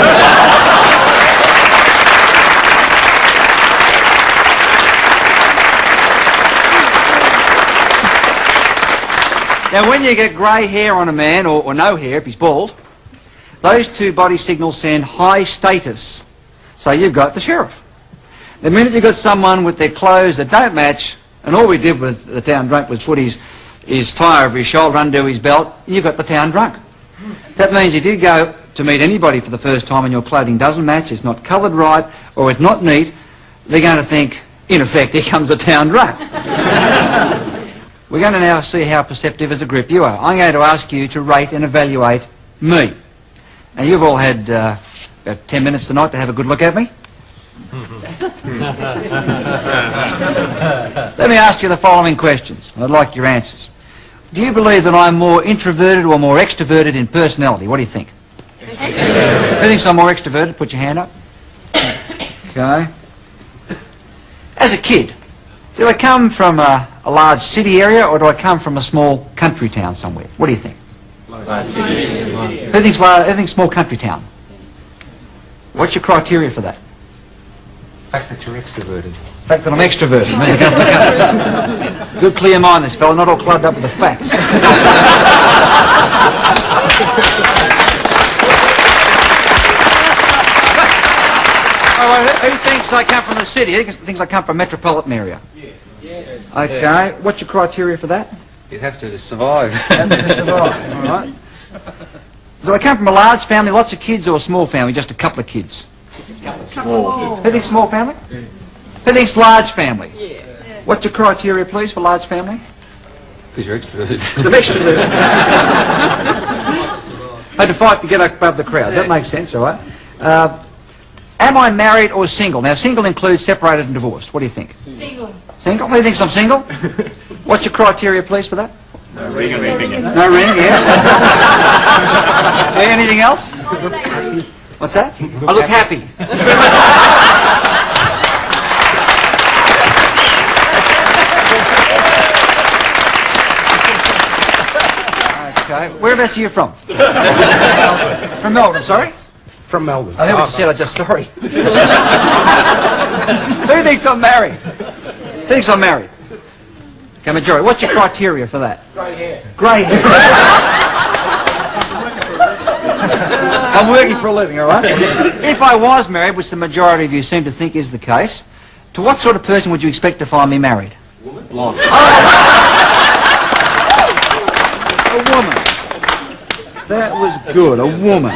Now, when you get grey hair on a man, or no hair if he's bald, those two body signals send high status. So you've got the sheriff. The minute you've got someone with their clothes that don't match, and all we did with the town drunk was put his tie over his shoulder, undo his belt, you've got the town drunk. That means if you go to meet anybody for the first time and your clothing doesn't match, it's not coloured right, or it's not neat, they're going to think, in effect, here comes the town drunk. We're going to now see how perceptive as a group you are. I'm going to ask you to rate and evaluate me. Now, you've all had about 10 minutes tonight to have a good look at me. Let me ask you the following questions. I'd like your answers. Do you believe that I'm more introverted or more extroverted in personality? What do you think? Who thinks I'm more extroverted? Put your hand up. Okay. As a kid, do I come from a large city area or do I come from a small country town somewhere? What do you think? Who thinks small country town? What's your criteria for that? The fact that you're extroverted. The fact that I'm extroverted. Good clear mind, this fellow, not all clubbed up with the facts. Who thinks I come from the city? Who thinks I come from a metropolitan area? Okay, what's your criteria for that? You'd have to survive. All right. Do I come from a large family, lots of kids, or a small family, just a couple of kids? Who thinks small family? Who thinks large family? What's your criteria, please, for large family? Because you're extroverted. I'm extroverted. I had to fight to get above the crowd. That makes sense, all right. Am I married or single? Now, single includes separated and divorced. What do you think? Single. Single? Who thinks I'm single? What's your criteria, please, for that? No ring or anything. No ring, yeah. Anything else? What's that? I look happy. Okay. Whereabouts are you from? From Melbourne, sorry? From Melbourne. I heard what you said, I'm just sorry. Who thinks I'm married? Who thinks I'm married? Okay, majority. What's your criteria for that? Grey hair. Grey hair. I'm working for a living, all right? If I was married, which the majority of you seem to think is the case, to what sort of person would you expect to find me married? Blonde. A woman. That was good, a woman.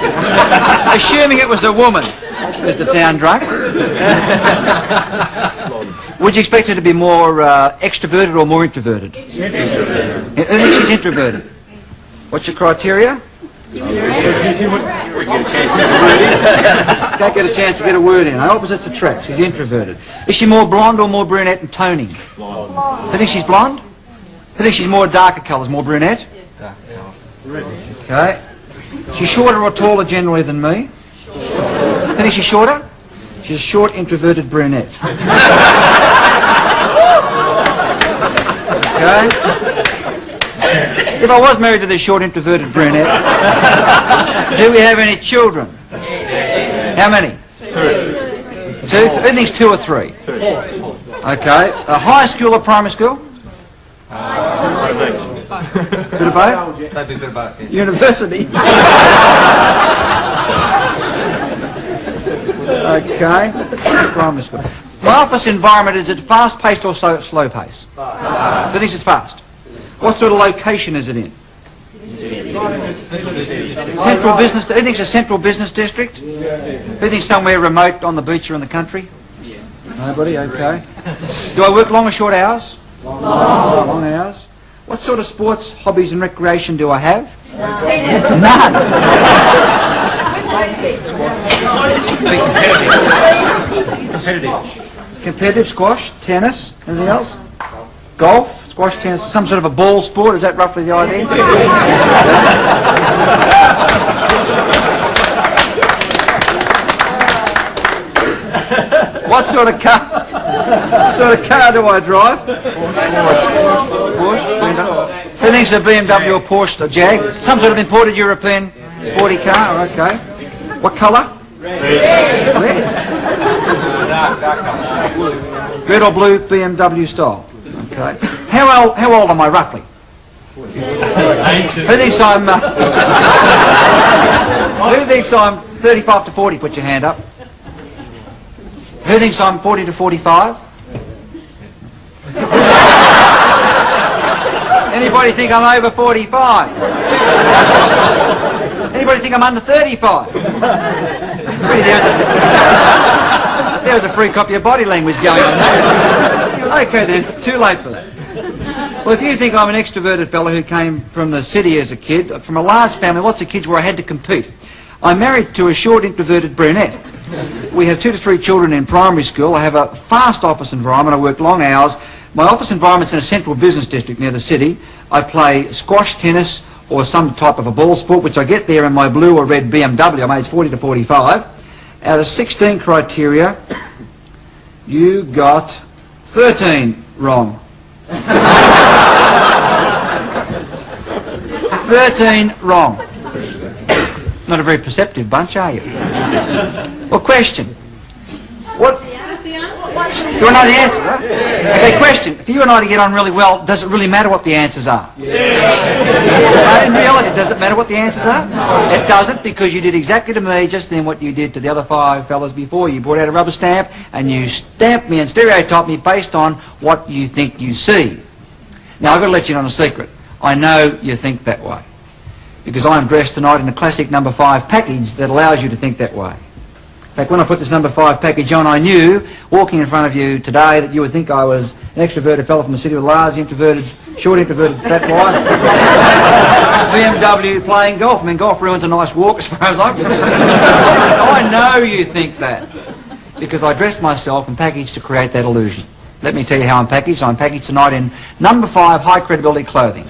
Assuming it was a woman, Mr. Town Drunk. Would you expect her to be more extroverted or more introverted? Introverted. Who thinks she's introverted? What's your criteria? Can't get a chance to get a word in. Opposites attract. She's introverted. Is she more blonde or more brunette and toning? Blonde. Who thinks she's blonde? Who thinks she's more darker colours, more brunette? Okay. She's shorter or taller generally than me? Who thinks she's shorter? She's a short, introverted brunette. Okay. If I was married to this short, introverted brunette, do we have any children? How many? Two. Who thinks 2 or 3? Okay. A high school or primary school? Bit of both? Maybe a bit of both, yeah. University. Okay. Primary school. My office environment, is it fast-paced or slow-paced? Who thinks it's fast? What sort of location is it in? Central business. Who thinks a central business district? Who thinks somewhere remote on the beach or in the country? Nobody. Okay. Do I work long or short hours? Long hours. What sort of sports, hobbies, and recreation do I have? None. Competitive squash, tennis, anything else? Golf, squash, tennis, some sort of a ball sport, is that roughly the idea? What sort of car do I drive? Porsche. Who thinks a BMW or Porsche or Jag? Some sort of imported European sporty car, okay. What colour? Red. Red or blue BMW style. Okay. How old am I roughly? Who thinks I'm 35 to 40? Put your hand up. Who thinks I'm 40 to 45? Anybody think I'm over 45? Anybody think I'm under 35? There's a free copy of body language going on there. Okay then, too late for that. Well, if you think I'm an extroverted fellow who came from the city as a kid, from a large family, lots of kids where I had to compete, I'm married to a short introverted brunette. We have 2 to 3 children in primary school. I have a fast office environment. I work long hours. My office environment's in a central business district near the city. I play squash, tennis, or some type of a ball sport, which I get there in my blue or red BMW. I'm aged 40 to 45. Out of 16 criteria, you got 13 wrong. 13 wrong. Not a very perceptive bunch, are you? Well, question. What? You want to know the answer? Huh? Okay, question. For you and I to get on really well, does it really matter what the answers are? In reality, does it matter what the answers are? It doesn't, because you did exactly to me just then what you did to the other 5 fellas before. You brought out a rubber stamp and you stamped me and stereotyped me based on what you think you see. Now, I've got to let you in on a secret. I know you think that way, because I'm dressed tonight in a classic number 5 package that allows you to think that way. In fact, when I put this number 5 package on, I knew, walking in front of you today, that you would think I was an extroverted fellow from the city with a large introverted, short introverted fat wife, BMW playing golf. I mean, golf ruins a nice walk as far as I'm concerned. I know you think that, because I dressed myself and packaged to create that illusion. Let me tell you how I'm packaged. I'm packaged tonight in number 5 high credibility clothing.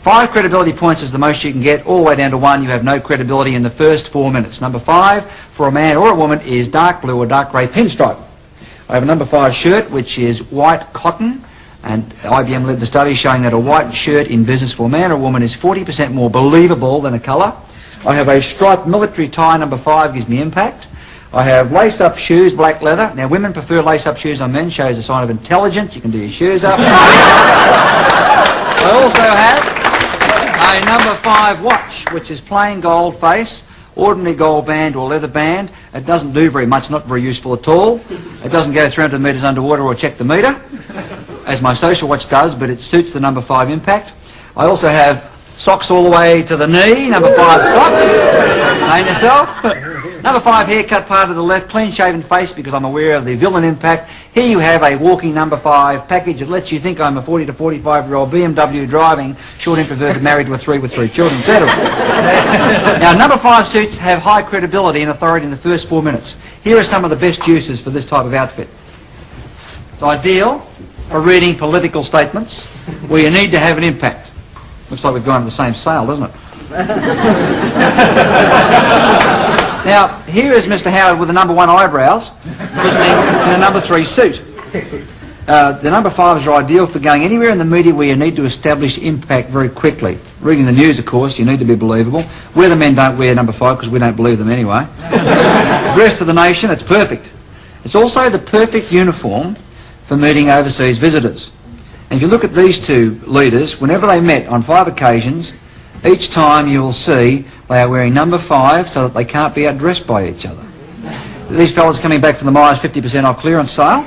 5 credibility points is the most you can get, all the way down to 1. You have no credibility in the first 4 minutes. Number 5 for a man or a woman is dark blue or dark grey pinstripe. I have a number 5 shirt which is white cotton, and IBM led the study showing that a white shirt in business for a man or a woman is 40% more believable than a colour. I have a striped military tie, number 5, gives me impact. I have lace-up shoes, black leather. Now, women prefer lace-up shoes on men, shows a sign of intelligence. You can do your shoes up. I also have a number 5 watch, which is plain gold face, ordinary gold band or leather band. It doesn't do very much, not very useful at all. It doesn't go 300 metres underwater or check the metre, as my social watch does, but it suits the number 5 impact. I also have socks all the way to the knee, number 5 socks. Name yourself. Number 5 haircut part of the left, clean shaven face, because I'm aware of the villain impact. Here you have a walking number 5 package that lets you think I'm a 40 to 45-year-old BMW driving, short introverted, married with three children, etc. Now, number 5 suits have high credibility and authority in the first 4 minutes. Here are some of the best uses for this type of outfit. It's ideal for reading political statements where you need to have an impact. Looks like we've gone to the same sale, doesn't it? Now, here is Mr. Howard with the number 1 eyebrows, listening in a number 3 suit. The number 5s are ideal for going anywhere in the media where you need to establish impact very quickly. Reading the news, of course, you need to be believable. Weathermen don't wear number 5 because we don't believe them anyway. Address to the nation, it's perfect. It's also the perfect uniform for meeting overseas visitors. And if you look at these 2 leaders, whenever they met on 5 occasions, each time you will see they are wearing number 5 so that they can't be outdressed by each other. These fellas coming back from the Myers 50% off clearance sale.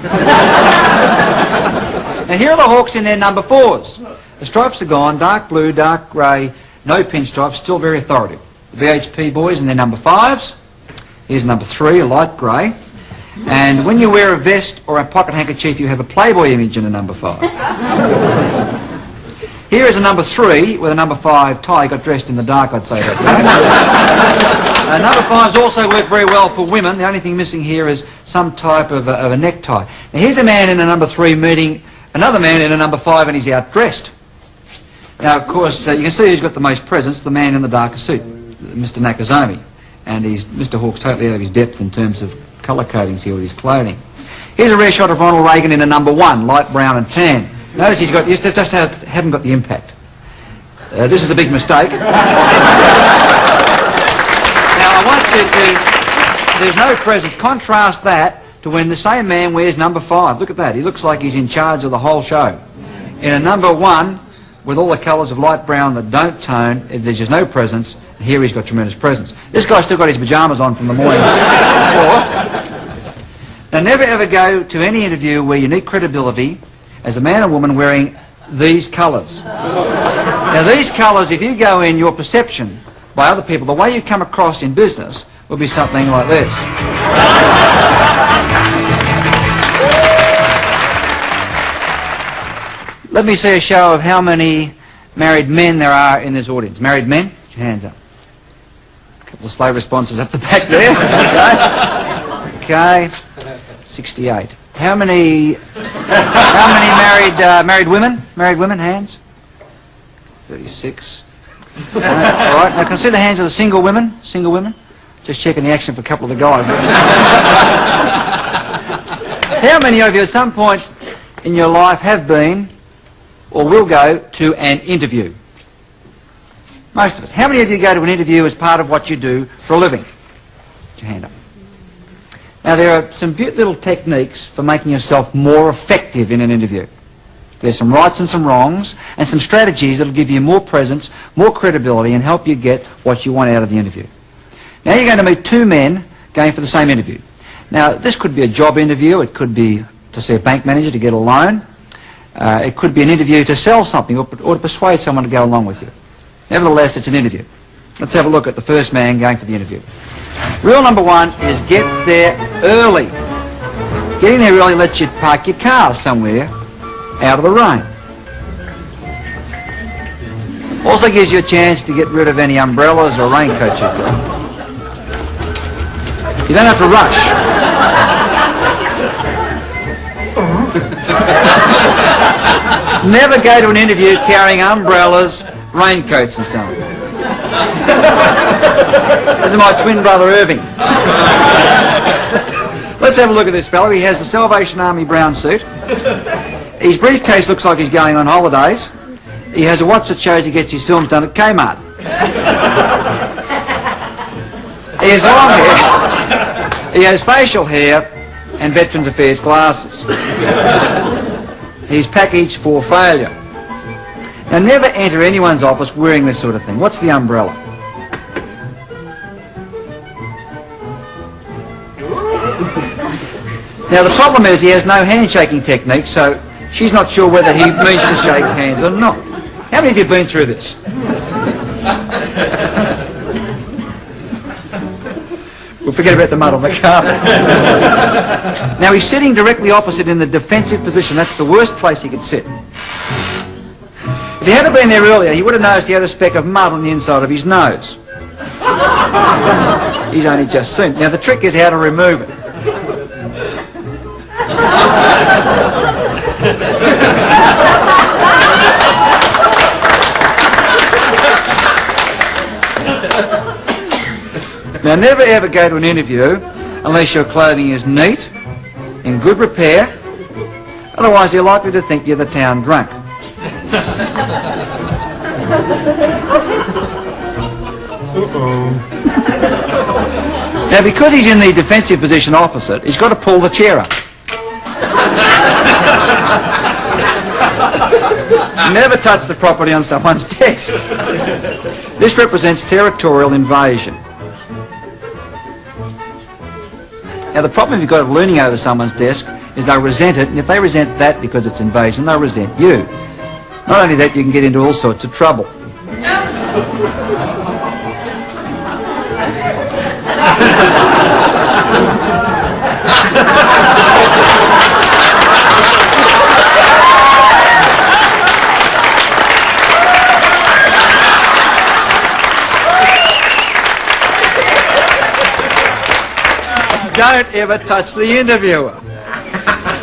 Now here are the Hawks in their number 4s. The stripes are gone, dark blue, dark grey, no pinstripes, still very authoritative. The BHP boys in their number 5s. Here's number 3, a light grey. And when you wear a vest or a pocket handkerchief, you have a Playboy image in a number 5. Here is a number 3 with a number 5 tie. Got dressed in the dark, I'd say that. Number 5s also work very well for women. The only thing missing here is some type of a necktie. Now here's a man in a number 3 meeting another man in a number 5, and he's outdressed. Now, of course, you can see who's got the most presence, the man in the darker suit, Mr. Nakazomi. And Mr. Hawke's totally out of his depth in terms of colour codings here with his clothing. Here's a rare shot of Ronald Reagan in a number 1, light brown and tan. Notice he just hadn't got the impact. This is a big mistake. Now, I want you to, there's no presence. Contrast that to when the same man wears number 5. Look at that. He looks like he's in charge of the whole show. In a number 1, with all the colours of light brown that don't tone, there's just no presence. Here he's got tremendous presence. This guy's still got his pyjamas on from the morning before. Now, never ever go to any interview where you need credibility as a man or woman wearing these colours. Now, these colours, if you go in, your perception by other people, the way you come across in business will be something like this. Let me see a show of how many married men there are in this audience. Married men? Put your hands up. A couple of slow responses up the back there. Okay. 68. How many married women? Married women, hands? 36. All right. Now, can I see the hands of the single women? Single women? Just checking the action for a couple of the guys. How many of you at some point in your life have been or will go to an interview? Most of us. How many of you go to an interview as part of what you do for a living? Put your hand up. Now, there are some little techniques for making yourself more effective in an interview. There's some rights and some wrongs, and some strategies that will give you more presence, more credibility, and help you get what you want out of the interview. Now, you're going to meet 2 men going for the same interview. Now, this could be a job interview. It could be to see a bank manager to get a loan. It could be an interview to sell something or to persuade someone to go along with you. Nevertheless, it's an interview. Let's have a look at the first man going for the interview. Rule number 1 is get there early. Getting there early lets you park your car somewhere out of the rain. Also gives you a chance to get rid of any umbrellas or raincoats you've got. You don't have to rush. Never go to an interview carrying umbrellas, raincoats and so on. This is my twin brother Irving. Let's have a look at this fellow. He has the Salvation Army brown suit. His briefcase looks like he's going on holidays. He has a watch that shows he gets his films done at Kmart. He has long hair. He has facial hair and Veterans Affairs glasses. He's packaged for failure. Now, never enter anyone's office wearing this sort of thing. What's the umbrella? Now, the problem is he has no handshaking technique, so she's not sure whether he means to shake hands or not. How many of you have been through this? We'll forget about the mud on the carpet. Now, he's sitting directly opposite in the defensive position. That's the worst place he could sit. If he hadn't been there earlier, he would have noticed he had a speck of mud on the inside of his nose. He's only just seen it. Now, the trick is how to remove it. Now, never ever go to an interview unless your clothing is neat, in good repair. Otherwise, you're likely to think you're the town drunk. Now, because he's in the defensive position opposite, he's got to pull the chair up. Never touch the property on someone's desk. This represents territorial invasion. Now the problem you've got of leaning over someone's desk is they'll resent it, and if they resent that because it's invasion, they'll resent you. Not only that, you can get into all sorts of trouble. Don't ever touch the interviewer.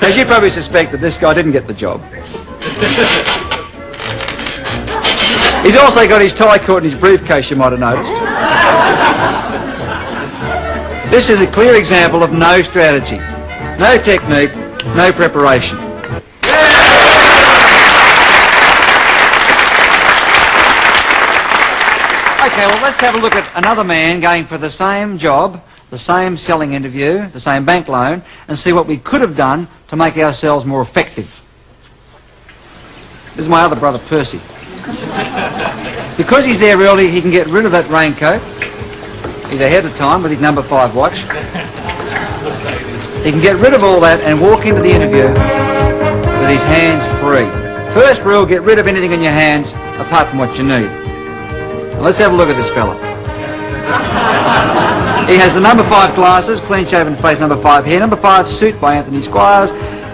As you probably suspect that this guy didn't get the job. He's also got his tie caught in his briefcase, you might have noticed. This is a clear example of no strategy, no technique, no preparation. Okay, well, let's have a look at another man going for the same job, the same selling interview, the same bank loan, and see what we could have done to make ourselves more effective. This is my other brother, Percy. Because he's there early, he can get rid of that raincoat. He's ahead of time with his number 5 watch. He can get rid of all that and walk into the interview with his hands free. First rule, get rid of anything in your hands apart from what you need. Now let's have a look at this fella. He has the number 5 glasses, clean-shaven face, number 5 hair, number 5 suit by Anthony Squires.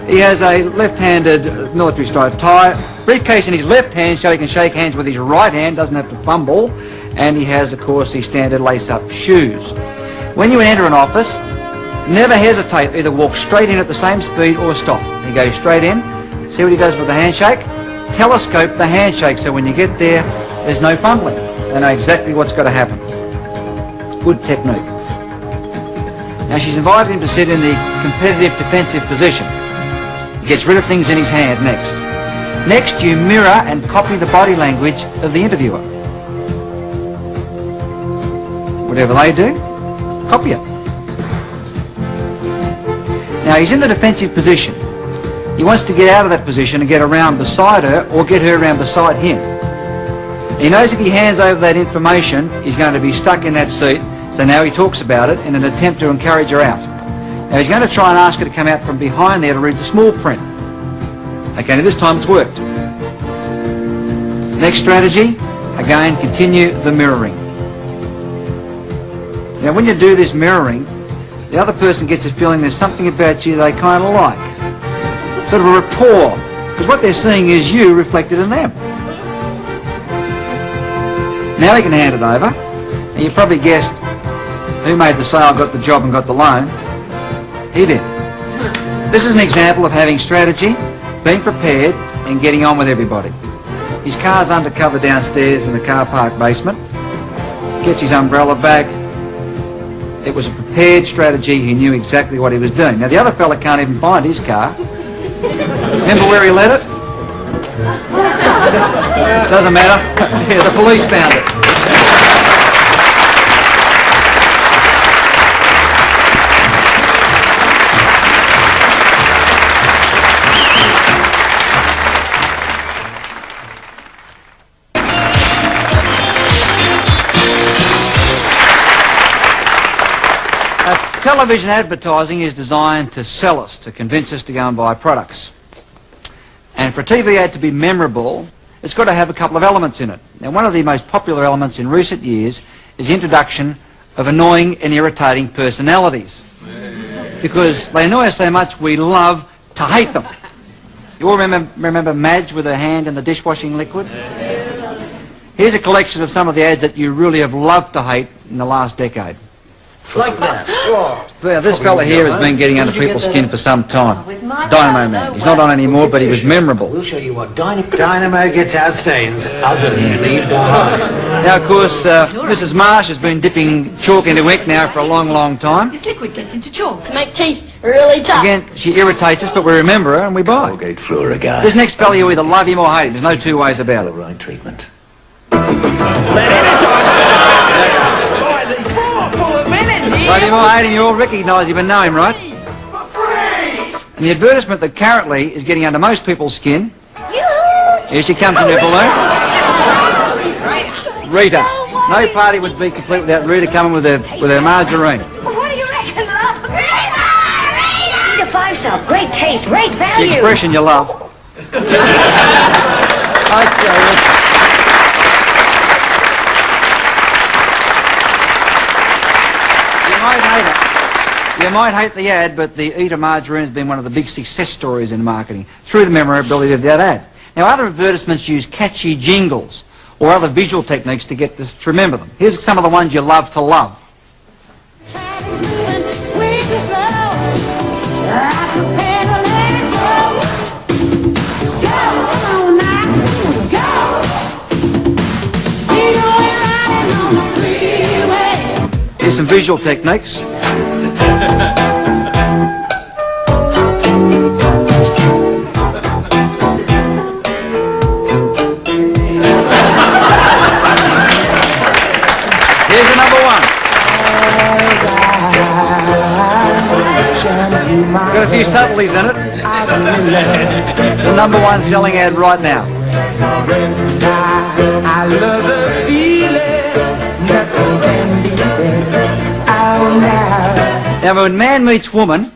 He has a left-handed military striped tie, briefcase in his left hand so he can shake hands with his right hand, doesn't have to fumble, and he has, of course, his standard lace-up shoes. When you enter an office, never hesitate, either walk straight in at the same speed or stop. He goes straight in, see what he does with the handshake, telescope the handshake so when you get there, there's no fumbling. They know exactly what's got to happen. Good technique. Now she's invited him to sit in the competitive defensive position. He gets rid of things in his hand next. Next, you mirror and copy the body language of the interviewer. Whatever they do, copy it. Now he's in the defensive position. He wants to get out of that position and get around beside her or get her around beside him. He knows if he hands over that information, he's going to be stuck in that seat, so now he talks about it in an attempt to encourage her out. Now he's going to try and ask her to come out from behind there to read the small print. Okay, now this time it's worked. Next strategy, again, continue the mirroring. Now when you do this mirroring, the other person gets a feeling there's something about you they kind of like. Sort of a rapport, because what they're seeing is you reflected in them. Now he can hand it over, and you probably guessed who made the sale, got the job and got the loan. He did. This is an example of having strategy, being prepared and getting on with everybody. His car's undercover downstairs in the car park basement. Gets his umbrella back. It was a prepared strategy. He knew exactly what he was doing. Now the other fella can't even find his car. Remember where he let it? Doesn't matter. Yeah, the police found it. Television advertising is designed to sell us, to convince us to go and buy products. And for a TV ad to be memorable, it's got to have a couple of elements in it. Now, one of the most popular elements in recent years is the introduction of annoying and irritating personalities. Because they annoy us so much, we love to hate them. You all remember Madge with her hand in the dishwashing liquid? Here's a collection of some of the ads that you really have loved to hate in the last decade. Like that. Well, this fella here has been getting under people's skin for some time. Dynamo Man. He's not on anymore, but he was memorable. We'll show you what Dynamo gets out stains, others leave behind. Now, of course, Mrs. Marsh has been dipping chalk into ink now for a long, long time. This liquid gets into chalk to make teeth really tough. Again, she irritates us, but we remember her and we buy. Colgate Fluorogard. This next fella, you either love him or hate him. There's no two ways about it. Right treatment. Love him or hate him, you all recognise him and know him, right? And the advertisement that currently is getting under most people's skin. Here she comes in her balloon. Rita. No party would be complete without Rita coming with her margarine. What do you reckon, love? stuff, great taste, great The value. expression you love. Okay, you might hate the ad, but the Eater margarine has been one of the big success stories in marketing through the memorability of that ad. Now, other advertisements use catchy jingles or other visual techniques to get this to remember them. Here's some of the ones you love to love. Here's some visual techniques. Here's the number one. Got a few subtleties in it. The number one selling ad right now. I love the feeling, nothing can be better. Now, when man meets woman,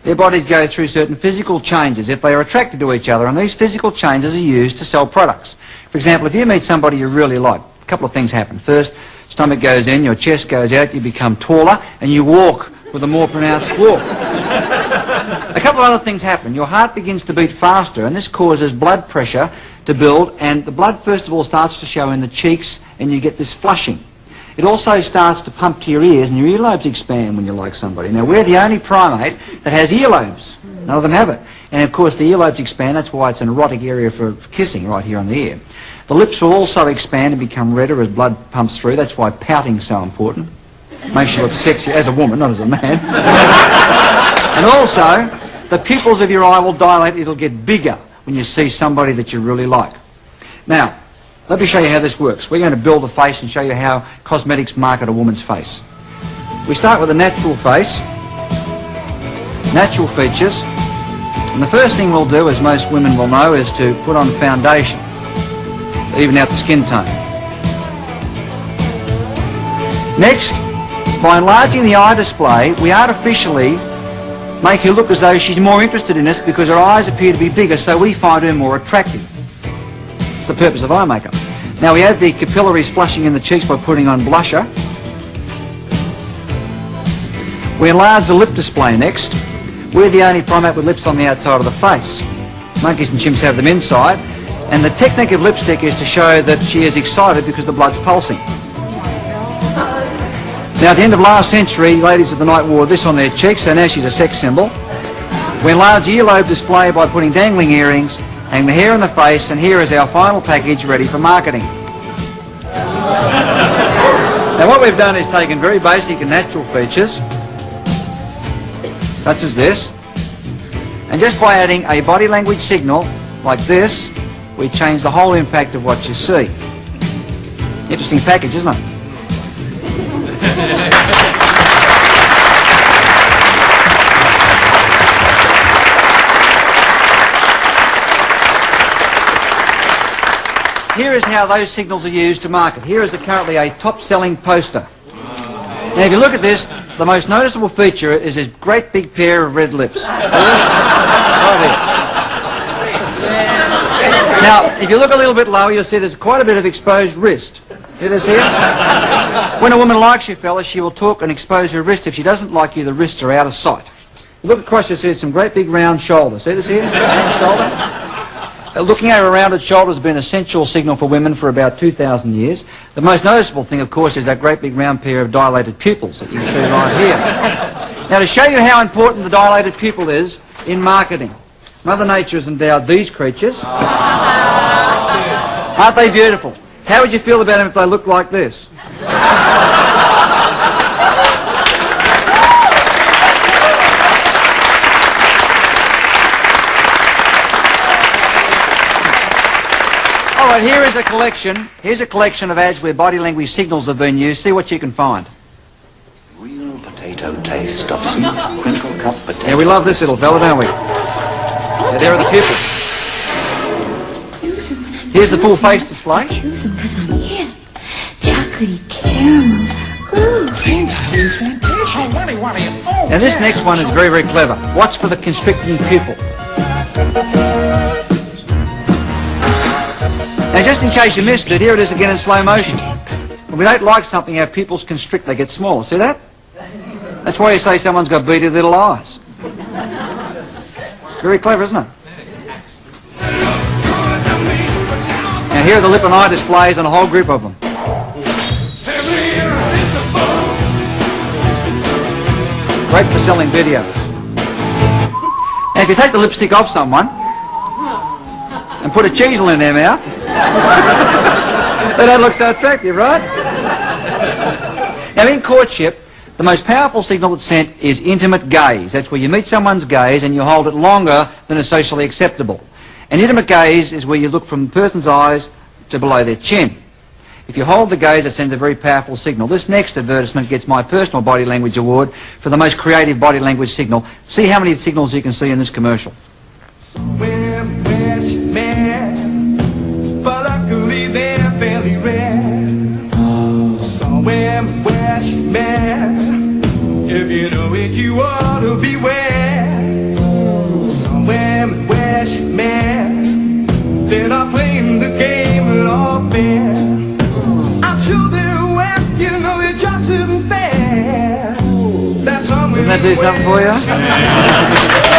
their bodies go through certain physical changes if they are attracted to each other, and these physical changes are used to sell products. For example, if you meet somebody you really like, a couple of things happen. First, stomach goes in, your chest goes out, you become taller, and you walk with a more pronounced walk. A couple of other things happen. Your heart begins to beat faster, and this causes blood pressure to build, and the blood first of all starts to show in the cheeks, and you get this flushing. It also starts to pump to your ears, and your earlobes expand when you like somebody. Now, we're the only primate that has earlobes. None of them have it. And, of course, the earlobes expand. That's why it's an erotic area for kissing right here on the ear. The lips will also expand and become redder as blood pumps through. That's why pouting is so important. Makes you look sexy as a woman, not as a man. And also, the pupils of your eye will dilate. It'll get bigger when you see somebody that you really like. Now, let me show you how this works. We're going to build a face and show you how cosmetics market a woman's face. We start with a natural face, natural features, and the first thing we'll do, as most women will know, is to put on foundation, to even out the skin tone. Next, by enlarging the eye display, we artificially make her look as though she's more interested in us because her eyes appear to be bigger, so we find her more attractive. It's the purpose of eye makeup. Now we add the capillaries flushing in the cheeks by putting on blusher. We enlarge the lip display next. We're the only primate with lips on the outside of the face. Monkeys and chimps have them inside. And the technique of lipstick is to show that she is excited because the blood's pulsing. Now at the end of last century, ladies of the night wore this on their cheeks, so now she's a sex symbol. We enlarge the earlobe display by putting dangling earrings, hang the hair in the face, and here is our final package ready for marketing. Now what we've done is taken very basic and natural features, such as this, and just by adding a body language signal like this, we change the whole impact of what you see. Interesting package, isn't it? Here is how those signals are used to market. Here is currently a top-selling poster. Now, if you look at this, the most noticeable feature is this great big pair of red lips. Right here. Now, if you look a little bit lower, you'll see there's quite a bit of exposed wrist. See this here? When a woman likes you, fellas, she will talk and expose her wrist. If she doesn't like you, the wrists are out of sight. Look across, you see some great big round shoulders. See this here? Round shoulder. Looking over a rounded shoulder has been an essential signal for women for about 2,000 years. The most noticeable thing, of course, is that great big round pair of dilated pupils that you can see right here. Now, to show you how important the dilated pupil is in marketing, Mother Nature has endowed these creatures. Aren't they beautiful? How would you feel about them if they looked like this? All right, here is a collection. Here's a collection of ads where body language signals have been used. See what you can find. Real potato taste of smooth crinkle cut potato. Yeah, we love this little fella, don't we? Yeah, there are the pupils. Here's the full face display. Choose them because I'm here. Chocolatey caramel. Ooh. Fantastic is fantastic. Now this next one is very, very clever. Watch for the constricting pupil. Now just in case you missed it, here it is again in slow motion. When we don't like something, our pupils constrict, they get smaller. See that? That's why you say someone's got beady little eyes. Very clever, isn't it? Now here are the lip and eye displays on a whole group of them. Great for selling videos. Now if you take the lipstick off someone and put a cheesel in their mouth, they don't look so attractive, right? Now in courtship, the most powerful signal that's sent is intimate gaze. That's where you meet someone's gaze and you hold it longer than is socially acceptable. An intimate gaze is where you look from the person's eyes to below their chin. If you hold the gaze, it sends a very powerful signal. This next advertisement gets my personal body language award for the most creative body language signal. See how many signals you can see in this commercial. Somewhere where she met, but luckily they're fairly rare. Somewhere where she met, if you know it, you ought to beware. Somewhere where she met, they're not playing the game at all fair. I'm sure they're wet, you know it just isn't fair. That's somewhere. Doesn't that do something for you?